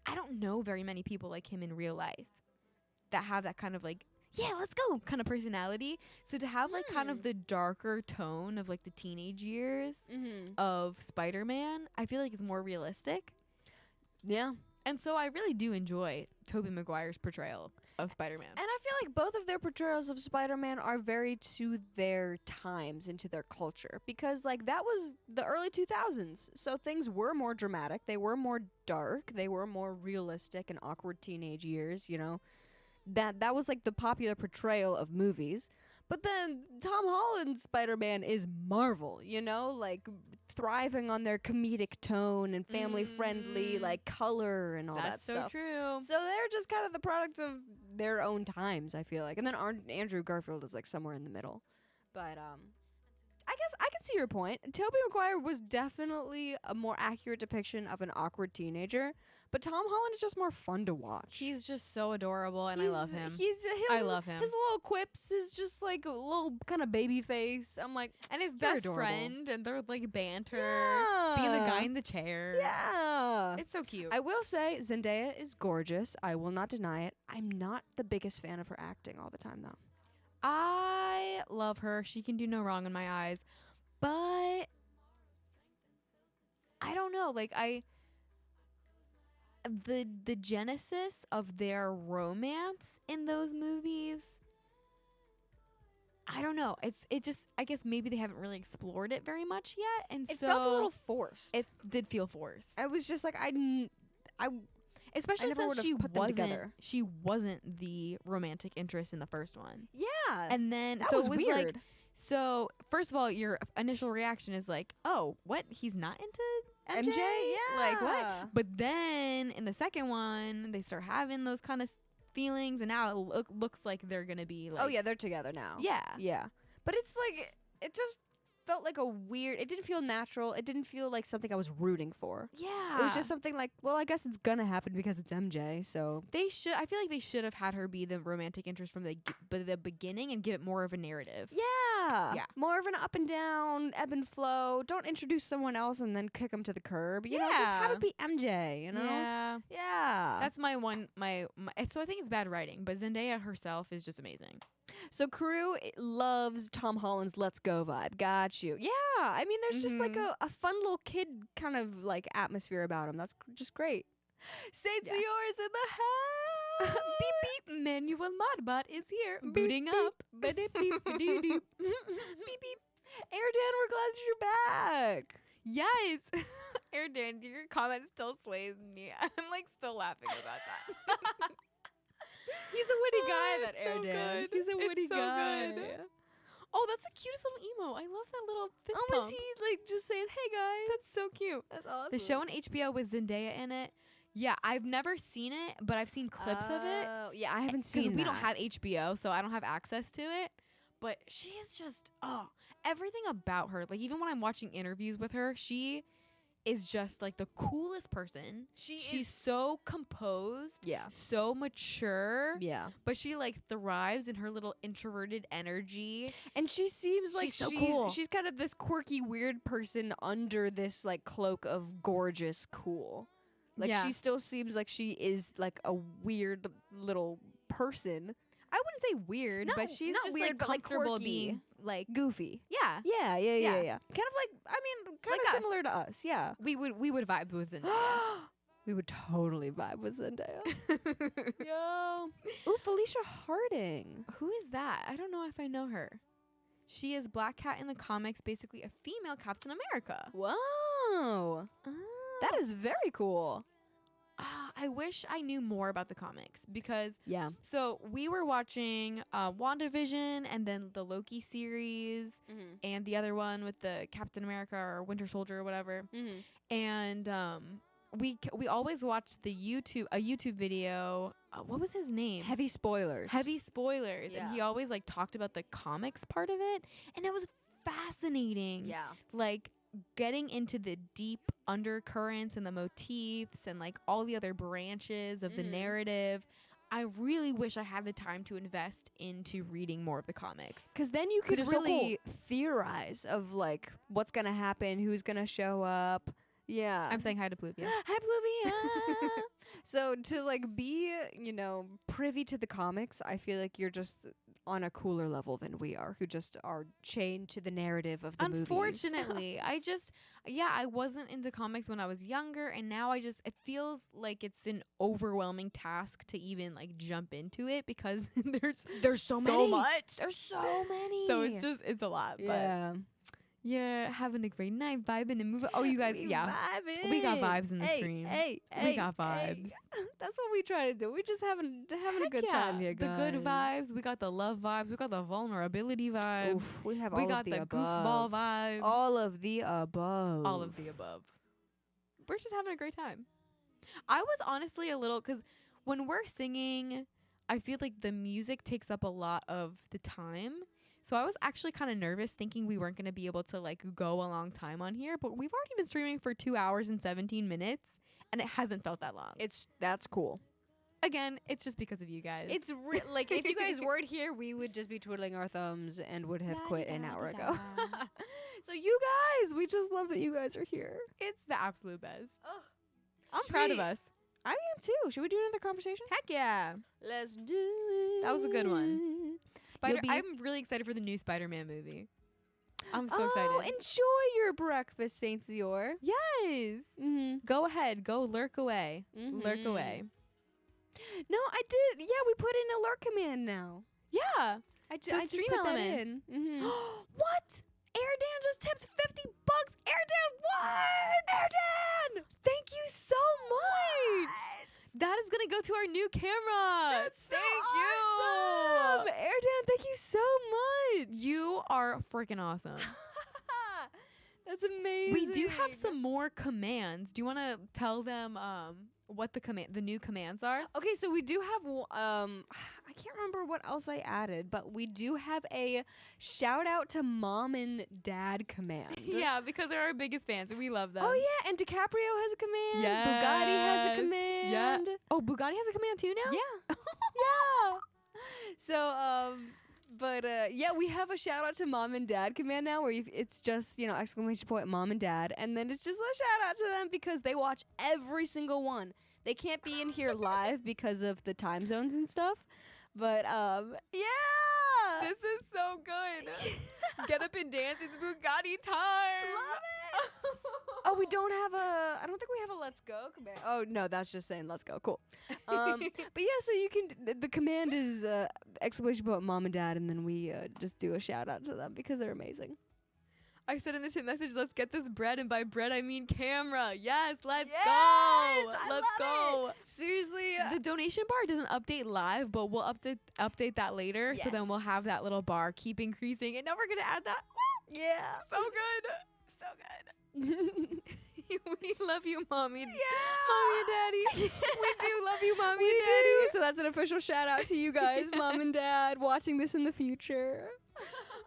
I don't know very many people like him in real life that have that kind of like, yeah, let's go kind of personality. So to have like kind of the darker tone of like the teenage years Mm-hmm. of Spider-Man, I feel like is more realistic. Yeah. And so I really do enjoy Tobey Maguire's portrayal of Spider-Man. And I feel like both of their portrayals of Spider-Man are very to their times and to their culture, because like that was the early 2000s. So things were more dramatic. They were more dark. They were more realistic and awkward teenage years, you know. That was like the popular portrayal of movies. But then Tom Holland's Spider-Man is Marvel, you know, like thriving on their comedic tone and family friendly like color and all that That's so stuff. true. So they're just kind of the product of their own times, I feel like. And then Andrew Garfield is like somewhere in the middle. But I guess I can see your point. Tobey Maguire was definitely a more accurate depiction of an awkward teenager, but Tom Holland is just more fun to watch. He's just so adorable, and I love him. I love him. His little quips is just like a little kind of baby face. I'm like, And his You're best adorable. friend, and they're like banter, being the guy in the chair. Yeah. It's so cute. I will say Zendaya is gorgeous. I will not deny it. I'm not the biggest fan of her acting all the time, though. I love her. She can do no wrong in my eyes. But I don't know. Like the genesis of their romance in those movies, I don't know. It just, I guess maybe they haven't really explored it very much yet, and It so felt a little forced. It did feel forced. I was just like, Especially never since would've she put them wasn't together. she wasn't the romantic interest in the first one. yeah. And then that so was it was weird. like, so first of all, your initial reaction is like, oh, what? He's not into MJ? MJ? Like what? Yeah. But then in the second one, they start having those kind of feelings, and now it looks like they're gonna be like, Oh yeah, they're together now. yeah. Yeah. But it's like it just felt like a weird. It didn't feel natural. It didn't feel like something I was rooting for. Yeah. It was just something like, well, I guess it's gonna happen because it's MJ. So I feel like they should have had her be the romantic interest from the beginning and give it more of a narrative. yeah, more of an up and down, ebb and flow. Don't introduce someone else and then kick them to the curb. You know, just have it be MJ. You know, yeah. That's my one. So I think it's bad writing, but Zendaya herself is just amazing. So crew loves Tom Holland's "Let's Go" vibe. Got you. Yeah, I mean, there's just like a fun little kid kind of like atmosphere about him. That's just great. Saints of yours in the house. Beep beep. Manual Modbot is here. Booting up. Beep beep. Beep beep. Airdan, we're glad you're back. Yes. Airdan, your comment still slays me. I'm like still laughing about that. He's a witty guy, that Airdan. Good. He's a witty guy. Good. Oh, that's the cutest little emo. I love that little fist Oh, pump. is he like just saying, "Hey guys"? That's so cute. That's awesome. The show on HBO with Zendaya in it. Yeah, I've never seen it, but I've seen clips of it. Oh, yeah, I haven't seen because we that. don't have HBO, so I don't have access to it. But she is just everything about her. Like even when I'm watching interviews with her, she is just like the coolest person. She's so composed. Yeah. So mature. Yeah. But she like thrives in her little introverted energy. And she seems like She's so cool. She's kind of this quirky, weird person under this like cloak of gorgeous cool. Like Yeah. she still seems like she is like a weird little person. I wouldn't say weird, but she's not just weird, like but, like, comfortable quirky. being like Goofy. yeah. Yeah. Yeah. Kind of like, I mean, kind Like of us. similar to us. Yeah. We would vibe with Zendaya. We would totally vibe with Zendaya. Yo. Ooh, Felicia Harding. Who is that? I don't know if I know her. She is Black Cat in the comics, basically a female Captain America. Whoa. That is very cool. I wish I knew more about the comics because Yeah. so we were watching WandaVision and then the Loki series and the other one with the Captain America or Winter Soldier or whatever. And we always watched a YouTube video. What was his name? Heavy spoilers. And he always like talked about the comics part of it, and it was fascinating. Yeah. Like getting into the deep undercurrents and the motifs and like all the other branches of the narrative. I really wish I had the time to invest into reading more of the comics. Because then you could 'Cause they're so really theorize of like what's gonna happen, who's gonna show up. Yeah. I'm saying hi to Pluvia. Hi, Pluvia. So to like be, privy to the comics, I feel like you're just on a cooler level than we are, who just are chained to the narrative of the movies. Unfortunately, I wasn't into comics when I was younger, and now it feels like it's an overwhelming task to even like jump into it because there's so much. There's so many. So it's a lot. Yeah. But you're having a great night, vibing and moving. Oh, you guys, we got vibes in the stream. We got vibes. That's what we try to do. We just having a good Yeah, time here, guys. the good vibes. We got the love vibes. We got the vulnerability vibes. Oof, we have We all got of the the above. goofball vibes. All of the above. All of the above. We're just having a great time. I was honestly a little, because when we're singing, I feel like the music takes up a lot of the time. So I was actually kind of nervous thinking we weren't going to be able to like go a long time on here, but we've already been streaming for 2 hours and 17 minutes and it hasn't felt that long. That's cool. Again, it's just because of you guys. It's like if you guys weren't here, we would just be twiddling our thumbs and would have quit an hour ago. So you guys, we just love that you guys are here. It's the absolute best. Ugh. I'm Should proud we- of us. I am too. Should we do another conversation? Heck yeah. Let's do it. That was a good one. You'll be- I'm really excited for the new Spider-Man movie. I'm so Oh, excited. enjoy your breakfast, Saint Zior. Yes. Mm-hmm. Go ahead. Go lurk away. Lurk away. No, I did. Yeah, we put in a lurk command now. Yeah. I So just stream put that elements. in. Mm-hmm. What? Airdan just tipped $50. Airdan, what? Airdan! Thank you so much. That is gonna go to our new camera. That's so Thank awesome. you. Airdan, thank you so much. You are freaking awesome. That's amazing. We do have some more commands. Do you want to tell them what the new commands are. Okay, so we do have I can't remember what else I added, but we do have a shout out to mom and dad command. Yeah, because they're our biggest fans and we love them. Oh yeah, and DiCaprio has a command. Bugatti has a command. Yeah. Oh, Bugatti has a command too now? Yeah. Yeah. So yeah, we have a shout out to mom and dad command now where it's just, exclamation point mom and dad, and then it's just a shout out to them because they watch every single one. They can't be in here live because of the time zones and stuff. But yeah. This is so good. Get up and dance. It's Bugatti time. Love it. Oh, we don't have I don't think we have a let's go command. Oh, no, that's just saying let's go. Cool. But yeah, so you can, the command is exclamation point mom and dad, and then we just do a shout out to them because they're amazing. I said in the message, let's get this bread, and by bread I mean camera. Yes, let's go. I Let's go. it. Seriously. The donation bar doesn't update live, but we'll update that later. So then we'll have that little bar keep increasing, and now we're gonna add that. Yeah. So good. So good. We love you, mommy. Yeah. Mommy and daddy. We do love you, mommy We and daddy. do. So that's an official shout out to you guys, mom and dad, watching this in the future.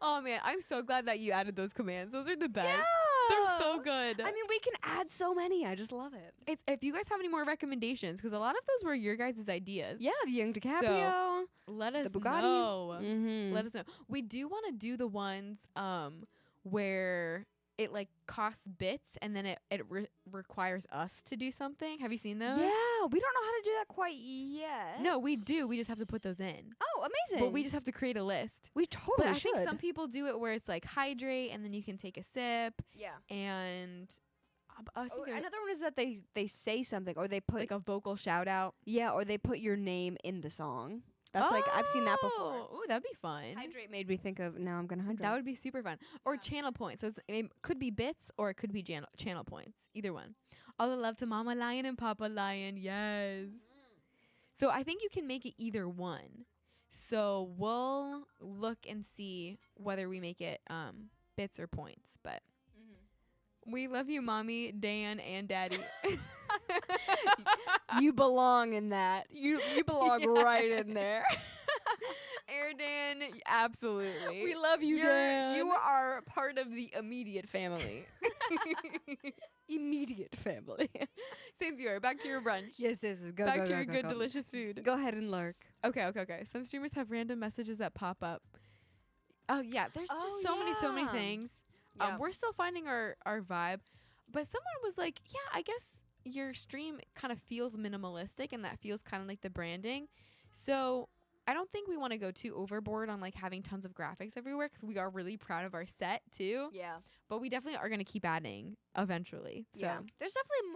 Oh man, I'm so glad that you added those commands. Those are the best. Yeah. They're so good. I mean, we can add so many. I just love it. It's if you guys have any more recommendations, because a lot of those were your guys' ideas. Yeah, the young DiCaprio. Let us the Bugatti. know. Mm-hmm. Let us know. We do want to do the ones where it like costs bits and then it requires us to do something. Have you seen those? Yeah, we don't know how to do that quite yet. No, we do. We just have to put those in. Oh, amazing. But we just have to create a list. we totally But I should. think some people do it where it's like hydrate and then you can take a sip yeah. and I think there's Another one is that they say something or they put like a vocal shout out. yeah, or they put your name in the song. That's like I've seen that before. Ooh, that'd be fun. Hydrate made me think of now I'm gonna hydrate. That would be super fun. Or channel points. So it could be bits or it could be channel points. Either one. All the love to Mama Lion and Papa Lion. Yes. So I think you can make it either one. So we'll look and see whether we make it bits or points. But we love you, Mommy, Dan, and Daddy. You belong in that. You belong right in there. Air Dan, absolutely. We love you, Dan. You are part of the immediate family. Immediate family. Since back to your brunch. Yes. Go, Back go, to go, your go, good, go. delicious food. Go ahead and lurk. Okay. Some streamers have random messages that pop up. Oh, yeah. There's just so many yeah. things. Yeah. We're still finding our vibe. But someone was like, yeah, I guess your stream kind of feels minimalistic and that feels kind of like the branding. So I don't think we want to go too overboard on like having tons of graphics everywhere because we are really proud of our set too. Yeah. But we definitely are going to keep adding eventually. So. Yeah. There's definitely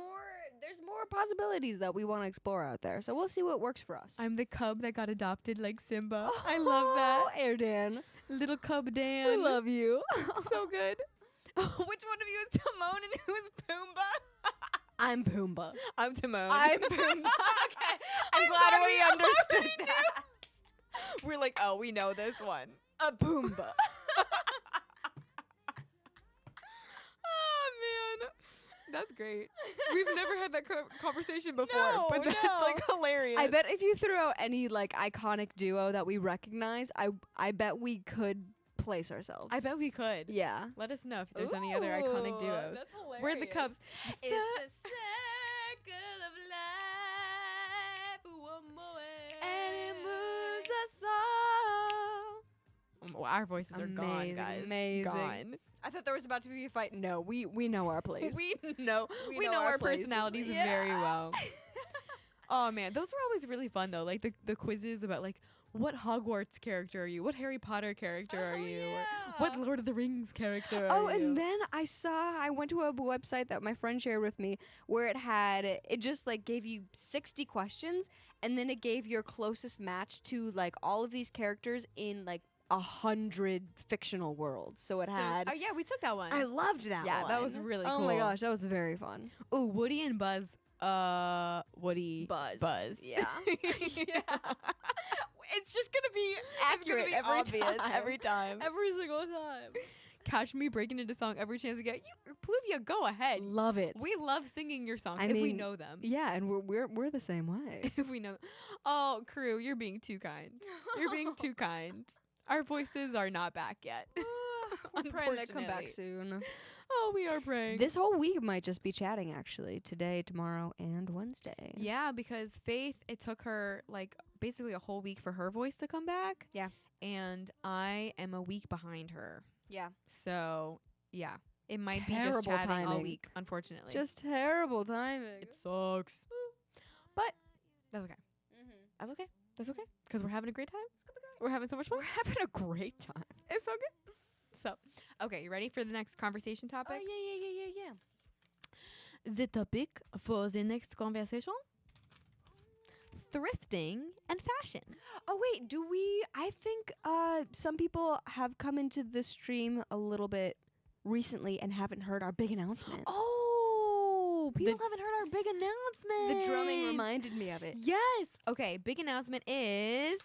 more possibilities that we want to explore out there. So we'll see what works for us. I'm the cub that got adopted like Simba. I love that. Air Dan. Little cub Dan. I love you. So good. Which one of you is Timon and who is Pumbaa? I'm Pumbaa. I'm Timon. I'm Pumbaa. Okay. I'm glad glad we we understood knew. that. We're like, oh, we know this one. A Pumbaa. Oh, man. That's great. We've never had that conversation before, No, but that's no. like hilarious. I bet if you threw out any like iconic duo that we recognize, I bet we could place ourselves. I bet we could. Yeah. Let us know if there's any other iconic duos. That's hilarious. We're the Cubs. It's the circle of life one more way. And it moves us all. Well, our voices are gone, guys. Amazing. Gone. I thought there was about to be a fight. No, we know our place. We know know our places. personalities Yeah. very well. Oh man, those were always really fun though. Like the quizzes about like what Hogwarts character are you? What Harry Potter character are you? Or what Lord of the Rings character Oh, are you? and then I went to a website that my friend shared with me where it just like gave you 60 questions and then it gave your closest match to like all of these characters in like 100 fictional worlds. So it had. Oh yeah, we took that one. I loved that Yeah, one. that was really Oh my cool. gosh, that was very fun. Oh, Woody and Buzz. Woody. Buzz. Yeah. Yeah. It's just gonna be accurate be every obvious time. every time. Every single time. catch me breaking into song every chance we get. You, Pluvia, go ahead. Love it. We love singing your songs I if we mean, know them. Yeah, and we're the same way. If we know. Oh, crew, you're being too kind. You're being too kind. Our voices are not back yet. I'm praying they come back soon. Oh, we are praying. This whole week might just be chatting, actually. Today, tomorrow, and Wednesday. Yeah, because Faith, it took her like basically a whole week for her voice to come back. Yeah. And I am a week behind her. Yeah. So, yeah. It might be Terrible just chatting all timing. week, unfortunately. Just terrible timing. it sucks. But that's okay. Mm-hmm. That's okay. That's okay. Because we're having a great time. We're having so much fun. We're having a great time. It's so good. So, okay, you ready for the next conversation topic? Yeah. The topic for the next conversation? Thrifting and fashion. Oh, wait, I think some people have come into the stream a little bit recently and haven't heard our big announcement. Oh, people haven't heard our big announcement. The drumming reminded me of it. Yes. Okay, big announcement is...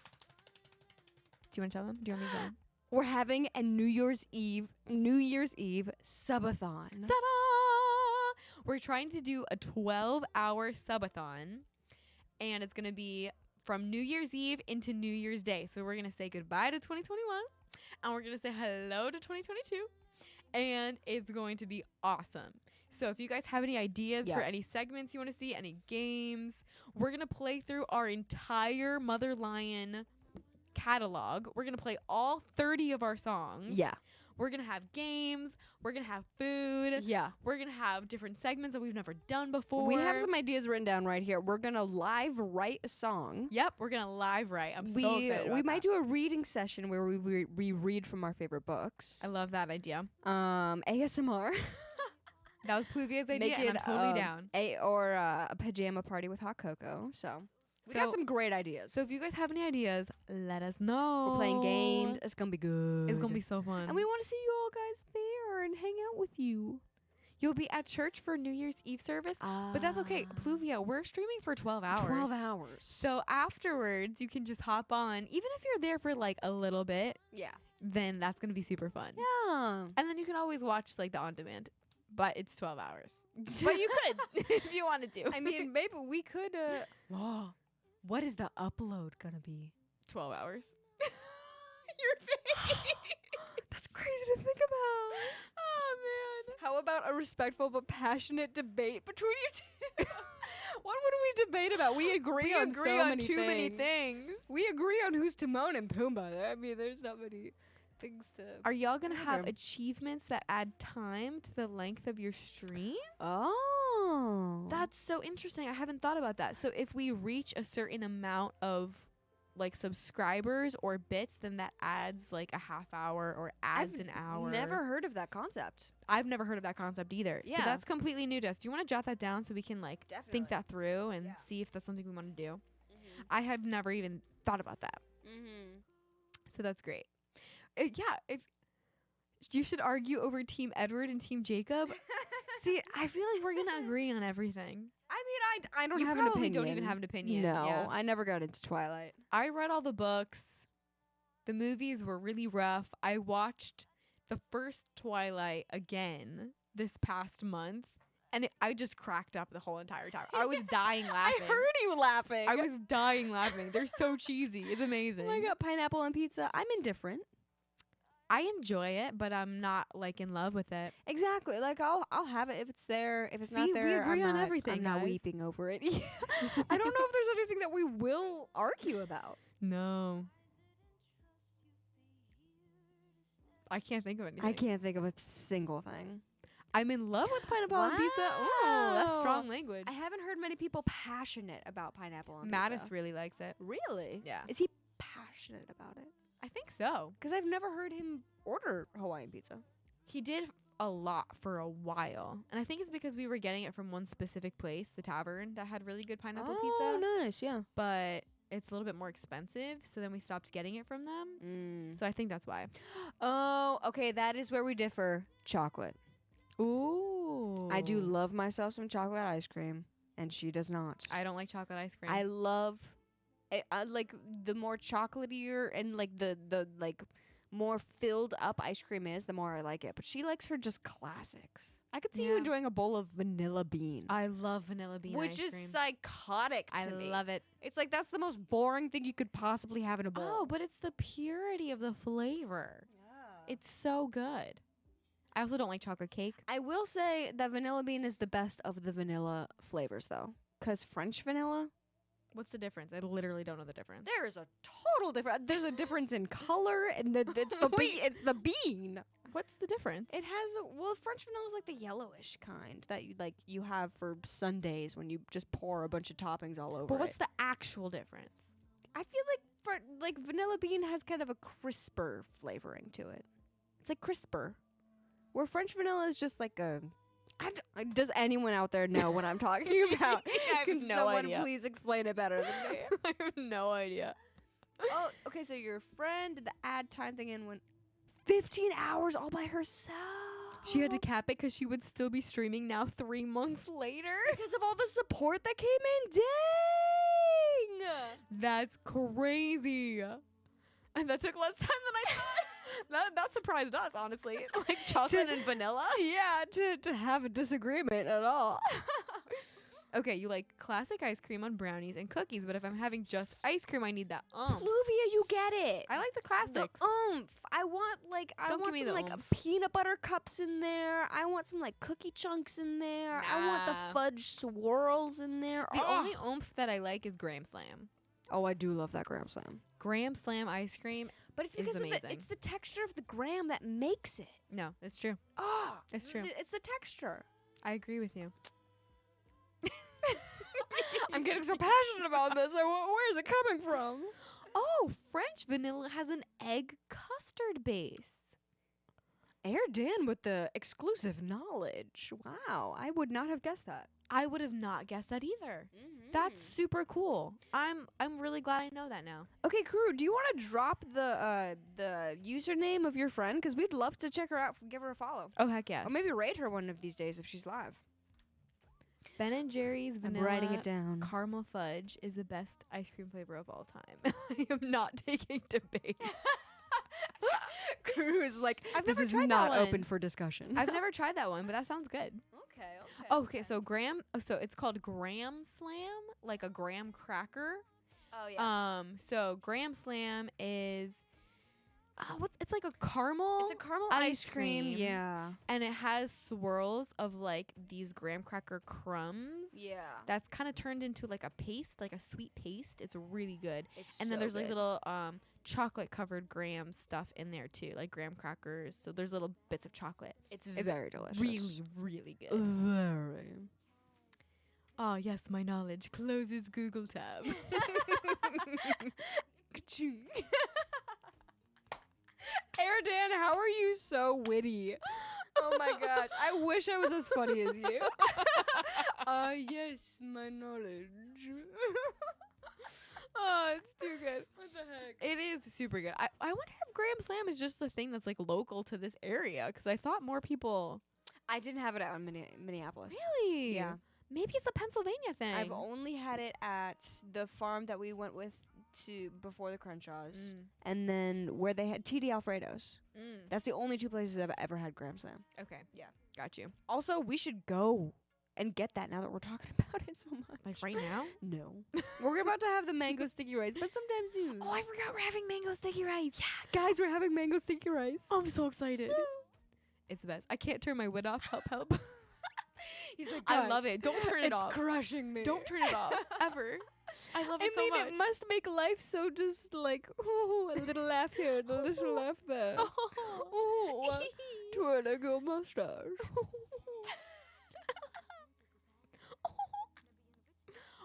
Do you want to tell them? Do you want me to tell them? We're having a New Year's Eve subathon. Ta-da! We're trying to do a 12-hour subathon, and it's going to be from New Year's Eve into New Year's Day. So we're going to say goodbye to 2021, and we're going to say hello to 2022, and it's going to be awesome. So if you guys have any ideas for any segments you want to see, any games, we're going to play through our entire Mother Lion catalog. We're going to play all 30 of our songs. Yeah. We're going to have games. We're going to have food. Yeah. We're going to have different segments that we've never done before. We have some ideas written down right here. We're going to live write a song. Yep, we're going to live write. I'm so excited about We might that. do a reading session where we read from our favorite books. I love that idea. ASMR. That was Pluvia's idea, and I'm totally down. A pajama party with hot cocoa. So we got some great ideas. So if you guys have any ideas, let us know. We're playing games. It's going to be good. It's going to be so fun. And we want to see you all guys there and hang out with you. You'll be at church for New Year's Eve service, but that's okay. Pluvia, we're streaming for 12 hours. 12 hours. So afterwards, you can just hop on. Even if you're there for like a little bit, then that's going to be super fun. Yeah. And then you can always watch like the on-demand. But it's 12 hours. But you could if you wanted to. I mean, maybe we could. What is the upload going to be? 12 hours. Your face. That's crazy to think about. Oh, man. How about a respectful but passionate debate between you two? What would we debate about? We agree on too many things. We agree on who's Timon and Pumbaa. I mean, there's so many things to... Are y'all going to have achievements that add time to the length of your stream? Oh. That's so interesting. I haven't thought about that. So if we reach a certain amount of like subscribers or bits, then that adds like a half hour or adds an hour. Never heard of that concept. I've never heard of that concept either. Yeah. So that's completely new to us. Do you want to jot that down so we can like think that through and see if that's something we want to do? Mm-hmm. I have never even thought about that. Mm-hmm. So that's great. If you should argue over Team Edward and Team Jacob. See, I feel like we're gonna agree on everything. I mean, I don't have an opinion. You don't opinion. even have an opinion. No, yeah. I never got into Twilight. I read all the books. The movies were really rough. I watched the first Twilight again this past month, and I just cracked up the whole entire time. I was dying laughing. I heard you laughing. I was dying laughing. They're so cheesy. It's amazing. Oh my god, pineapple on pizza. I'm indifferent. I enjoy it, but I'm not like in love with it. Exactly. Like I'll have it if it's there. If it's not there, we agree I'm on not, everything. I'm not weeping over it. I don't know if there's anything that we will argue about. No. I can't think of anything. I can't think of a single thing. I'm in love with pineapple on pizza. Oh, that's strong language. I haven't heard many people passionate about pineapple on Mattis pizza. really likes it. Really? Yeah. Is he passionate about it? I think so. Because I've never heard him order Hawaiian pizza. He did a lot for a while. And I think it's because we were getting it from one specific place, the tavern, that had really good pineapple pizza. Oh, nice, yeah. But it's a little bit more expensive, so then we stopped getting it from them. So I think that's why. Oh, okay, that is where we differ. Chocolate. Ooh. I do love myself some chocolate ice cream, and she does not. I don't like chocolate ice cream. I love... I like the more chocolatier and like the like more filled up ice cream is, the more I like it. But she likes her just classics. I could see you Yeah. enjoying a bowl of vanilla bean. I love vanilla bean Which ice is cream. psychotic I to me. love it. It's like that's the most boring thing you could possibly have in a bowl. Oh, but it's the purity of the flavor. yeah. It's so good. I also don't like chocolate cake. I will say that vanilla bean is the best of the vanilla flavors, though. Because French vanilla, What's the difference? I literally don't know the difference. there is a total difference. There's a difference in color, and it's the it's the bean. What's the difference? It has French vanilla is like the yellowish kind that you have for sundaes when you just pour a bunch of toppings all over. But what's it. the actual difference? I feel like vanilla bean has kind of a crisper flavoring to it. It's like crisper, where French vanilla is just like a. Does anyone out there know what I'm talking about? I have Can no someone idea. please explain it better than me? I have no idea. Oh, okay. So your friend did the add time thing and went 15 hours all by herself. She had to cap it because she would still be streaming now 3 months later. because of all the support that came in. Dang! That's crazy. And that took less time than I thought. that surprised us, honestly. Like chocolate and vanilla. Yeah, to have a disagreement at all. Okay, you like classic ice cream on brownies and cookies, but if I'm having just ice cream, I need that Pluvia, you get it. I like the classics. The oomph. I want Don't give me some the like oomph. peanut butter cups in there. I want some like cookie chunks in there. I want the Nah. fudge swirls in there. The Oh. only oomph that I like is Graham Slam. Oh, I do love that graham slam. Graham Slam ice cream. But it's Is because amazing. it's the texture of the graham that makes it. No, it's true. Oh, It's true. It's the texture. I agree with you. I'm getting so passionate about this. Where's it coming from? Oh, French vanilla has an egg custard base. Air Dan with the exclusive knowledge. Wow, I would not have guessed that. I would have not guessed that either. That's super cool. I'm really glad I know that now. Okay, crew. Do you want to drop the username of your friend? Because we'd love to check her out. Give her a follow. Oh heck yes. Or maybe rate her one of these days if she's live. Ben and Jerry's vanilla I'm writing it down. caramel fudge is the best ice cream flavor of all time. I am not taking debate. Crew is like, I've this never is tried that not one. open for discussion. I've never tried that one, but that sounds good. Okay, so so it's called Graham Slam, like a graham cracker. Oh yeah. So Graham Slam is it's like a caramel. It's a caramel ice ice cream. cream. Yeah. And it has swirls of like these graham cracker crumbs. Yeah. That's kind of turned into like a paste, like a sweet paste. It's really good. It's And then so there's like good. little chocolate covered graham stuff in there too, like graham crackers. So there's little bits of chocolate. It's it's very delicious. Really, really good. Very. Oh yes, my knowledge closes Google tab. Ka-ching. Air Dan, how are you so witty? Oh my gosh, I wish I was as funny as you. Yes, my knowledge. Oh, it's too good. What the heck? It is super good. I wonder if Graham Slam is just a thing that's like local to this area, because I thought more people. I didn't have it out in Minneapolis. Really? Yeah. Maybe it's a Pennsylvania thing. I've only had it at the farm that we went with to before the Crenshaws, and then where they had TD Alfredo's. That's the only two places I've ever had Graham Slam. Okay. Yeah. Got you. Also, we should go and get that now that we're talking about it so much. Like right now? No. We're about to have the mango sticky rice, but sometime soon. Oh, I forgot we're having mango sticky rice. Yeah, guys, we're having mango sticky rice. I'm so excited. It's the best. I can't turn my wit off. Help. He's like, I love it. Don't turn it it's off. crushing me. Don't turn it off. Ever. I love it I so mean, much. it must make life so just like, oh, a little laugh here and a little laugh there. Oh, twirling your mustache.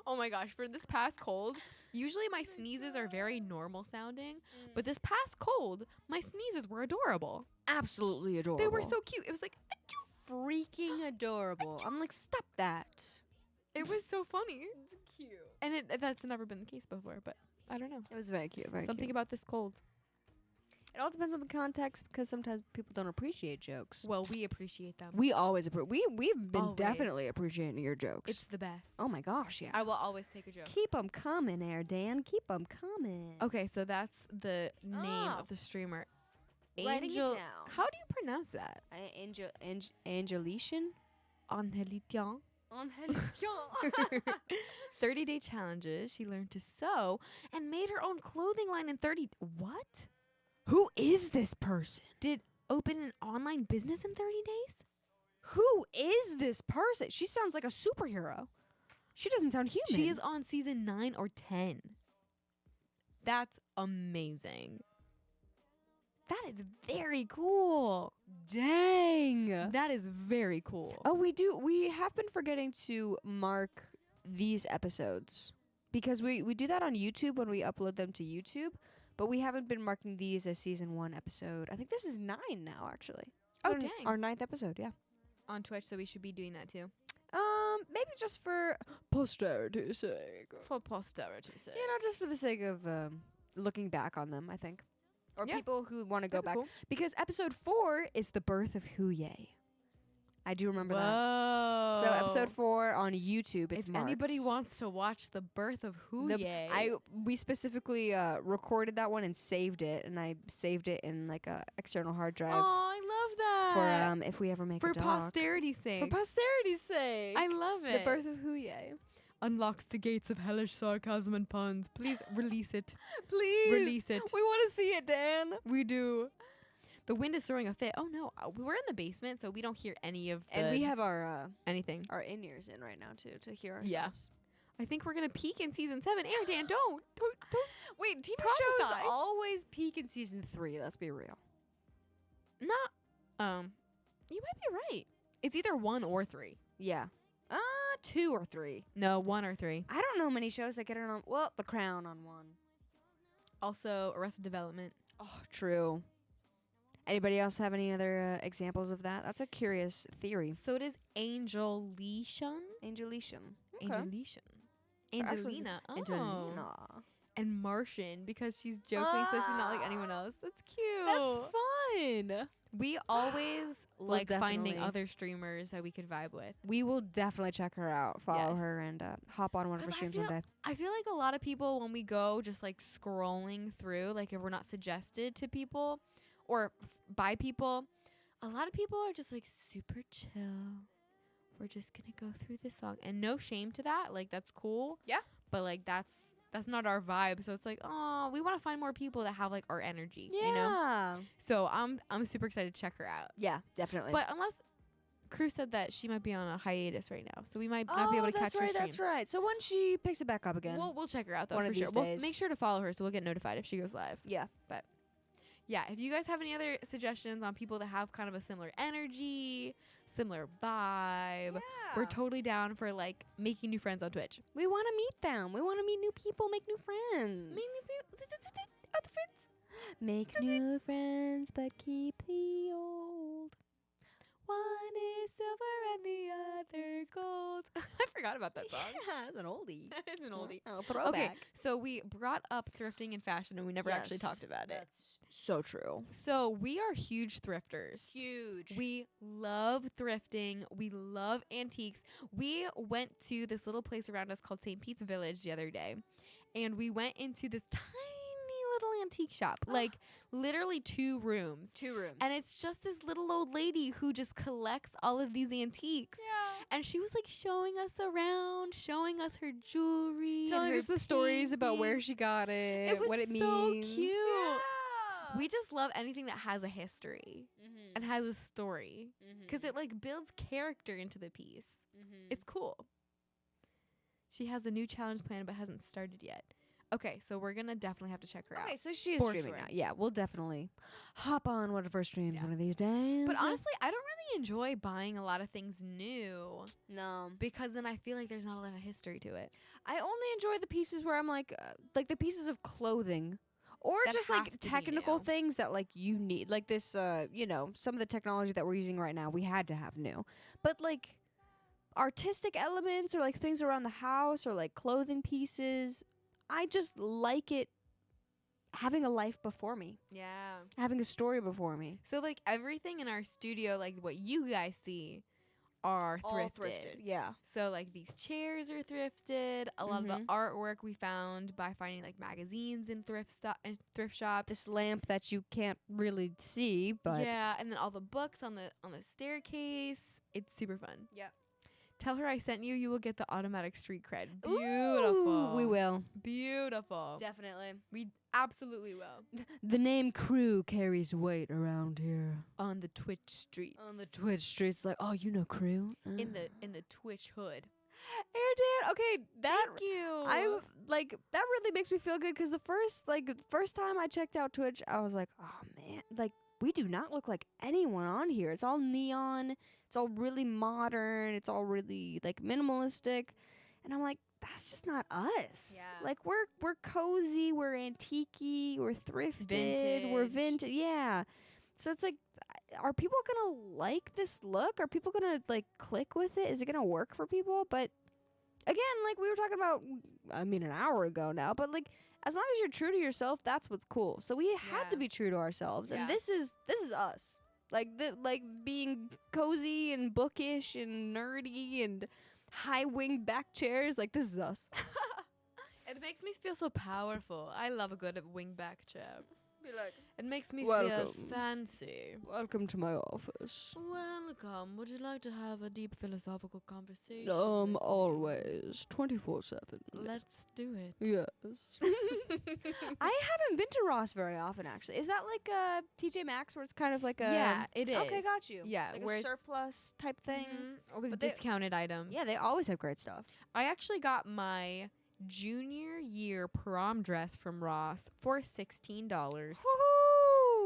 Oh my gosh, for this past cold, usually my sneezes are very normal sounding, but this past cold, my sneezes were adorable. Absolutely adorable. They were so cute. It was like, freaking adorable. I'm like, stop that. it was so funny. It's cute. And that's never been the case before, but I don't know. It was very cute. Very Something cute. about this cold. It all depends on the context because sometimes people don't appreciate jokes. Well, we appreciate them. We always we've been Always. definitely appreciating your jokes. It's the best. Oh my gosh, yeah. I will always take a joke. Keep 'em coming, Air Dan. Keep 'em coming. Okay, so that's the name Oh. of the streamer. Writing it down. How do you pronounce that? Angelician? Angelition. Angelician. 30-day challenges. She learned to sew and made her own clothing line in 30. What? Who is this person? Did open an online business in 30 days? Who is this person? She sounds like a superhero. She doesn't sound human. She is on season 9 or 10. That's amazing. That is very cool. Dang. That is very cool. Oh, we have been forgetting to mark these episodes because we do that on YouTube when we upload them to YouTube, but we haven't been marking these as season 1 episode. I think this is 9 now, actually. Oh, dang. Our 9th episode, yeah. On Twitch, so we should be doing that too. Maybe just for posterity's sake. For posterity's sake. You know, just for the sake of looking back on them, I think. Or Yeah. people who want to go back. Cool. Because episode 4 is the birth of Huye. I do remember that. Whoa. So episode 4 on YouTube, it's if marked. anybody wants to watch the birth of Huye, We specifically recorded that one and saved it, and I saved it in like a external hard drive oh, I love that. for if we ever make for a doc. posterity's sake. For posterity's sake. I love it. The birth of Huye. Unlocks the gates of hellish sarcasm and puns. Please release it. Please Release it. We want to see it, Dan. We do. The wind is throwing a fit. Oh no, we're in the basement, so we don't hear any of the And we have our anything. in-ears in right now too to hear ourselves. Yeah. I think we're gonna peak in season 7. Dan, don't. Wait, TV shows Prophesy. always peak in season 3. Let's be real. Not. You might be right. It's either 1 or 3. Yeah. 2 or 3. No, 1 or 3. I don't know many shows that get it on. Well, The Crown on 1. Also, Arrested Development. Oh, true. Anybody else have any other examples of that? That's a curious theory. So it is Angelician. Angelician. Angelician. Angelina. Oh. Angelina. And Martian because she's joking, so she's not like anyone else. That's cute. That's fun. We always like finding definitely. other streamers that we could vibe with. We will definitely check her out, follow Yes. her, and hop on one of her 'Cause streams one day. I feel like a lot of people, when we go just like scrolling through, like if we're not suggested to people or by people, a lot of people are just like super chill. We're just gonna go through this song, and no shame to that. Like that's cool. Yeah. But like that's not our vibe. So it's like, oh, we want to find more people that have like our energy. Yeah. You know. So I'm super excited to check her out. Yeah, definitely. But unless Crew said that she might be on a hiatus right now, so we might not be able to catch her streams. That's right. So when she picks it back up again. We'll check her out though One for of sure. these We'll days. make sure to follow her so we'll get notified if she goes live. Yeah. Yeah, if you guys have any other suggestions on people that have kind of a similar energy, similar vibe, we're totally down for like making new friends on Twitch. We want to meet them. We want to meet new people, make new friends. Other friends. Make new friends, but keep the old. One is silver and the other's gold. I forgot about that song. Yeah, it's an oldie. That is an oldie. Oh, throwback. Okay, so we brought up thrifting and fashion, and we never actually talked about it. That's so true. So we are huge thrifters. Huge. We love thrifting. We love antiques. We went to this little place around us called St. Pete's Village the other day, and we went into this tiny little antique shop, like literally 2 rooms. 2 rooms. And it's just this little old lady who just collects all of these antiques. yeah. And she was like showing us around, showing us her jewelry, Telling and us her the stories about where paintings. she got it, It was what it so means. cute. Yeah. We just love anything that has a history and has a story because it like builds character into the piece. It's cool. She has a new challenge planned but hasn't started yet. Okay, so we're gonna definitely have to check her out. Okay, so she is For streaming sure. now. Yeah, we'll definitely hop on one of her streams one of these days. But honestly, I don't really enjoy buying a lot of things new no. because then I feel like there's not a lot of history to it. I only enjoy the pieces where I'm like the pieces of clothing or That just have like to be technical new. things that like you need. Like this you know, some of the technology that we're using right now, we had to have new. But like artistic elements or like things around the house or like clothing pieces, I just like it having a life before me, Yeah. having a story before me. So like everything in our studio, like what you guys see, are All thrifted. Yeah. So like these chairs are thrifted. A lot of the Mhm. artwork we found by finding like magazines in thrift shops. This lamp that you can't really see, but yeah, and then all the books on the staircase. It's super fun. yeah. Tell her I sent you. You will get the automatic street cred. Ooh, Beautiful. we will. Beautiful. Definitely. We absolutely will. The name Crew carries weight around here. On the Twitch streets. On the Twitch streets, like, oh, you know Crew? in the Twitch hood. Air Dan, okay, that Thank you. I like that really makes me feel good because the first time I checked out Twitch, I was like, oh man, like we do not look like anyone on here. It's all neon, it's all really modern, it's all really like minimalistic, and I'm like, that's just not us. Yeah. Like we're cozy, we're antique-y, we're thrifted, we're Vintage. vintage. Yeah. So it's like, are people gonna like this look? Are people gonna like click with it? Is it gonna work for people? But again, like we were talking about, I mean, an hour ago now, but like as long as you're true to yourself, that's what's cool. So we had to Yeah. be true to ourselves, Yeah. and this is us. Like being cozy and bookish and nerdy and high wing back chairs. Like this is us. It makes me feel so powerful. I love a good wingback chair. Be like, It makes me feel Welcome. fancy. welcome to my office. Welcome. Would you like to have a deep philosophical conversation? Always 24/7. Let's do it. Yes. I haven't been to Ross very often, actually. Is that like a TJ Maxx where it's kind of like a... Yeah, it is. Okay, got you. Yeah, Like where a it's- surplus type thing. Or with But they- discounted items. Yeah, they always have great stuff. I actually got my junior year prom dress from Ross for $16.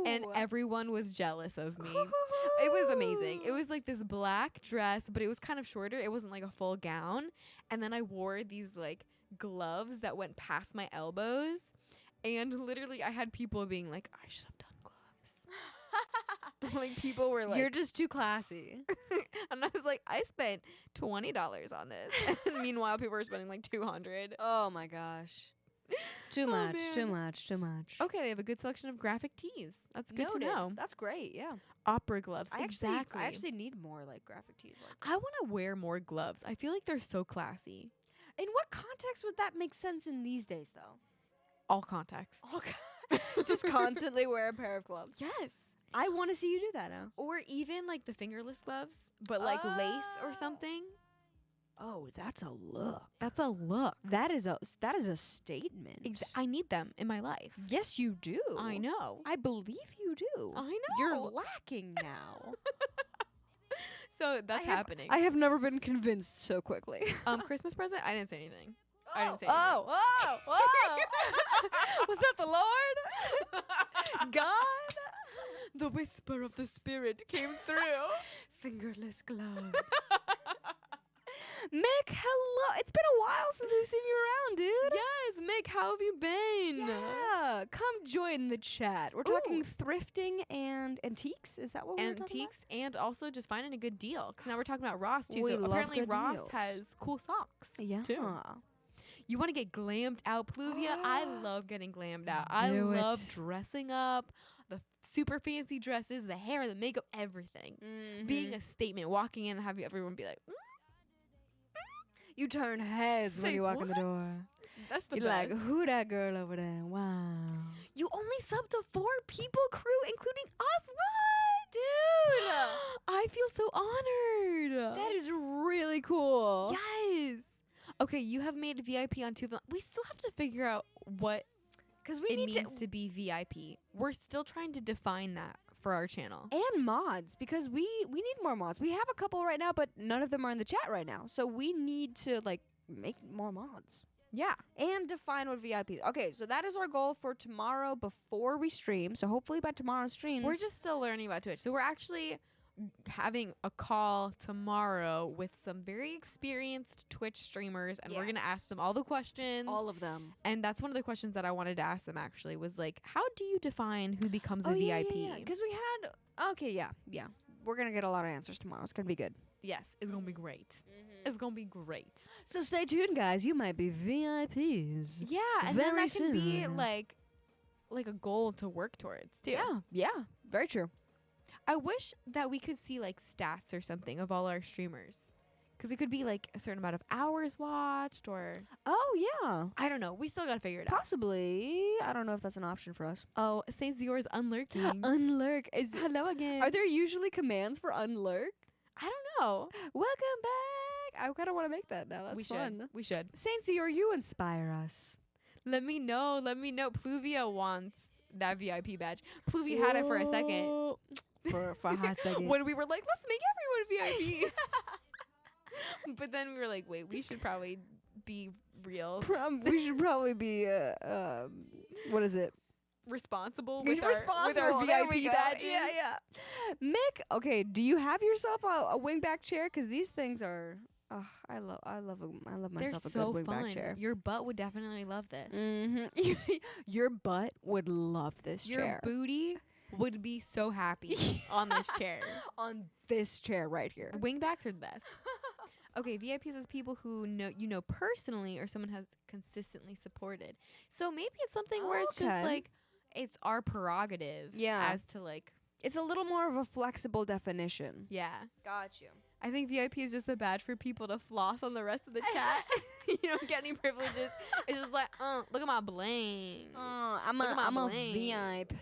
And everyone was jealous of me. It was amazing. It was like this black dress, but it was kind of shorter. It wasn't like a full gown. And then I wore these like gloves that went past my elbows. And literally I had people being like, I should have done gloves. Like people were like, You're just too classy. and I was like, I spent $20 on this. And meanwhile people were spending like $200. Oh my gosh. Too Oh, much, man. too much, too much. Okay, they have a good selection of graphic tees. That's good Noted. to know. That's great, yeah. Opera gloves. I Exactly. actually need more like graphic tees like that. I want to wear more gloves. I feel like they're so classy. In what context would that make sense in these days though? All contexts. Just constantly wear a pair of gloves. Yes. I want to see you do that now. Or even like the fingerless gloves, but like lace or Oh. something. Oh, that's a look. That's a look. That is a statement. I need them in my life. Yes, you do. I know. I believe you do. I know. You're lacking now. So that's happening. I have never been convinced so quickly. Christmas present? I didn't say anything. I didn't say oh, was that the Lord? God? The whisper of the spirit came through. Fingerless gloves. Mick, hello. It's been a while since we've seen you around, dude. Yes, Mick, how have you been? Yeah, come join the chat. We're talking thrifting and antiques. Is that what we're talking Antiques and also just finding a good deal. Because now we're talking about Ross too. We So love apparently good Ross deals. has cool socks. about? Yeah. too. You want to get glammed out, Pluvia? I love getting glammed out. I Do love it. dressing up, the super fancy dresses, the hair, the makeup, everything. Being a statement, walking in and having everyone be like, you turn heads when Say you walk in the what? door. that's the You're best. like, who that girl over there? Wow. You only subbed to 4 people, crew, including us. What? Dude. I feel so honored. That is really cool. Yes. Okay, you have made VIP on 2 of them. We still have to figure out what Because we it need means to be VIP. We're still trying to define that for our channel. and mods, because we need more mods. We have a couple right now, but none of them are in the chat right now. So we need to like make more mods Yeah. and define what VIP is. Okay, so that is our goal for tomorrow before we stream. So hopefully by tomorrow's stream, We're just still learning about Twitch. So we're actually having a call tomorrow with some very experienced Twitch streamers, and we're going to ask Yes. them all the questions. all of them. And that's one of the questions that I wanted to ask them actually was like, how do you define who becomes a VIP? Because we had yeah. We're gonna get a lot of answers tomorrow. It's gonna be good. Yes, it's going to be great. It's going to be great. So stay tuned, guys. You might be VIPs. Yeah, and then Very that can be soon. like a goal to work towards too. Yeah, very true. I wish that we could see like stats or something of all our streamers. Because it could be like a certain amount of hours watched or Oh, yeah. I don't know. We still got to figure it out. Possibly. I don't know if that's an option for us. Oh, Saint Zior's unlurking. Unlurk. Is Hello again. Are there usually commands for unlurk? I don't know. Welcome back. I kind of want to make that now. That's we fun. should. We should. Saint Zior, you inspire us. Let me know. Let me know. Pluvia wants that VIP badge. Pluvia had it for a second. For a hot second. When we were like, let's make everyone VIP. But then we were like, wait, we should probably be real. We should probably be, what is it? Responsible He's with our There we VIP go. badges. Yeah. Mick, okay, do you have yourself a wingback chair? Because these things are, I love They're myself a so good wingback fun. chair. Your butt would definitely love this. Mm-hmm. Your butt would love this Your chair. booty would be so happy on this chair. On this chair right here. Wingbacks are the best. Okay, VIPs is people who know personally or someone has consistently supported. So maybe it's something where it's just Okay. like it's our prerogative as to like It's a little more of a flexible definition. yeah. Got you. I think VIP is just a badge for people to floss on the rest of the chat. You don't get any privileges. It's just like, look at my bling. I'm Look at my a bling. VIP.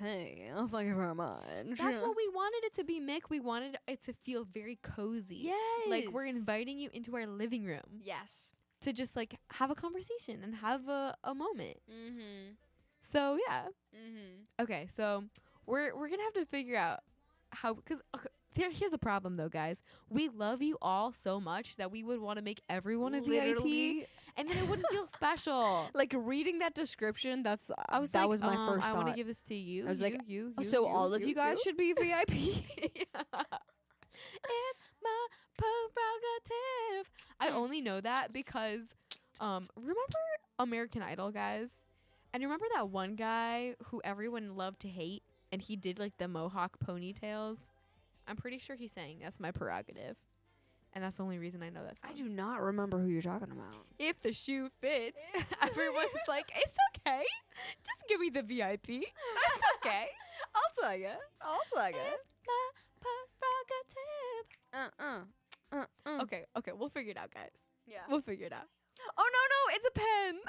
Oh, thank you very much. That's what we wanted it to be, Mick. We wanted it to feel very cozy. Yes. Like we're inviting you into our living room Yes. to just like have a conversation and have a moment. Mm-hmm. So yeah. Mm-hmm. Okay, so we're gonna have to figure out how, because here's the problem though, guys. We love you all so much that we would want to make everyone a VIP, and then it wouldn't feel special. Like reading that description, that was like, my first I thought. want to give this to you. I was like, you. So all of you guys should be VIP. It's my prerogative. I only know that because, remember American Idol, guys? And remember that one guy who everyone loved to hate, and he did like the mohawk ponytails? I'm pretty sure he's saying that's my prerogative. And that's the only reason I know that song. I do not remember who you're talking about. If the shoe fits, everyone's like, it's okay. Just give me the VIP. That's okay. I'll tell you. It's my prerogative. Okay, we'll figure it out, guys. Yeah. We'll figure it out. Oh, no, it's a pen.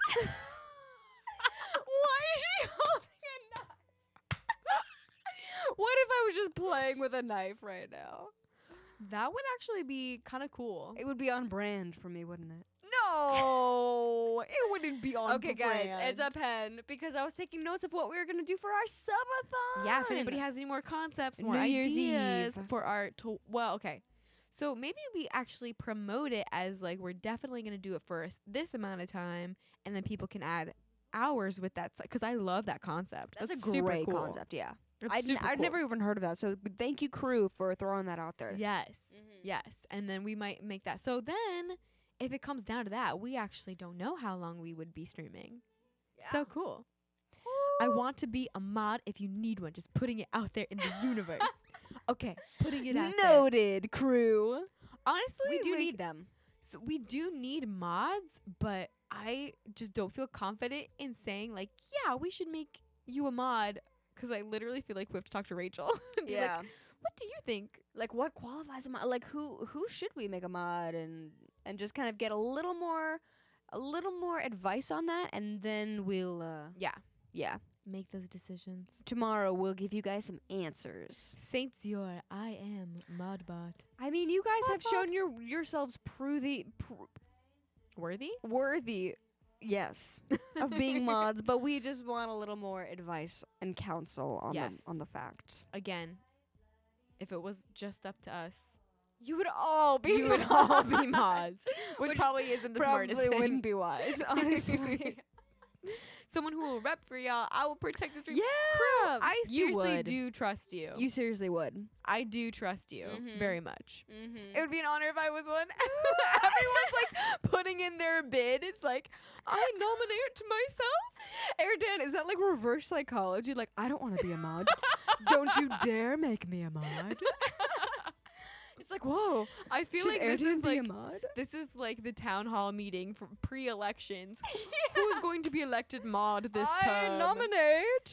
Why is she holding a knife? What if I was just playing with a knife right now? That would actually be kind of cool. It would be on brand for me, wouldn't it? No, it wouldn't be on Okay, guys, brand. it's a pen because I was taking notes of what we were going to do for our subathon. Yeah, if anybody has any more concepts, more New Year's ideas Eve. for our well, okay. So maybe we actually promote it as like we're definitely going to do it for this amount of time, and then people can add hours with that, because I love that concept. That's a super great cool. concept, yeah. That's I'd super cool. never even heard of that, so thank you, crew, for throwing that out there. Yes. Mhm. Yes. And then we might make that. So then if it comes down to that, we actually don't know how long we would be streaming. So cool. I want to be a mod if you need one. Just putting it out there in the universe. Okay. Putting it out there. Noted, crew. Honestly, We do like, need them. So we do need mods, but I just don't feel confident in saying like, yeah, we should make you a mod, because I literally feel like we have to talk to Rachel. And be like, what do you think? Like, what qualifies a mod? Like, who should we make a mod, and just kind of get a little more advice on that, and then we'll yeah. Make those decisions. Tomorrow we'll give you guys some answers. Saint Zior, I am Modbot. I mean, you guys have shown yourselves worthy, yes, of being mods, but we just want a little more advice and counsel on the fact. Again, if it was just up to us, You would all be you would all be mods, which probably isn't the smartest probably thing. wouldn't be wise, honestly. Someone who will rep for y'all. I will protect the stream. Yeah, I you seriously would. do trust you. You seriously would. I do trust you Mhm. very much. Mm-hmm. It would be an honor if I was one. Everyone's like putting in their bid. It's like, I nominate to myself. Airdan, is that like reverse psychology? Like, I don't want to be a mod. Don't you dare make me a mod. It's like, whoa. I feel Should like this Aaron is be like a mod? this is like the town hall meeting for pre-elections. Who's going to be elected mod this term?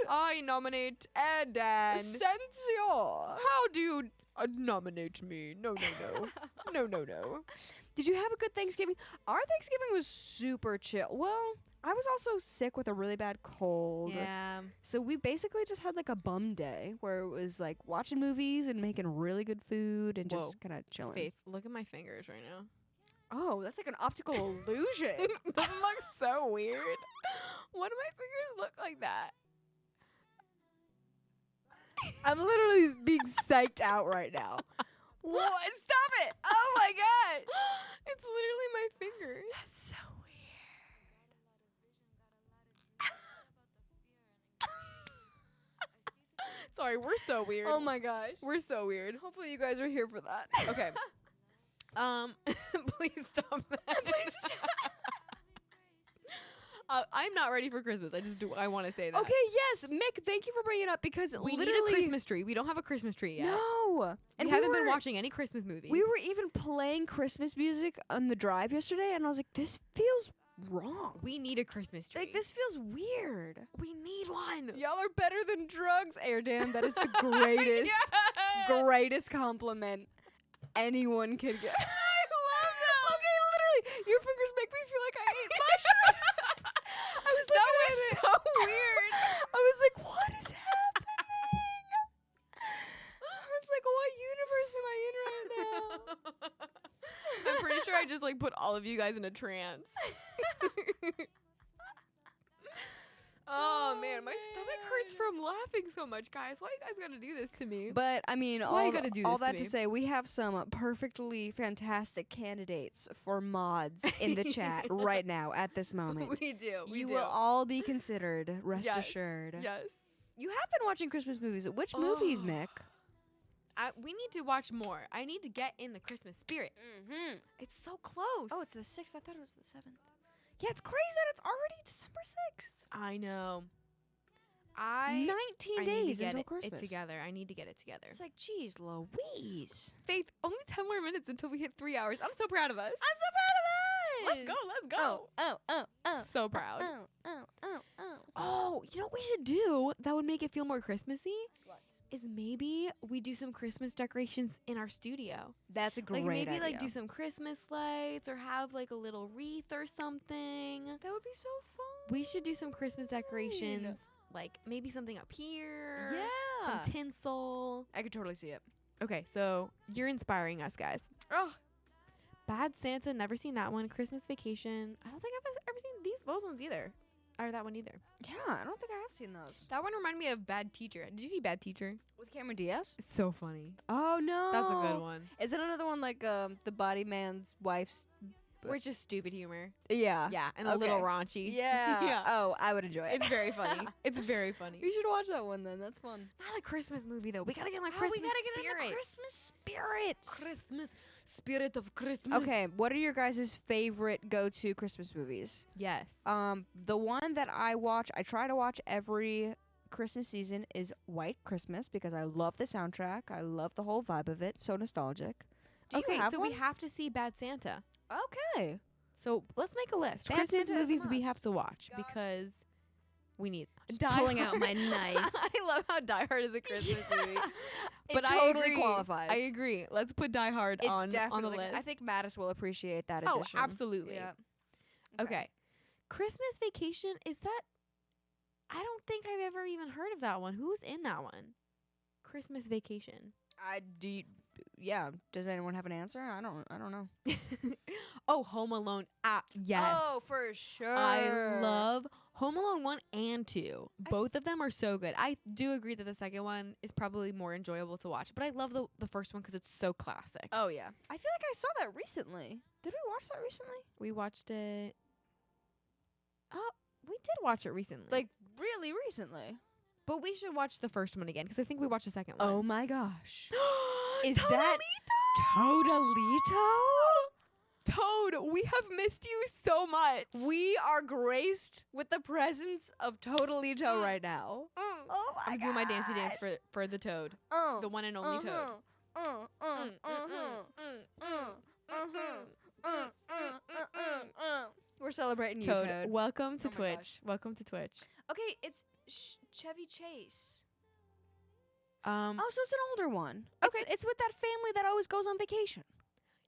I nominate Ed and Censure. how do you nominate me? No, no, no. No. Did you have a good Thanksgiving? Our Thanksgiving was super chill. Well, I was also sick with a really bad cold. Yeah. So we basically just had like a bum day where it was like watching movies and making really good food and Whoa. just kind of chilling. Faith, look at my fingers right now. Oh, that's like an optical illusion. That looks so weird. Why do my fingers look like that? I'm literally being psyched out right now. What? Stop it! Oh my god! It's literally my fingers. That's so Sorry, we're so weird. weird. Oh my gosh. We're so weird. Hopefully you guys are here for that. Okay. Please stop that. I'm not ready for Christmas. I want to say that. Okay, yes, Mick, thank you for bringing it up because We need literally a Christmas tree. We don't have a Christmas tree yet. No. And we haven't been watching any Christmas movies. We were even playing Christmas music on the drive yesterday, and I was like, this feels wrong. We need a Christmas tree. Like, this feels weird. We need one. Y'all are better than drugs, Airdan. That is the greatest, greatest compliment anyone could get. I love that. Okay, literally, your fingers make me feel like I ate mushrooms. I was looking That was at it. so weird. I was like, what is happening? I was like, what universe am I in right now? I'm pretty sure I just like put all of you guys in a trance. Oh man, my stomach hurts from laughing so much, guys. Why you guys gotta do this to me? But I mean, Why you gotta do all this to that to me? say, we have some perfectly fantastic candidates for mods in the chat right now at this moment. We do. You will all be considered. Rest Yes. assured. Yes. You have been watching Christmas movies. Which movies, Oh. Mick? We need to watch more. I need to get in the Christmas spirit. Mm-hmm. It's so close. Oh, it's the 6th. I thought it was the 7th. Yeah, it's crazy that it's already December 6th. I know. 19 I need days to get until it Christmas. together. I need to get it together. It's like, geez, Louise. Faith, only 10 more minutes until we hit 3 hours. I'm so proud of us. I'm so proud of us. Let's go. Oh. So proud. Oh. Oh, you know what we should do that would make it feel more Christmassy? What? Is maybe we do some Christmas decorations in our studio. That's a great Like maybe idea. like do some Christmas lights or have like a little wreath or something. That would be so fun. We should do some Christmas decorations. Like maybe something up here. Yeah. Some tinsel. I could totally see it. Okay, so you're inspiring us, guys. Oh. Bad Santa, never seen that one. Christmas Vacation. I don't think I've ever seen those ones either. Or that one either. Yeah, I don't think I have seen those. That one reminded me of Bad Teacher. Did you see Bad Teacher? With Cameron Diaz? It's so funny. Oh, no. That's a good one. Is it another one like the body man's wife's? Where it's just stupid humor. Yeah. Yeah, and a little Okay. raunchy. Yeah. Yeah. Oh, I would enjoy it. It's very funny. It's very funny. You should watch that one then. That's fun. Not a Christmas movie though. We gotta get in the Oh, Christmas we gotta get spirit. in the Christmas spirit. Christmas spirit of Christmas. Okay, what are your guys' favorite go-to Christmas movies? Yes. The one that I try to watch every Christmas season is White Christmas because I love the soundtrack. I love the whole vibe of it. So nostalgic. Do you okay, have so one? we have to see Bad Santa. Okay. So let's make a list. Bad Christmas Santa is a movies we must. have to watch Got it. because we need. pulling out my knife. I love how Die Hard is a Christmas movie. But But I I totally agree. qualifies. I agree. Let's put Die Hard It on the definitely- list. I think Mattis will appreciate that Oh, addition. absolutely. Yeah. Okay. Christmas Vacation, is that? I don't think I've ever even heard of that one. Who's in that one? Christmas Vacation. Yeah. Does anyone have an answer? I don't know. Oh, Home Alone. Yes. Oh, for sure. I love Home Alone 1 and 2. Both of them are so good. I do agree that the second one is probably more enjoyable to watch, but I love the first one because it's so classic. Oh yeah. I feel like I saw that recently. Did we watch that recently? We watched it. Oh, we did watch it recently. Like really recently. but we should watch the first one again because I think we watched the second one. Oh my gosh. Is that Toadalito? Toad, we have missed you so much. We are graced with the presence of Toadalito right now. Oh my I'm doing my dancey dance for the Toad. Oh. The one and only Toad. We're celebrating you, Toad, Toad. welcome to Oh my Twitch. gosh. Welcome to Twitch. Okay, it's Chevy Chase. Um, Oh, so it's an older one. Okay. It's with that family that always goes on vacation.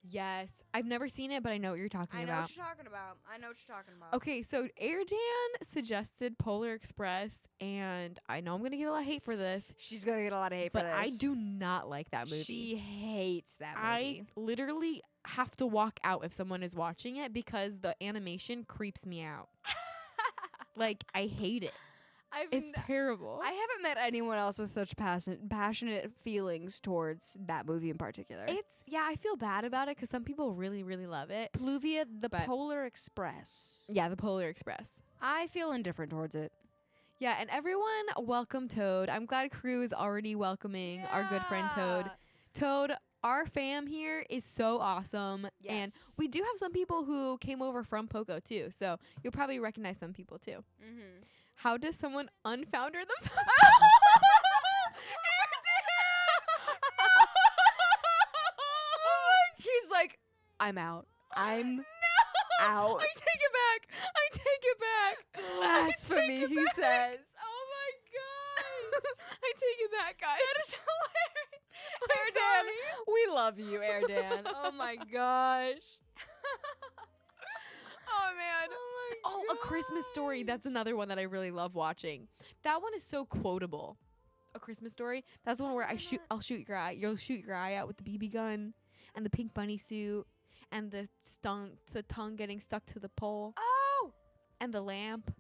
yes, I've never seen it, but I know what you're talking I know about. what you're talking about. I know what you're talking about. Okay, so Airdan suggested Polar Express, and I know I'm gonna get a lot of hate for this, She's gonna get a lot of hate but for this. I do not like that movie. She hates that I movie. literally have to walk out if someone is watching it because the animation creeps me out. Like, I hate it. It's terrible. I haven't met anyone else with such passionate feelings towards that movie in particular. I feel bad about it because some people really, really love it. Pluvia, the But- Polar Express. Yeah, the Polar Express. I feel indifferent towards it. Yeah, and everyone welcome Toad. I'm glad Crew is already welcoming our good friend Toad. Toad, our fam here is so awesome. And we do have some people who came over from Poco too, so you'll probably recognize some people too. Mm-hmm. How does someone unfounder themselves? He's like, I'm out. I'm out. I take it back. I take it back. Blasphemy, he says. Oh my gosh. I take it back, guys. That is hilarious. Airdan, we love you, Airdan. Oh my gosh. Oh man. Oh, A Christmas Story. That's another one that I really love watching. That one is so quotable. A Christmas Story. That's the one where I'll shoot your eye. You'll shoot your eye out with the BB gun and the pink bunny suit and the tongue getting stuck to the pole Oh, and the lamp.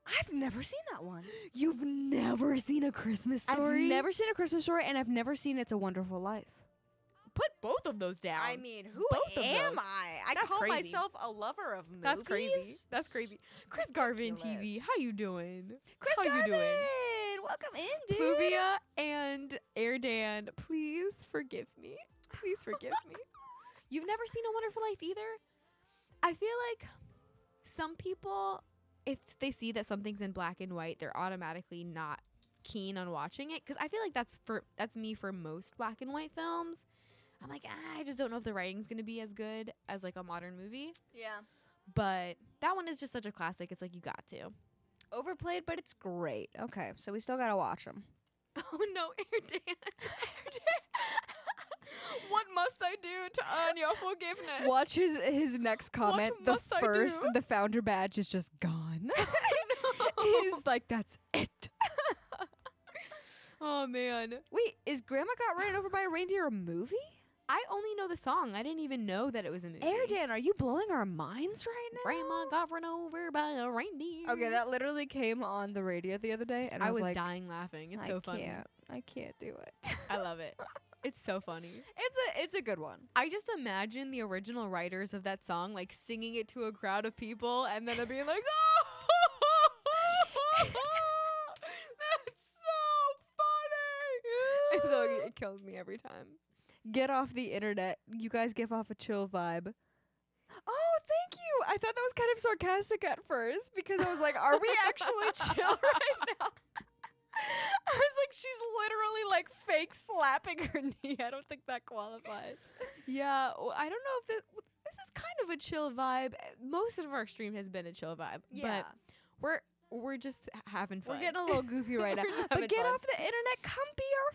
I've never seen that one. You've never seen A Christmas Story? I've never seen A Christmas Story, and I've never seen It's a Wonderful Life. Put both of those down. I mean, who Both of am those. I? That's call crazy. myself a lover of movies. That's crazy. That's crazy. Chris Garvin TV. Ridiculous. How you doing? Chris How Garvin, you doing? welcome in, dude. Pluvia and Airdan, please forgive me. Please forgive me. You've never seen A Wonderful Life either? I feel like some people, if they see that something's in black and white, they're automatically not keen on watching it. Because I feel like that's me for most black and white films. I'm like, I just don't know if the writing's going to be as good as like a modern movie. Yeah. But that one is just such a classic. It's like, you got to. Overplayed, but it's great. Okay, so we still gotta watch them. Oh no, Airdan. What must I do to earn your forgiveness? Watch his next comment. The must I first, do? the founder badge is just gone. He's like, that's it. Oh man. Wait, is Grandma Got Ran Over by a Reindeer a movie? I only know the song. I didn't even know that it was a movie. Airdan, are you blowing our minds right now? Grandma got run over by a reindeer. Okay, that literally came on the radio the other day, and I was like, dying laughing. It's so funny. I can't do it. I love it. It's so funny. It's a good one. I just imagine the original writers of that song like singing it to a crowd of people and then it being like, oh, that's so funny. And so it kills me every time. Get off the internet. You guys give off a chill vibe. Oh, thank you. I thought that was kind of sarcastic at first because I was like, are we actually chill right now? I was like, she's literally like fake slapping her knee. I don't think that qualifies. Yeah, well, I don't know if this is kind of a chill vibe. Most of our stream has been a chill vibe, but we're just having fun. We're getting a little goofy right now. Just But having get fun. off the internet. Come be our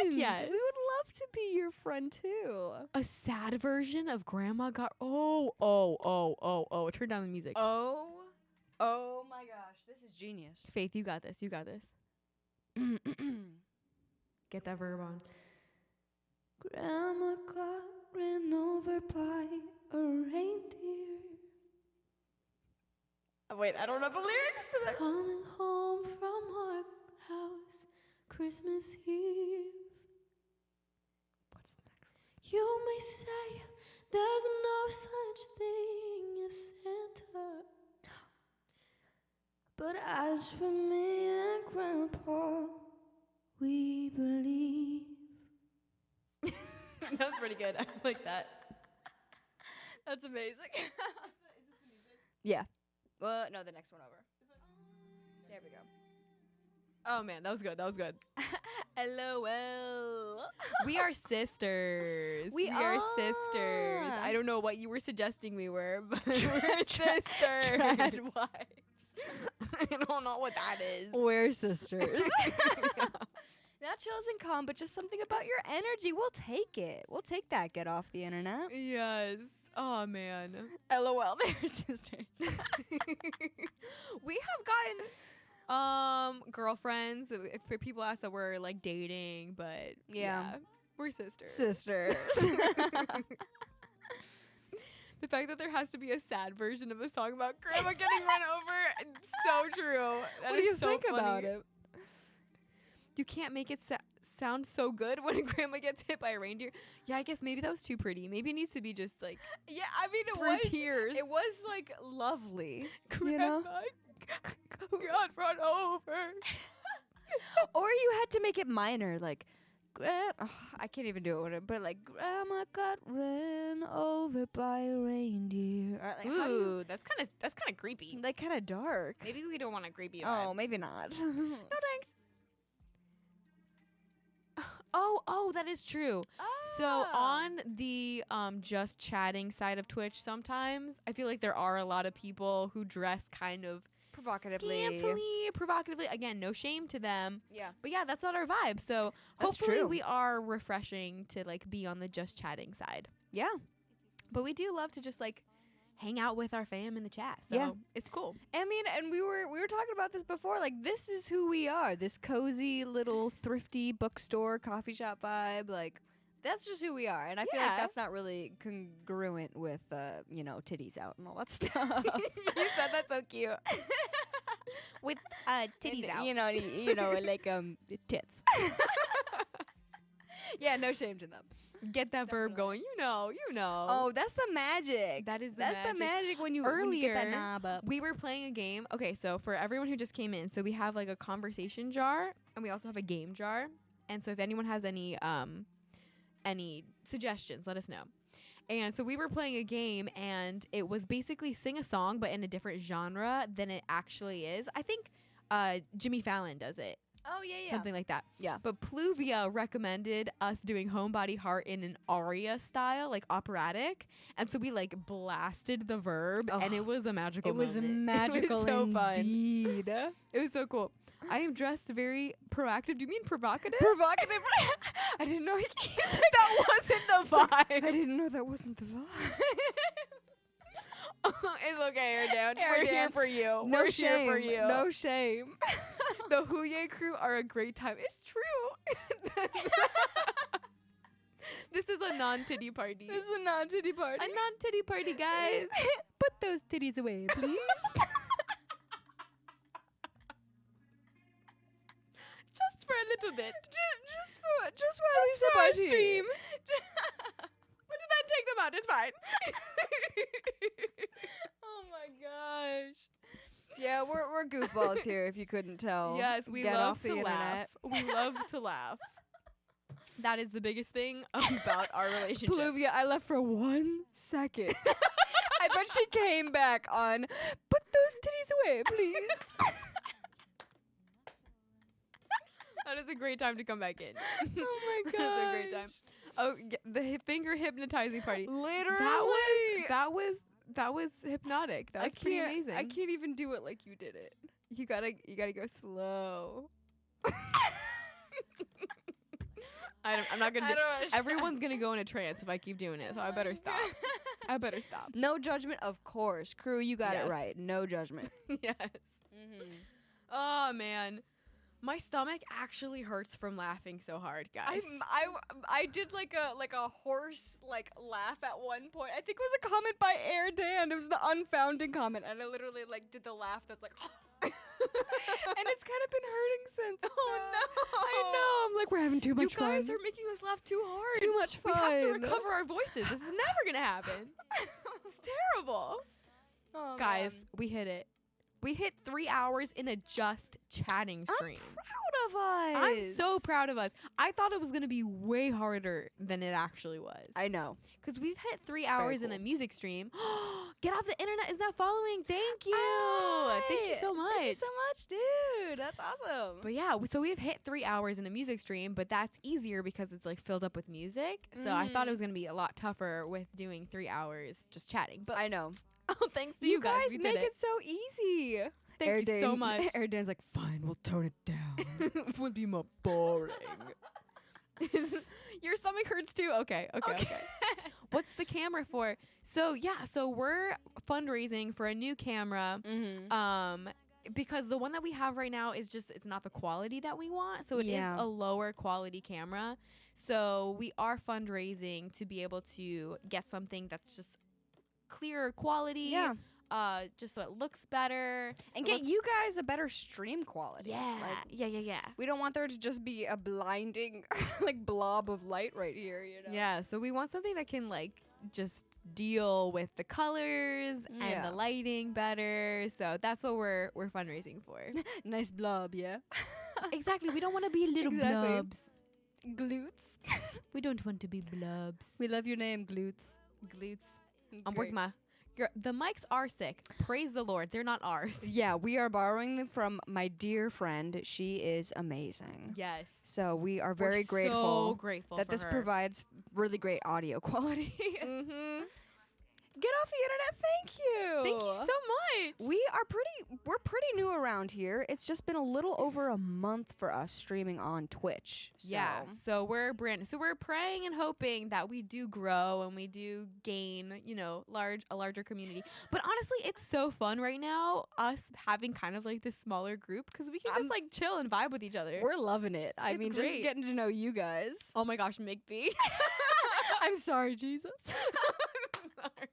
friend. yes. We would love to be your friend too. A sad version of Grandma Got turn down the music. Oh my gosh, this is genius. Faith, you got this. You got this. Get that verb on. Grandma got ran over by a reindeer. Oh, wait, I don't know the lyrics to that. Coming home from our house Christmas Eve. What's the next line? You may say there's no such thing as Santa. But as for me and Grandpa, we believe. That was pretty good. I like that. That's amazing. Yeah. Well, no, the next one over. There we go. Oh man, that was good. That was good. LOL. We are sisters. We are sisters. are. I don't know what you were suggesting we were, but we're sisters. Trad wives. I don't know what that is. We're sisters. Not chills and calm, but just something about your energy. We'll take it. We'll take that. Get off the internet. Yes. Oh, man. LOL, they're sisters. We have gotten girlfriends. If people ask that we're like dating, but yeah we're sisters. Sisters. The fact that there has to be a sad version of a song about grandma getting run over, it's so true. That What do is you so think funny. about it? You can't make it sound so good when grandma gets hit by a reindeer. Yeah, I guess maybe that was too pretty. Maybe it needs to be just like Yeah, I mean, through tears. It was like lovely. Grandma got run over. Or you had to make it minor, like, I can't even do it with it, but like, grandma got ran over by a reindeer. Or, like, how do you- Ooh, that's kind of creepy. like kind of dark. Maybe we don't want to creepy. Oh, maybe not. no thanks. Oh, that is true. So on the just chatting side of Twitch, sometimes I feel like there are a lot of people who dress kind of scantily, provocatively. Again, no shame to them. Yeah. But yeah, that's not our vibe. So That's hopefully true. we are refreshing to like be on the just chatting side. Yeah. But we do love to just like hang out with our fam in the chat. So Yeah. it's cool. I mean, and we were talking about this before. Like, this is who we are. This cozy little thrifty bookstore coffee shop vibe. Like, that's just who we are. And I feel like Yeah. that's not really congruent with, titties out and all that stuff. You said that so cute. With titties And, out. You know, like tits. Yeah, no shame to them. Get that verb going. You know. Oh, that's the magic. That is the That's magic. the magic when you get that Earlier, knob up. we were playing a game. Okay, so for everyone who just came in, so we have like a conversation jar and we also have a game jar. And so if anyone has any suggestions, let us know. And so we were playing a game and it was basically sing a song but in a different genre than it actually is. I think Jimmy Fallon does it. Oh, yeah. Something like that. Yeah. But Pluvia recommended us doing Home Body Heart in an aria style, like operatic. And so we like blasted the verb and it was a magical It was moment. magical It was so fun. indeed. It was so cool. I am dressed very proactive. Do you mean provocative? Provocative. I didn't know That wasn't the vibe. I didn't know that wasn't the vibe. It's okay, Air Down. Air We're here Down. for you. No We're shame. here for you. No shame. The Huye crew are a great time. It's true. This is a non-titty party. This is a non-titty party. A non-titty party, guys. Put those titties away, please. Just for a little bit. just while we sip our stream. What did that take them out? It's fine. Oh my gosh. Yeah, we're goofballs here. If you couldn't tell. Yes, we Get love off the to laugh. internet. We love to laugh. That is the biggest thing about our relationship. Pluvia, I left for 1 second. I bet she came back on. Put those titties away, please. That is a great time to come back in. Oh my god. That's a great time. Oh, the finger hypnotizing party. Literally. That was hypnotic. That was pretty amazing. I can't even do it like you did it. You gotta go slow. I'm not gonna. Everyone's gonna go in a trance if I keep doing it, so I better stop. I better stop. No judgment, of course. Crew, you got Yes. it right. No judgment. Yes. Oh man, my stomach actually hurts from laughing so hard, guys. I did like a horse like laugh at one point. I think it was a comment by Air Dan. It was the unfounding comment, and I literally like did the laugh that's like, and it's kind of been hurting since. Oh no! I know. I'm like, we're having too much You fun. guys are making us laugh too hard. Too much We fun. have to recover our voices. This is never gonna happen. It's terrible. Oh, Guys, man. we hit it. We hit 3 hours in a just chatting stream. I'm proud of us. I'm so proud of us. I thought it was going to be way harder than it actually was. I know. Because we've hit 3 hours in a cool. music stream. Get Off the Internet is now following. Thank you. Thank you so much. Thank you so much, dude. That's awesome. But yeah, so we've hit 3 hours in a music stream, but that's easier because it's like filled up with music. So I thought it was going to be a lot tougher with doing 3 hours just chatting. But I know. oh, thanks to You guys. guys we make did it so easy. Thank you so much. Dan's like, fine, we'll tone it down. It would be more boring. Your stomach hurts too? Okay. What's the camera for? So yeah, so we're fundraising for a new camera. Because the one that we have right now is just, it's not the quality that we want. So it is a lower quality camera. So we are fundraising to be able to get something that's just clearer quality. Yeah. Just so it looks better. And get you guys a better stream quality. Yeah. Like, yeah. we don't want there to just be a blinding like blob of light right here, you know? Yeah, so we want something that can like just deal with the colors and the lighting better. So that's what we're fundraising for. Nice blob, yeah? Exactly. We don't want to be little blobs. Glutes. We don't want to be blobs. We love your name, Glutes. I'm working the mics are sick. Praise the Lord. They're not ours. Yeah, we are borrowing them from my dear friend. She is amazing. Yes. So we are very We're grateful, so grateful that for this her. provides really great audio quality. Get Off the Internet, thank you. Thank you so much. We're pretty new around here. It's just been a little over a month for us streaming on Twitch. So. Yeah. So we're we're praying and hoping that we do grow and we do gain, a larger community. But honestly, it's so fun right now, us having kind of like this smaller group, because we can just like chill and vibe with each other. We're loving it. I mean, great. just getting to know you guys. Oh my gosh, McB. I'm sorry, Jesus. I'm sorry.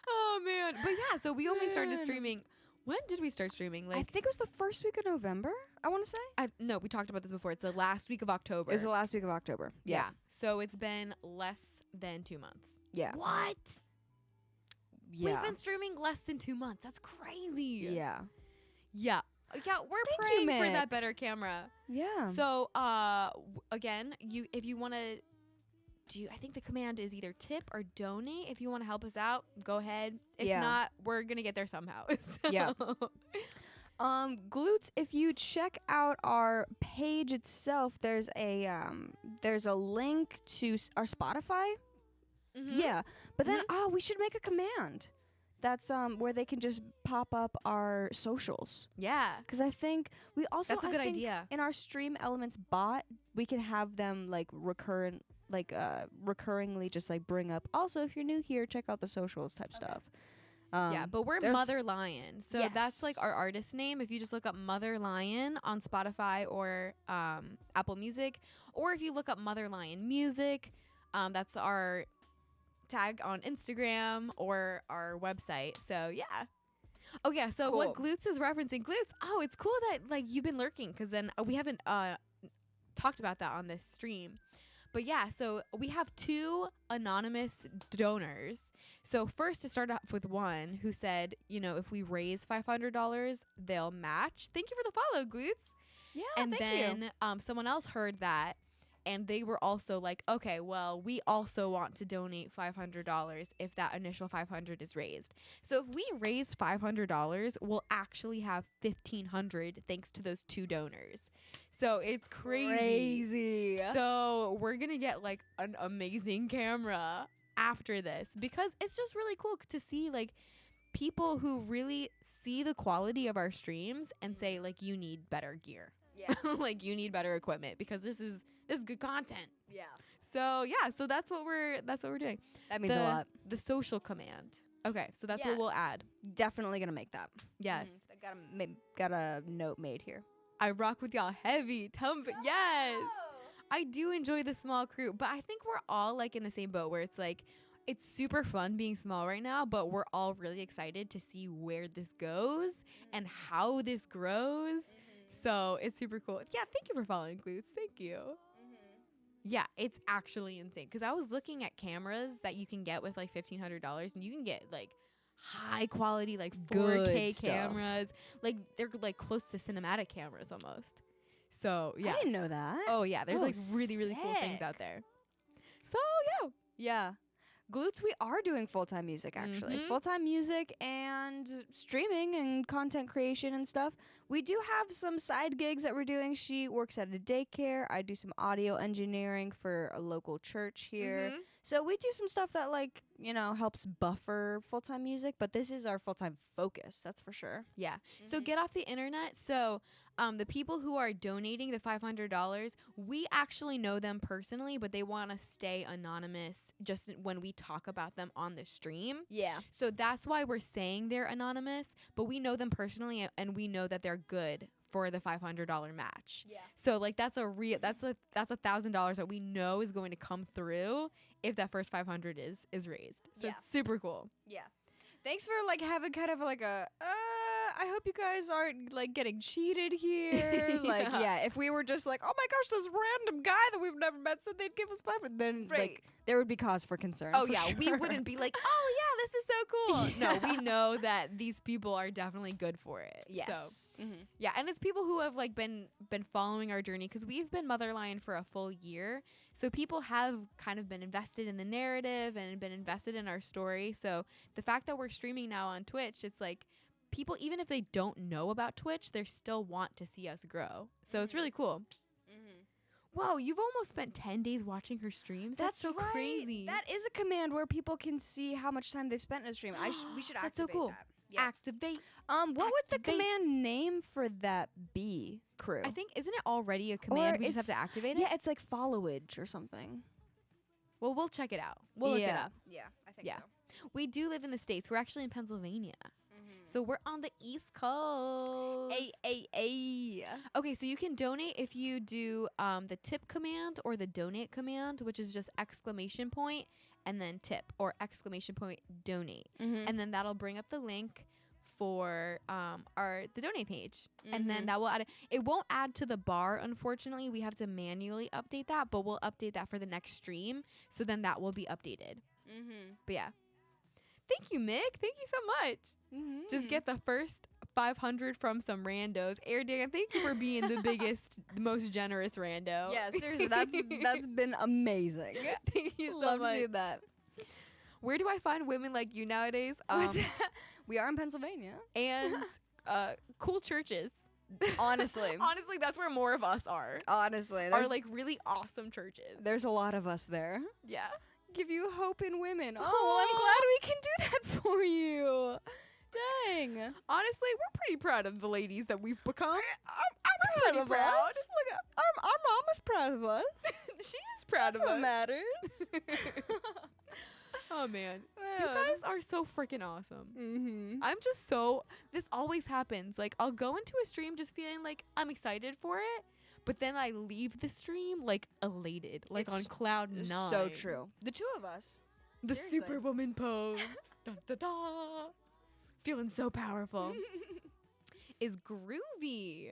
Oh man. But yeah, so we only started streaming. When did we start streaming? I think it was the first week of November, I want to say. No, we talked about this before. It's the last week of October. It was the last week of October. Yeah. So it's been less than 2 months. Yeah. What? Yeah. We've been streaming less than 2 months. That's crazy. Yeah. Yeah. Yeah, we're Thank you, praying for Mick. that better camera. Yeah. So, again, if you want to I think the command is either tip or donate. If you want to help us out, go ahead. If not, we're going to get there somehow. So. Yeah. Glutes, if you check out our page itself, there's a link to our Spotify. Yeah. But then we should make a command. That's where they can just pop up our socials. Yeah. Cuz I think we also That's a good idea. In our Stream Elements bot, we can have them like recurringly just like bring up, also if you're new here, check out the socials type stuff. Yeah, but we're Mother Lion. So that's like our artist name. If you just look up Mother Lion on Spotify or Apple Music, or if you look up Mother Lion Music, that's our tag on Instagram or our website. So yeah. Oh yeah, so what Glutes is referencing, it's cool that like you've been lurking, because then we haven't talked about that on this stream. But yeah, so we have 2 anonymous donors. So first, to start off with one who said, if we raise $500, they'll match. Thank you for the follow, Glutes. Yeah, and thank then someone else heard that, and they were also like, okay, well, we also want to donate $500 if that initial $500 is raised. So if we raise $500, we'll actually have $1,500 thanks to those 2 donors. So it's crazy. So we're going to get like an amazing camera after this, because it's just really cool to see like people who really see the quality of our streams and say like, you need better gear. Yeah. Like you need better equipment, because this is good content. Yeah. So yeah, so that's what we're doing. That means a lot. The social command. Okay, so that's what we'll add. Definitely going to make that. Yes. I got a note made here. I rock with y'all heavy. Yes. I do enjoy the small crew, but I think we're all like in the same boat where it's like, it's super fun being small right now, but we're all really excited to see where this goes and how this grows. So it's super cool. Yeah, thank you for following, Glutes. Thank you. Yeah, it's actually insane, because I was looking at cameras that you can get with like $1,500, and you can get like high quality, like 4K Good stuff. cameras. Like they're like close to cinematic cameras almost. So yeah. I didn't know that. Oh yeah, there's Oh, like really cool things sick. out there. So yeah. Yeah. Glutes, we are doing full-time music, actually. Mhm. Full-time music and streaming and content creation and stuff. We do have some side gigs that we're doing. She works at a daycare. I do some audio engineering for a local church here. Mhm. So we do some stuff that, like, you know, helps buffer full-time music. But this is our full-time focus, that's for sure. Yeah. So get off the internet. So the people who are donating the $500, we actually know them personally, but they want to stay anonymous just when we talk about them on the stream. Yeah. So that's why we're saying they're anonymous, but we know them personally and we know that they're good for the $500 match. Yeah. So like that's $1,000 that we know is going to come through if that first 500 is raised. So Yeah. it's super cool. Yeah. Thanks for like having kind of like a I hope you guys aren't like getting cheated here. Like Yeah. yeah, if we were just like, oh my gosh, this random guy that we've never met said they'd give us 500, then Right. like there would be cause for concern. Oh for yeah, we sure. wouldn't be like, oh yeah, this is so cool. No, we know that these people are definitely good for it. Yes. So yeah, and it's people who have like been following our journey because we've been Motherline for a full year. So people have kind of been invested in the narrative and been invested in our story. So the fact that we're streaming now on Twitch, it's like people, even if they don't know about Twitch, they still want to see us grow. So it's really cool. Whoa, you've almost spent 10 days watching her streams? That's so right. crazy. That is a command where people can see how much time they spent in a stream. We should That's so activate cool. that. Yeah. Activate. What would the Activate. command name for that be, crew? I think, isn't it already a command? We just have to it's- activate it? Yeah, it's like followage or something. Well, we'll check it out. We'll look it up. Yeah, I think Yeah. so. We do live in the States. We're actually in Pennsylvania. So we're on the East Coast. Okay, so you can donate if you do the tip command or the donate command, which is just exclamation point and then tip or exclamation point donate. And then that'll bring up the link for the donate page. And then that will add it won't add to the bar, unfortunately. We have to manually update that, but we'll update that for the next stream. So then that will be updated. But yeah. Thank you, Mick. Thank you so much. Just get the first 500 from some randos. Air Dan, thank you for being the biggest, the most generous rando. Yeah, seriously, that's been amazing. Thank you so Love much. seeing that. Where do I find women like you nowadays? We are in Pennsylvania. And cool churches. Honestly. Honestly, that's where more of us are. Honestly. Are like really awesome churches. There's a lot of us there. Yeah. Give you hope in women. Oh, well, I'm glad we can do that for you. Dang. Honestly, we're pretty proud of the ladies that we've become. I'm pretty proud of proud. us. Look, our mom is proud of us. She is proud That's of what us. matters. Oh man, you guys are so freaking awesome. I'm just so. This always happens. Like I'll go into a stream just feeling like I'm excited for it, but then I leave the stream like elated, like on It's cloud nine. So true. The two of us. The Seriously. Superwoman pose. Dun, da, da. Feeling so powerful. Is groovy.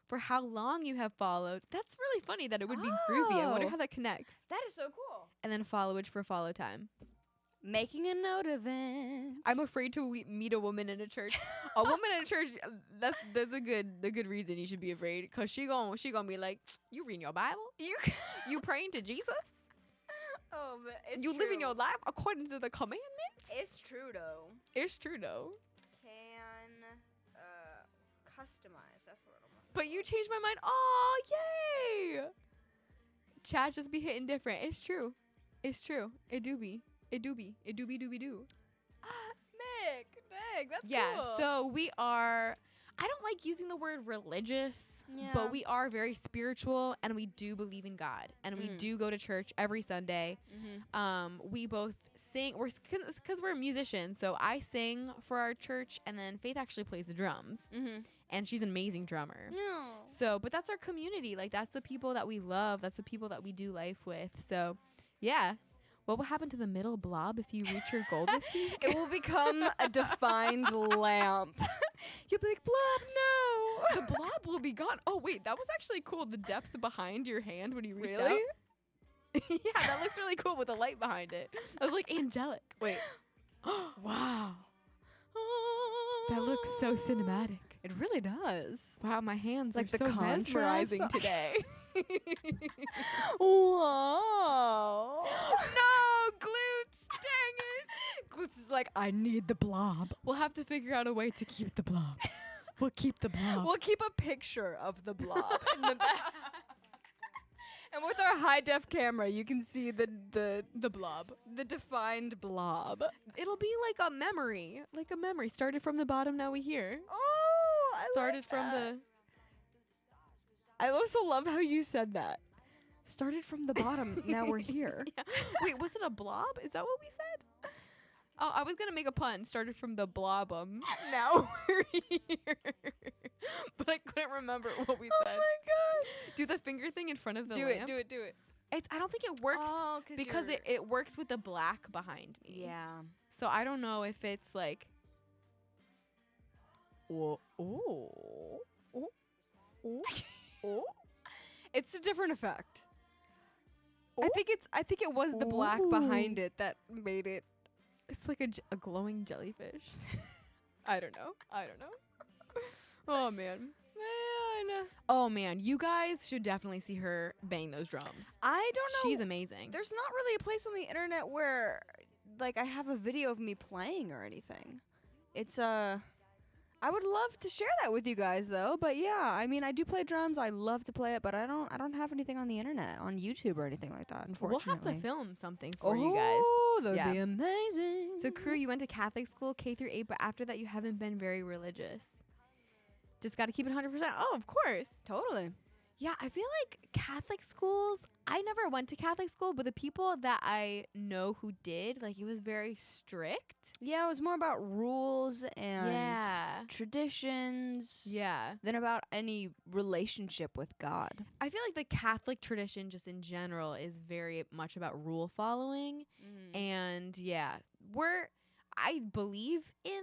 For how long you have followed. That's really funny that it would be groovy. I wonder Oh. how that connects. That is so cool. And then followage for follow time. Making a note of it. I'm afraid to meet a woman in a church. A woman in a church, that's a good reason you should be afraid. Cause she gonna be like, you reading your Bible? You praying to Jesus? Oh, but it's You living your life according to the commandments? It's true though. It's true though. Can customize. That's what I'm. But you changed my mind. Oh, yay! Chat just be hitting different. It's true. It's true. It do be. It do be. It do be dooby doo. Mick, dang, that's Yeah. cool. So we are. I don't like using the word religious, but we are very spiritual, and we do believe in God, and we do go to church every Sunday. We both sing. Because we're musicians, so I sing for our church, and then Faith actually plays the drums, and she's an amazing drummer. No. So, but that's our community. Like, that's the people that we love. That's the people that we do life with. So, yeah. What will happen to the middle blob if you reach your goal this week? It will become a defined lamp. You'll be like, blob, no. The blob will be gone. Oh, wait. That was actually cool. The depth behind your hand when you reached Really? out. Yeah, that looks really cool with the light behind it. I was like, angelic. Wait. Wow. That looks so cinematic. It really does. Wow, my hands Like are the so contrast. mesmerizing today. Wow. No, glutes. Dang it. Glutes is like, I need the blob. We'll have to figure out a way to keep the blob. We'll keep the blob. We'll keep a picture of the blob in the back. And with our high def camera, you can see the blob. the defined blob. It'll be like a memory. Like a memory. Started from the bottom, now we here. Oh, Started from the... I also love how you said that. Started from the bottom, now we're here. Yeah. Wait, was it a blob? Is that what we said? Oh, I was gonna make a pun. Started from the blobum. Now we're here. But I couldn't remember what we said. Oh my gosh. Do the finger thing in front of the Do lamp. it. I don't think it works because it works with the black behind me. Yeah. So I don't know if it's like... It's a different effect. I think it was the black behind it that made it. It's like a glowing jellyfish. I don't know. Oh, man. Oh, man. You guys should definitely see her bang those drums. I don't know. She's amazing. There's not really a place on the internet where, like, I have a video of me playing or anything. It's I would love to share that with you guys, though. But yeah, I mean, I do play drums. I love to play it, but I don't have anything on the internet, on YouTube or anything like that. Unfortunately, We'll have to film something for you guys. Oh, that'd Yeah. be amazing. So, Crew, you went to Catholic school K through 8, but after that, you haven't been very religious. Just got to keep it 100%. Oh, of course. Totally. Yeah, I feel like Catholic schools, I never went to Catholic school, but the people that I know who did, like, it was very strict. Yeah, it was more about rules and Yeah. traditions Yeah. than about any relationship with God. I feel like the Catholic tradition just in general is very much about rule following. And yeah, I believe in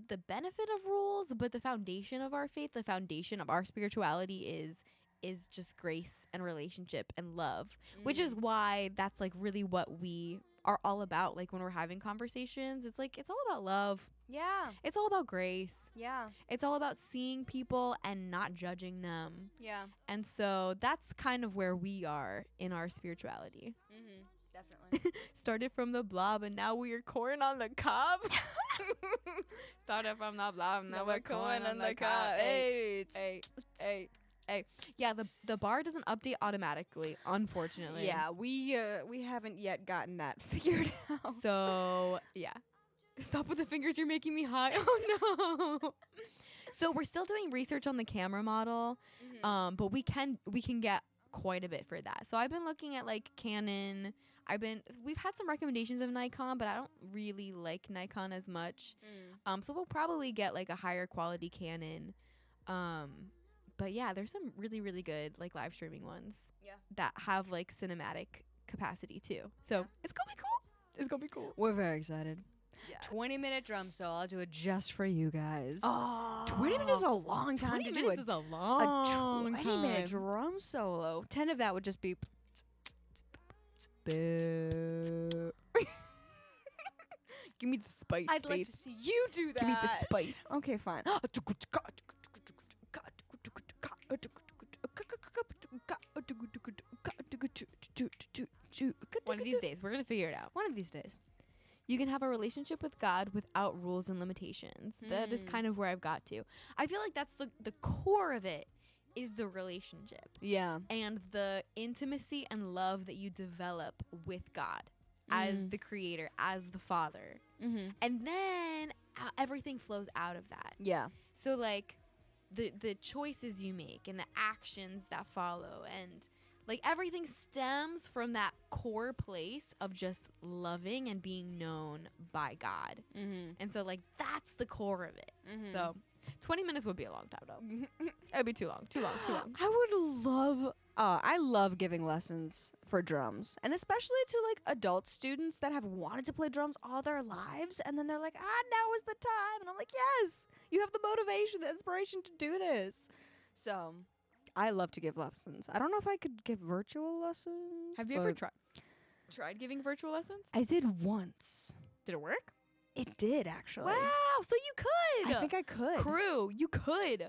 the benefit of rules, but the foundation of our faith, the foundation of our spirituality is just grace and relationship and love, which is why that's like really what we are all about. Like when we're having conversations, it's like, it's all about love. Yeah. It's all about grace. Yeah. It's all about seeing people and not judging them. Yeah. And so that's kind of where we are in our spirituality. Definitely. Started from the blob and now we're corn on the cob. Started from the blob, now we're corn on the cob. Hey, hey. Yeah, the bar doesn't update automatically, unfortunately. Yeah, we haven't yet gotten that figured out. So yeah. Stop with the fingers, you're making me high. Oh no. So we're still doing research on the camera model, but we can get quite a bit for that. So I've been looking at like Canon. We've had some recommendations of Nikon, but I don't really like Nikon as much. So we'll probably get like a higher quality Canon. But yeah, there's some really, really good like live streaming ones that have like cinematic capacity too. So it's gonna be cool. It's gonna be cool. We're very excited. Yeah. 20-minute drum solo. I'll do it just for you guys. Oh, 20 minutes is a long time 20 to do minutes is a long 20-minute time. drum solo. 10 of that would just be boo. Give me the spice. I'd like to see you do that. Give me the spice. Okay, fine. One of these days, we're gonna figure it out. One of these days. You can have a relationship with God without rules and limitations. That is kind of where I've got to. I feel like that's the core of it, is the relationship. Yeah. And the intimacy and love that you develop with God as the creator, as the father. And then everything flows out of that. Yeah. So like the choices you make and the actions that follow, and like everything stems from that core place of just loving and being known by God. And so like that's the core of it. So 20 minutes would be a long time though. It'd be too long. I love giving lessons for drums, and especially to like adult students that have wanted to play drums all their lives, and then they're like, now is the time. And I'm like, yes, you have the motivation, the inspiration to do this. So I love to give lessons. I don't know if I could give virtual lessons. Have you ever tried giving virtual lessons? I did once. Did it work? It did, actually. Wow, so you could. I think I could. Crew, you could.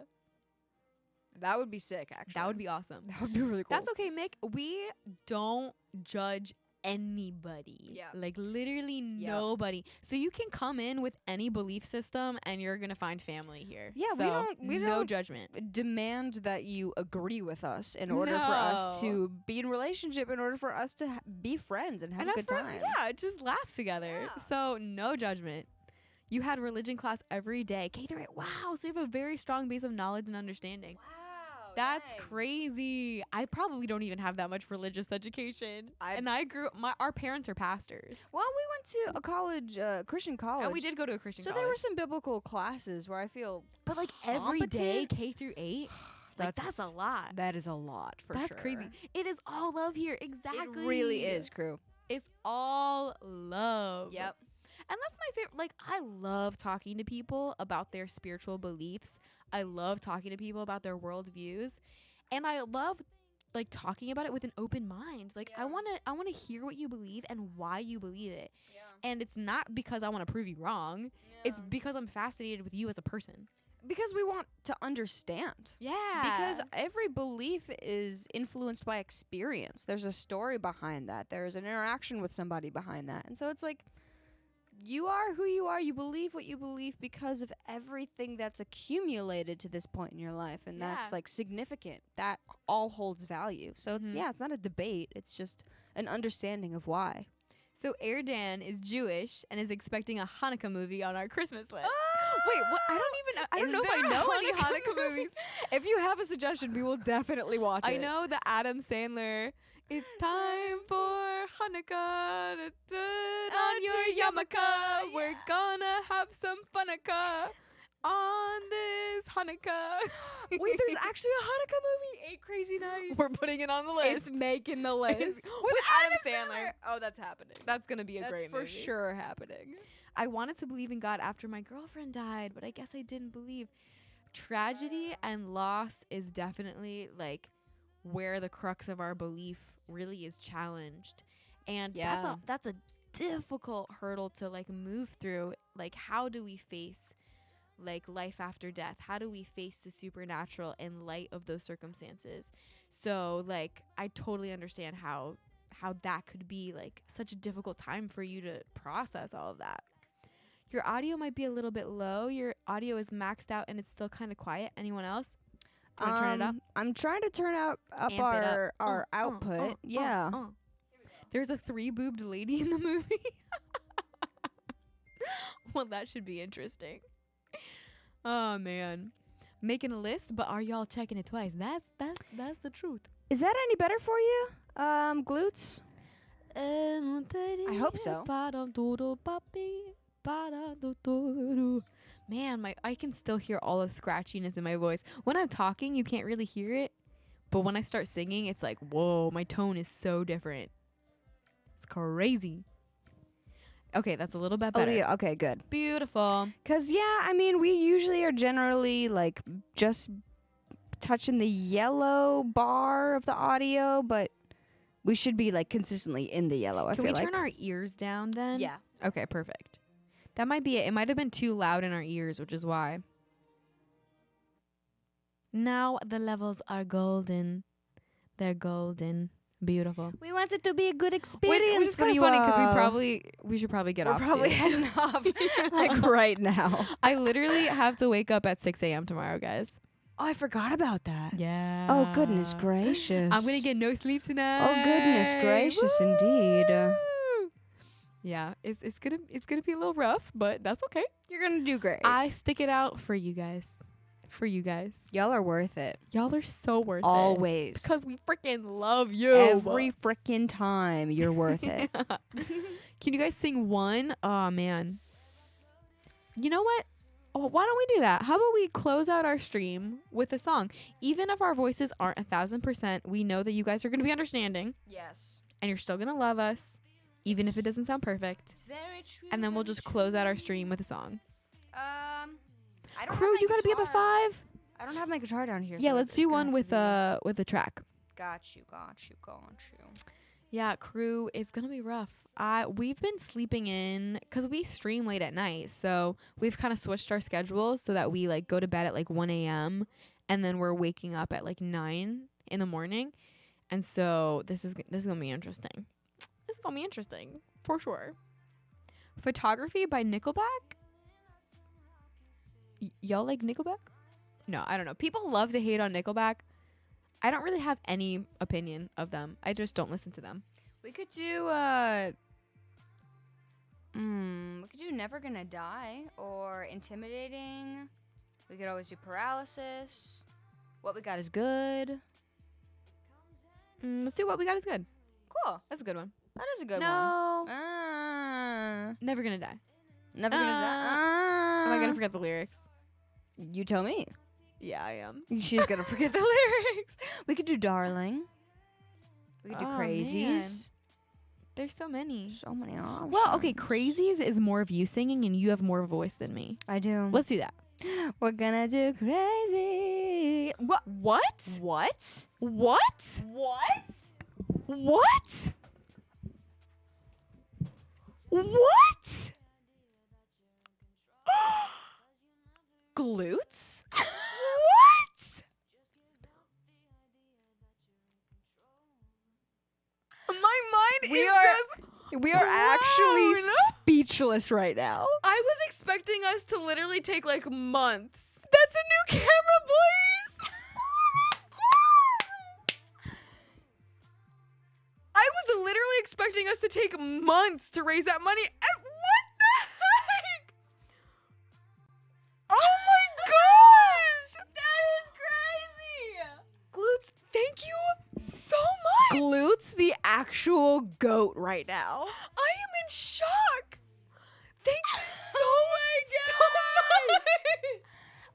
That would be sick, actually. That would be awesome. That would be really cool. That's okay, Mick. We don't judge anybody. Yeah. Like literally Yep. nobody. So you can come in with any belief system and you're going to find family here. Yeah, So we no don't judgment. demand that you agree with us in order for us No. to be in a relationship, in order for us to be friends and have a good time. Yeah, just laugh together. Yeah. So no judgment. You had religion class every day. K through 8. Wow. So you have a very strong base of knowledge and understanding. Wow. That's crazy. I probably don't even have that much religious education. And our parents are pastors. Well, we went to a college, Christian college. And we did go to a Christian So college. there were some biblical classes where I feel But like every day, competent. K through 8, like that's a lot. That is a lot, for That's sure. crazy. It is all love here. Exactly. It really is, crew. It's all love. Yep. And that's my favorite. Like, I love talking to people about their spiritual beliefs. I love talking to people about their worldviews. And I love, like, talking about it with an open mind. Like, Yeah. I wanna hear what you believe and why you believe it. Yeah. And it's not because I want to prove you wrong. It's because I'm fascinated with you as a person. Because we want to understand. Yeah. Because every belief is influenced by experience. There's a story behind that. There's an interaction with somebody behind that. And so it's like, you are who you are. You believe what you believe because of everything that's accumulated to this point in your life. And that's Yeah. like significant. That all holds value. So Mhm. it's not a debate. It's just an understanding of why. So Erdan is Jewish and is expecting a Hanukkah movie on our Christmas list. Wait, what? I don't know if I know any Hanukkah movies. If you have a suggestion, we will definitely watch I know the Adam Sandler. It's time for Hanukkah on your yarmulke. We're gonna have some funukkah on this Hanukkah. Wait, there's actually a Hanukkah movie, 8 Crazy Nights. We're putting it on the It's making the list. with Adam Sandler. Oh, that's happening. That's gonna be a That's great for movie. sure happening. I wanted to believe in God after my girlfriend died, but I guess I didn't believe. Tragedy and loss is definitely like where the crux of our belief really is challenged. And Yeah. that's a difficult hurdle to like move through. Like, how do we face like life after death? How do we face the supernatural in light of those circumstances? So like, I totally understand how that could be like such a difficult time for you to process all of that. Your audio might be a little bit low. Your audio is maxed out and it's still kind of quiet. Anyone else? Do you want to turn it up? I'm trying to turn up Amp it our up. output. Yeah. There's a 3-boobed lady in the movie. Well, that should be interesting. Oh man, making a list, but are y'all checking it twice? That's the truth. Is that any better for you? Glutes? I hope so. Man, I can still hear all the scratchiness in my voice. When I'm talking, you can't really hear it. But when I start singing, it's like, whoa, my tone is so different. It's crazy. Okay, that's a little bit better. Oh, yeah. Okay, good. Beautiful. Because, I mean, we usually are generally, like, just touching the yellow bar of the audio, but we should be, like, consistently in the yellow, I Can feel we like. turn our ears down then? Yeah. Okay, perfect. That might be it. It might have been too loud in our ears, which is why. Now the levels are golden. They're golden. Beautiful. We want it to be a good experience Which is for kind of you funny because all. we should probably get We're off probably soon. heading off, like, right now. I literally have to wake up at 6 a.m. tomorrow, guys. Oh, I forgot about that. Yeah. Oh, goodness gracious. I'm going to get no sleep tonight. Oh, goodness gracious, indeed. Yeah, it's gonna be a little rough, but that's okay. You're going to do great. I stick it out for you guys. Y'all are worth it. Y'all are so worth it. Always. Because we freaking love you. Every freaking time you're worth it. Can you guys sing one? Oh, man. You know what? Oh, why don't we do that? How about we close out our stream with a song? Even if our voices aren't 1,000%, we know that you guys are going to be understanding. Yes. And you're still going to love us, even if it doesn't sound perfect. It's very true. And then we'll just close out our stream with a song. I don't Crew, have my you got to be up at guitar. 5? I don't have my guitar down here. Yeah, so let's it's do gonna one have to with be- a track. Got you. Yeah, crew, it's gonna be rough. We've been sleeping in because we stream late at night, so we've kind of switched our schedules so that we like go to bed at like 1 a.m. and then we're waking up at like 9 in the morning, and so this is gonna be interesting. This is gonna be interesting for sure. Photography by Nickelback. Y'all like Nickelback? No, I don't know. People love to hate on Nickelback. I don't really have any opinion of them. I just don't listen to them. We could do Never Gonna Die or Intimidating. We could always do Paralysis. What We Got Is Good. Let's see, What We Got Is Good. Cool. That's a good one. That is a good No. one. Never Gonna Die. Never Gonna Die. Am I gonna forget the lyrics? You tell me. Yeah, I am. She's gonna forget the lyrics. We could do Darling. We could do Oh, Crazies. man. There's so many. So many options. Well, okay, Crazies is more of you singing, and you have more voice than me. I do. Let's do that. We're gonna do crazy. What? What? What? What? What? What? What? Glutes? What? My mind We is are- just We are actually blown. speechless right now. I was expecting us to literally take like months. That's a new camera, boys. I was literally expecting us to take months to raise that money. And what the heck? Oh my gosh! That is crazy. Glutes, thank you so much. Glutes, the actual goat right now. I am in shock. Thank you so, Oh so much.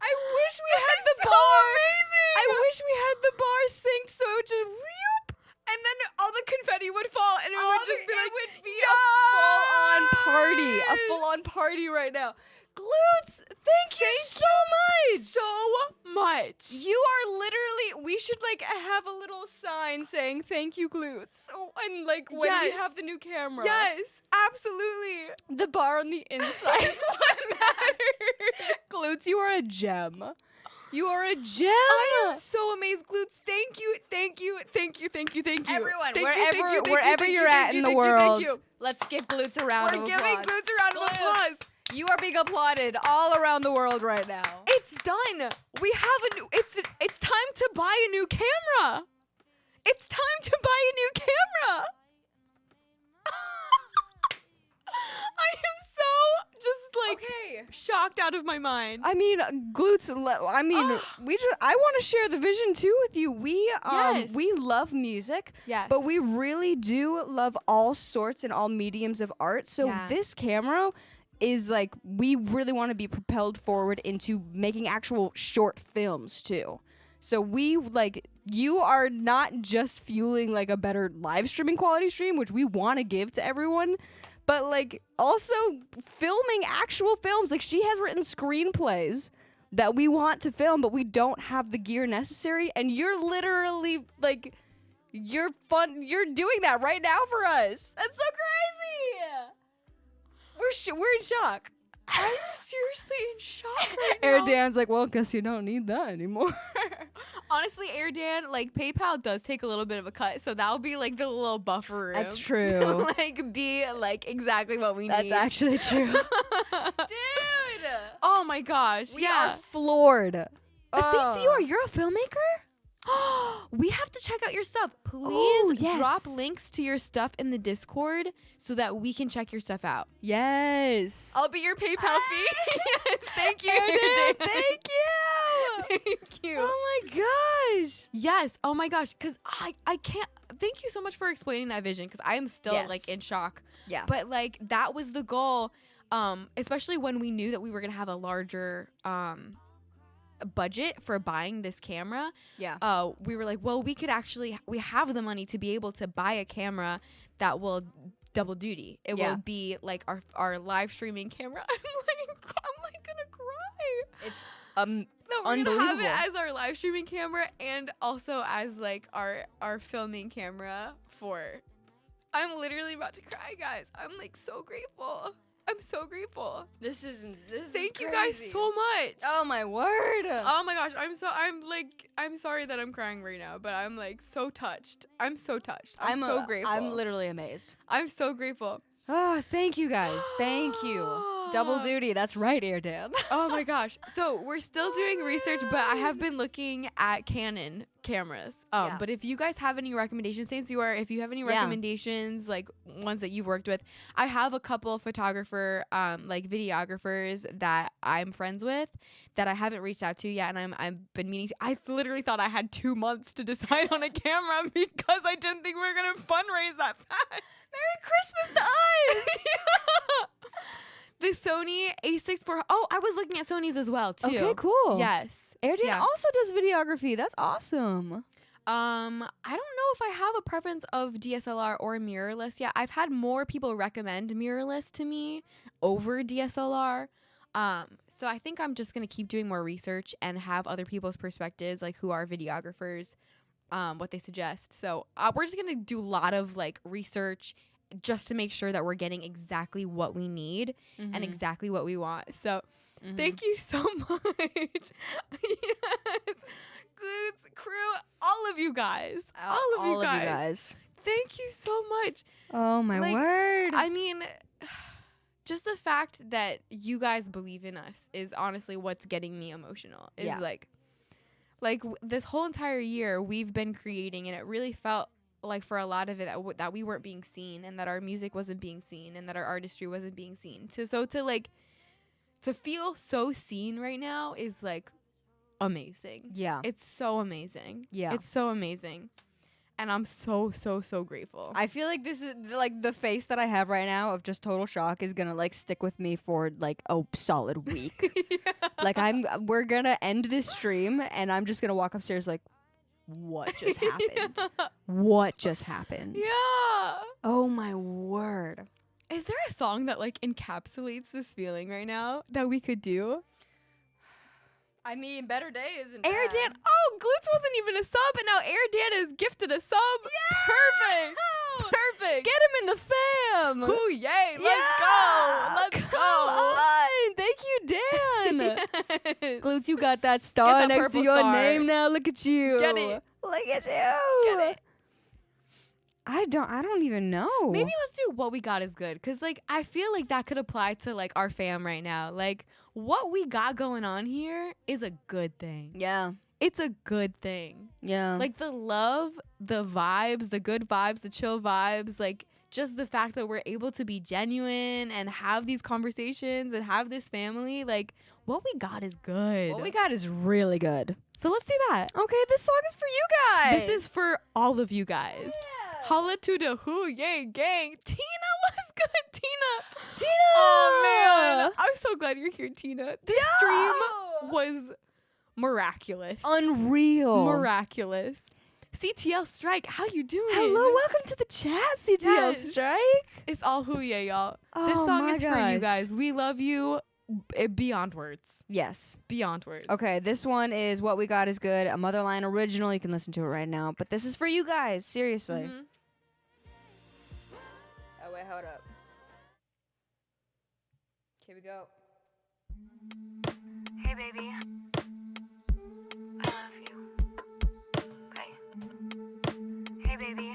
I wish we had the so bar. amazing. I wish we had the bar synced so it just whoop. And then all the confetti would fall, and it All would just the- be it like, would be a full-on party. A full-on party right now. Glutes, thank you so much. You are literally, we should like have a little sign saying thank you, Glutes. Oh, and like when we Yes. have the new camera. Yes, absolutely. The bar on the inside is what matters. Glutes, you are a gem. You are a gem. I am so amazed, Glutes. Thank you, thank you, thank you, thank you, thank you. Everyone, Thank you, thank you, thank you, wherever thank you're you, at thank in you, the thank you, world, thank you. let's give Glutes a round We're of giving applause. Glutes a round of applause. You are being applauded all around the world right now. It's done. We have a new. It's time to buy a new camera. It's time to buy a new camera. I am so just like shocked out of my mind. I mean, Glutes. I want to share the vision too with you. Yes. We love music, Yes. but we really do love all sorts and all mediums of art. So Yeah. this camera is like, we really want to be propelled forward into making actual short films too. So you are not just fueling like a better live streaming quality stream, which we want to give to everyone, but like also filming actual films. Like, she has written screenplays that we want to film, but we don't have the gear necessary. And you're literally like, you're doing that right now for us. That's so crazy. We're in shock. I'm seriously in shock right Air now. Dan's like, well, guess you don't need that anymore. Honestly, Air Dan, like PayPal does take a little bit of a cut, so that'll be like the little buffer room. That's To, true. like be like exactly what we That's need. actually true. Dude. Oh my gosh. We yeah. are floored. You're a filmmaker? We have to check out your stuff. Please Oh, yes. drop links to your stuff in the Discord so that we can check your stuff out. Yes. I'll be your PayPal fee. Yes, thank you. Air Dan, Dan. thank you. Thank you. Oh my gosh. Yes. Oh my gosh. Because I can't. Thank you so much for explaining that vision, because I am still Yes. like in shock. Yeah. But like that was the goal, especially when we knew that we were going to have a larger budget for buying this camera. Yeah. We were like, well, we have the money to be able to buy a camera that will double duty. It Yeah. will be like our live streaming camera. I'm like gonna cry. It's That we're gonna have unbelievable. it as our live streaming camera and also as like our filming camera for I'm literally about to cry, guys. I'm like so grateful. I'm so grateful. This is Thank you guys so much. Oh my word. Oh my gosh, I'm sorry that I'm crying right now, but I'm like so touched. I'm so touched. I'm so grateful. I'm literally amazed. I'm so grateful. Oh, thank you guys. Thank you. Double duty. That's right, Air Dan. Oh my gosh. So we're still doing research, but I have been looking at Canon cameras. Yeah. But if you guys have any recommendations, if you have any recommendations, like ones that you've worked with, I have a couple of like videographers that I'm friends with that I haven't reached out to yet, and I've been meaning to. I literally thought I had 2 months to decide on a camera because I didn't think we were gonna fundraise that fast. Merry Christmas to us. The Sony A6 Oh, I was looking at Sony's as well too. Okay, cool. Yes. Air Dan also does videography. That's awesome. I don't know if I have a preference of DSLR or mirrorless yet. I've had more people recommend mirrorless to me over DSLR. So I think I'm just gonna keep doing more research and have other people's perspectives, like who are videographers, what they suggest. So we're just gonna do a lot of like research just to make sure that we're getting exactly what we need and exactly what we want. So thank you so much. Yes. Glutes, crew, all of you guys. All of you guys. Thank you so much. Oh my word. I mean, just the fact that you guys believe in us is honestly what's getting me emotional. Is this whole entire year we've been creating, and it really felt like for a lot of it that we weren't being seen, and that our music wasn't being seen, and that our artistry wasn't being seen. To feel so seen right now is like amazing. Yeah. It's so amazing. Yeah. It's so amazing. And I'm so, so, so grateful. I feel like this is like the face that I have right now of just total shock is gonna like stick with me for like a solid week. Like we're gonna end this stream and I'm just gonna walk upstairs like, what just happened? What just happened? Yeah. Oh my word. Is there a song that like encapsulates this feeling right now that we could do? I mean, Better Day isn't Air bad. Dan. Oh, Glutes wasn't even a sub, and now Air Dan is gifted a sub. Yeah! Perfect. Get him in the fam. Ooh, yay. Let's go. Come on. Thank you, Dan. Yes. Glutes, you got that star that next to purple your star. name now. Look at you. Get it. Look at you. Get it. I don't even know. Maybe let's do What We Got Is Good, because like I feel like that could apply to like our fam right now. Like what we got going on here is a good thing. Yeah. It's a good thing. Yeah. Like the love, the vibes, the good vibes, the chill vibes, like just the fact that we're able to be genuine and have these conversations and have this family, like what we got is good. What we got is really good. So let's do that. Okay, this song is for you guys. This is for all of you guys. Yeah. Holla to the Who Yay Gang. Tina was good. Tina. Oh man. I'm so glad you're here, Tina. This stream was miraculous. Unreal. Miraculous. CTL Strike, how you doing? Hello, welcome to the chat, CTL Yes. Strike. It's all Who Yay, y'all. Oh This song my is for you gosh. guys. We love you beyond words. Yes. Beyond words. Okay, this one is What We Got Is Good, a Motherline original. You can listen to it right now, but this is for you guys, seriously. Mhm. Oh, wait, hold up. Here we go. Hey baby, I love you. Okay. Hey baby, I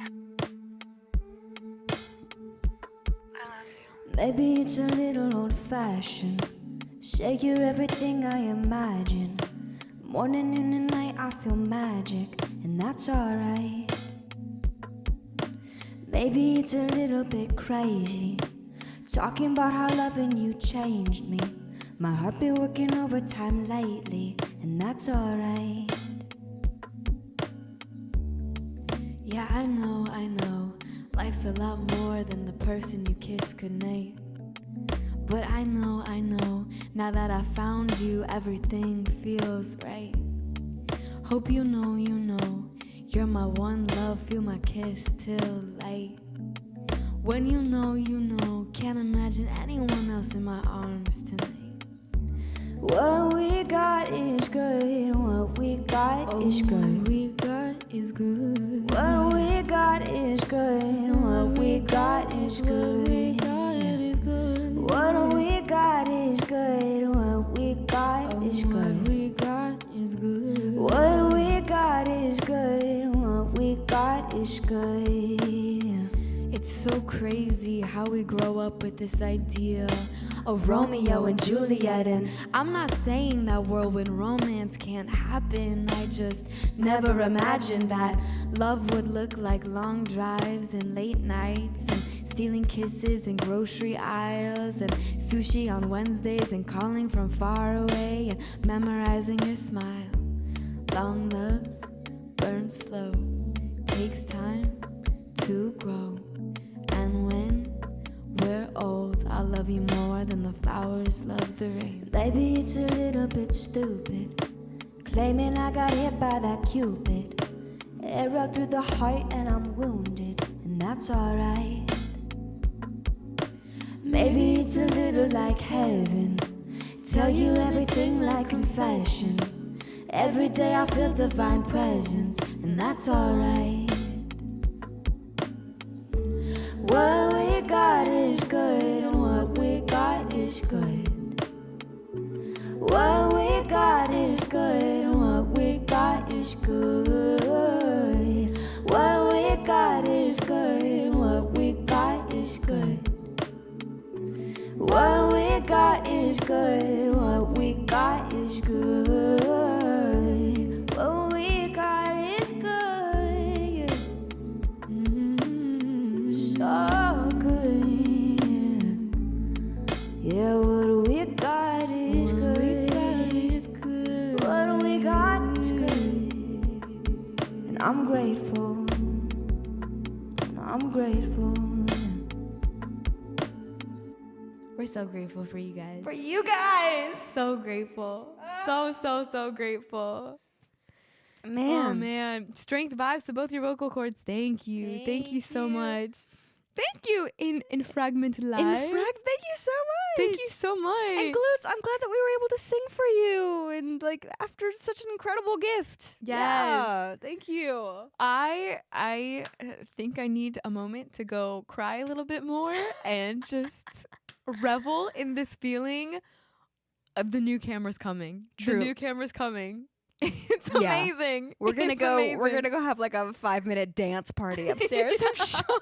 love you. Maybe it's a little old-fashioned. Say you're everything I imagine. Morning, noon, and night I feel magic, and that's alright. Maybe it's a little bit crazy, talking about how loving you changed me. My heart been working overtime lately, and that's alright. Yeah, I know, life's a lot more than the person you kiss goodnight. But I know, now that I found you, everything feels right. Hope you know, you're my one love, feel my kiss till late. When you know, can't imagine anyone else in my arms tonight. What we got is good, what we got is good. What we got is good, what we got is good, what we got is good. What we got is good. What we got is good. What we got is good. What we got is good. What we got is good. It's so crazy how we grow up with this idea of Romeo and Juliet, and I'm not saying that whirlwind romance can't happen. I just never imagined that love would look like long drives and late nights and stealing kisses in grocery aisles and sushi on Wednesdays and calling from far away and memorizing your smile. Long loves burn slow, takes time to grow. And when we're old, I'll love you more than the flowers love the rain. Baby, it's a little bit stupid, claiming I got hit by that Cupid. Arrow through the heart and I'm wounded, and that's alright. Maybe it's a little like heaven, tell you everything like confession. Every day I feel divine presence, and that's alright. What we got is good, and what we got is good. What we got is good, and what we got is good. What we got is good, and what we got is good. What we got is good, what we got is good. What we got is good. So good. Yeah, what we got is good. What we got is good. And I'm grateful. And I'm grateful. We're so grateful for you guys. For you guys. So grateful. So grateful. Man. Oh, man. Strength vibes to both your vocal cords. Thank you. Thank you so much. Thank you, in Fragment Live. Thank you so much. Thank you so much. And Glutes, I'm glad that we were able to sing for you, and like after such an incredible gift. Yes. Yeah, thank you. I think I need a moment to go cry a little bit more and just revel in this feeling of the new camera's coming. True. The new camera's coming. It's Yeah. amazing. We're gonna It's go. amazing. We're gonna go have like a 5-minute dance party upstairs. I'm sure.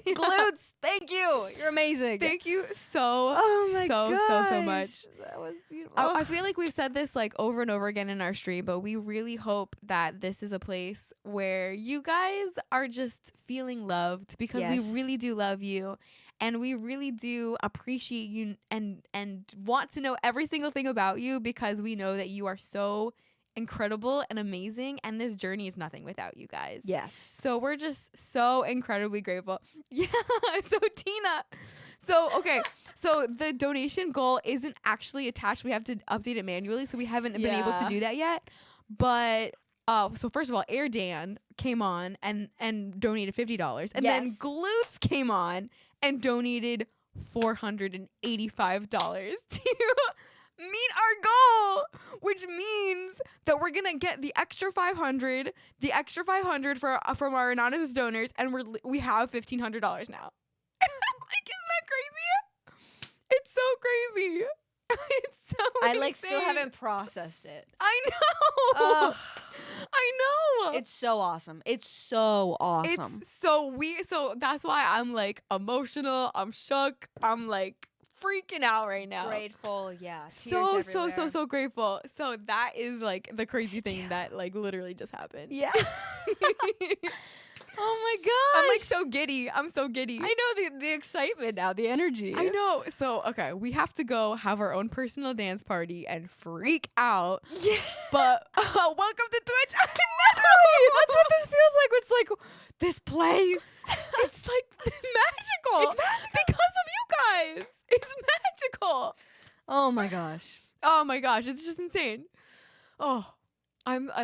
Yeah. Glutes, thank you. You're amazing. Thank you so Oh my so gosh. much. That was beautiful. I feel like we've said this like over and over again in our stream, but we really hope that this is a place where you guys are just feeling loved, because Yes. we really do love you. And we really do appreciate you and want to know every single thing about you, because we know that you are so incredible and amazing, and this journey is nothing without you guys. Yes. So we're just so incredibly grateful. Yeah. So Tina. So okay. So the donation goal isn't actually attached. We have to update it manually, so we haven't been able to Yeah. do that yet. But so first of all, Air Dan came on and donated $50, and then Yes. Glutes came on and donated $485 to meet our goal, which means that we're gonna get the extra 500 for from our anonymous donors, and we have $1,500 now. Like, isn't that crazy? It's so crazy. It's so I like still insane. haven't processed it. I know. Ugh. I know. It's so awesome. It's so awesome. It's so weird. So that's why I'm like emotional. I'm shook. I'm like freaking out right now. Grateful, yeah. So grateful. So that is like the crazy thing that like literally just happened. Yeah. Oh my gosh. I'm like so giddy. I'm so giddy. I know the excitement now, the energy. I know. So okay, we have to go have our own personal dance party and freak out. Yeah. But welcome to Twitch. I know. That's what this feels like. It's like this place. It's like magical. It's magical. Because of you guys. It's magical. Oh my gosh. Oh my gosh, it's just insane. Oh, I'm We're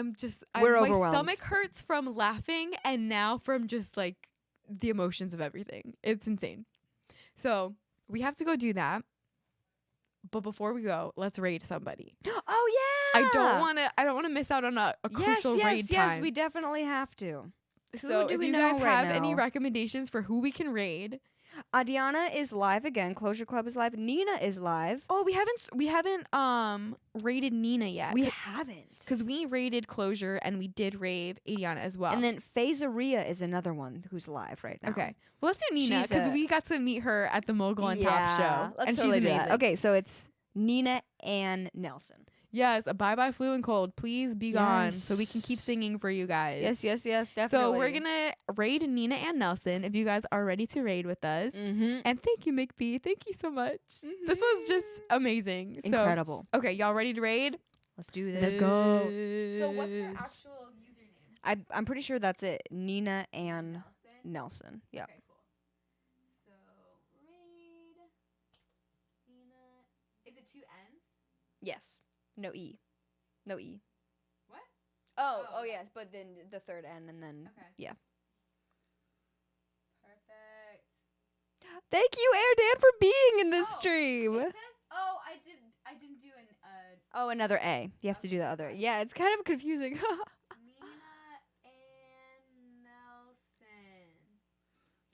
my overwhelmed. stomach hurts from laughing and now from just like the emotions of everything. It's insane. So we have to go do that. But before we go, let's raid somebody. Oh yeah. I don't want to miss out on a crucial raid time. Yes, we definitely have to. So do if we you know guys right have any now? recommendations for who we can raid. Diana is live again. Closure Club is live. Nina is live. Oh, we haven't raided Nina yet. We haven't. Because we raided Closure and we did rave Adiana as well. And then Phaseria is another one who's live right now. okay. Well, let's do Nina She's because a- we got to meet her at the Mogul on Top show. Let's and totally she's do amazing. that. Okay, so it's Nina and Nelson. Yes, a bye-bye flu and cold. Please be gone so we can keep singing for you guys. Yes, definitely. So we're going to raid Nina and Nelson if you guys are ready to raid with us. Mm-hmm. And thank you, McBee. Thank you so much. This was just amazing. Incredible. So, okay, y'all ready to raid? Let's do this. Let's go. So what's your actual username? I'm pretty sure that's it. Nina and Nelson. Yeah. Okay, cool. So raid Nina. Is it 2 N's? Yes. No E. No E. What? Oh, Oh, yes, but then the third N and then Okay. yeah. Perfect. Thank you, Air Dan, for being in this Oh, stream. It says, oh, I didn't do an Oh, another A. You have to do the other. Yeah, it's kind of confusing. Nina and Nelson.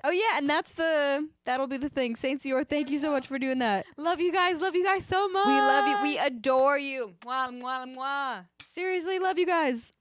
Oh yeah, and that'll be the thing. Saint Sior, thank you so much for doing that. Love you guys so much. We love you. We adore you. Mwah, mwah, mwah. Seriously, love you guys.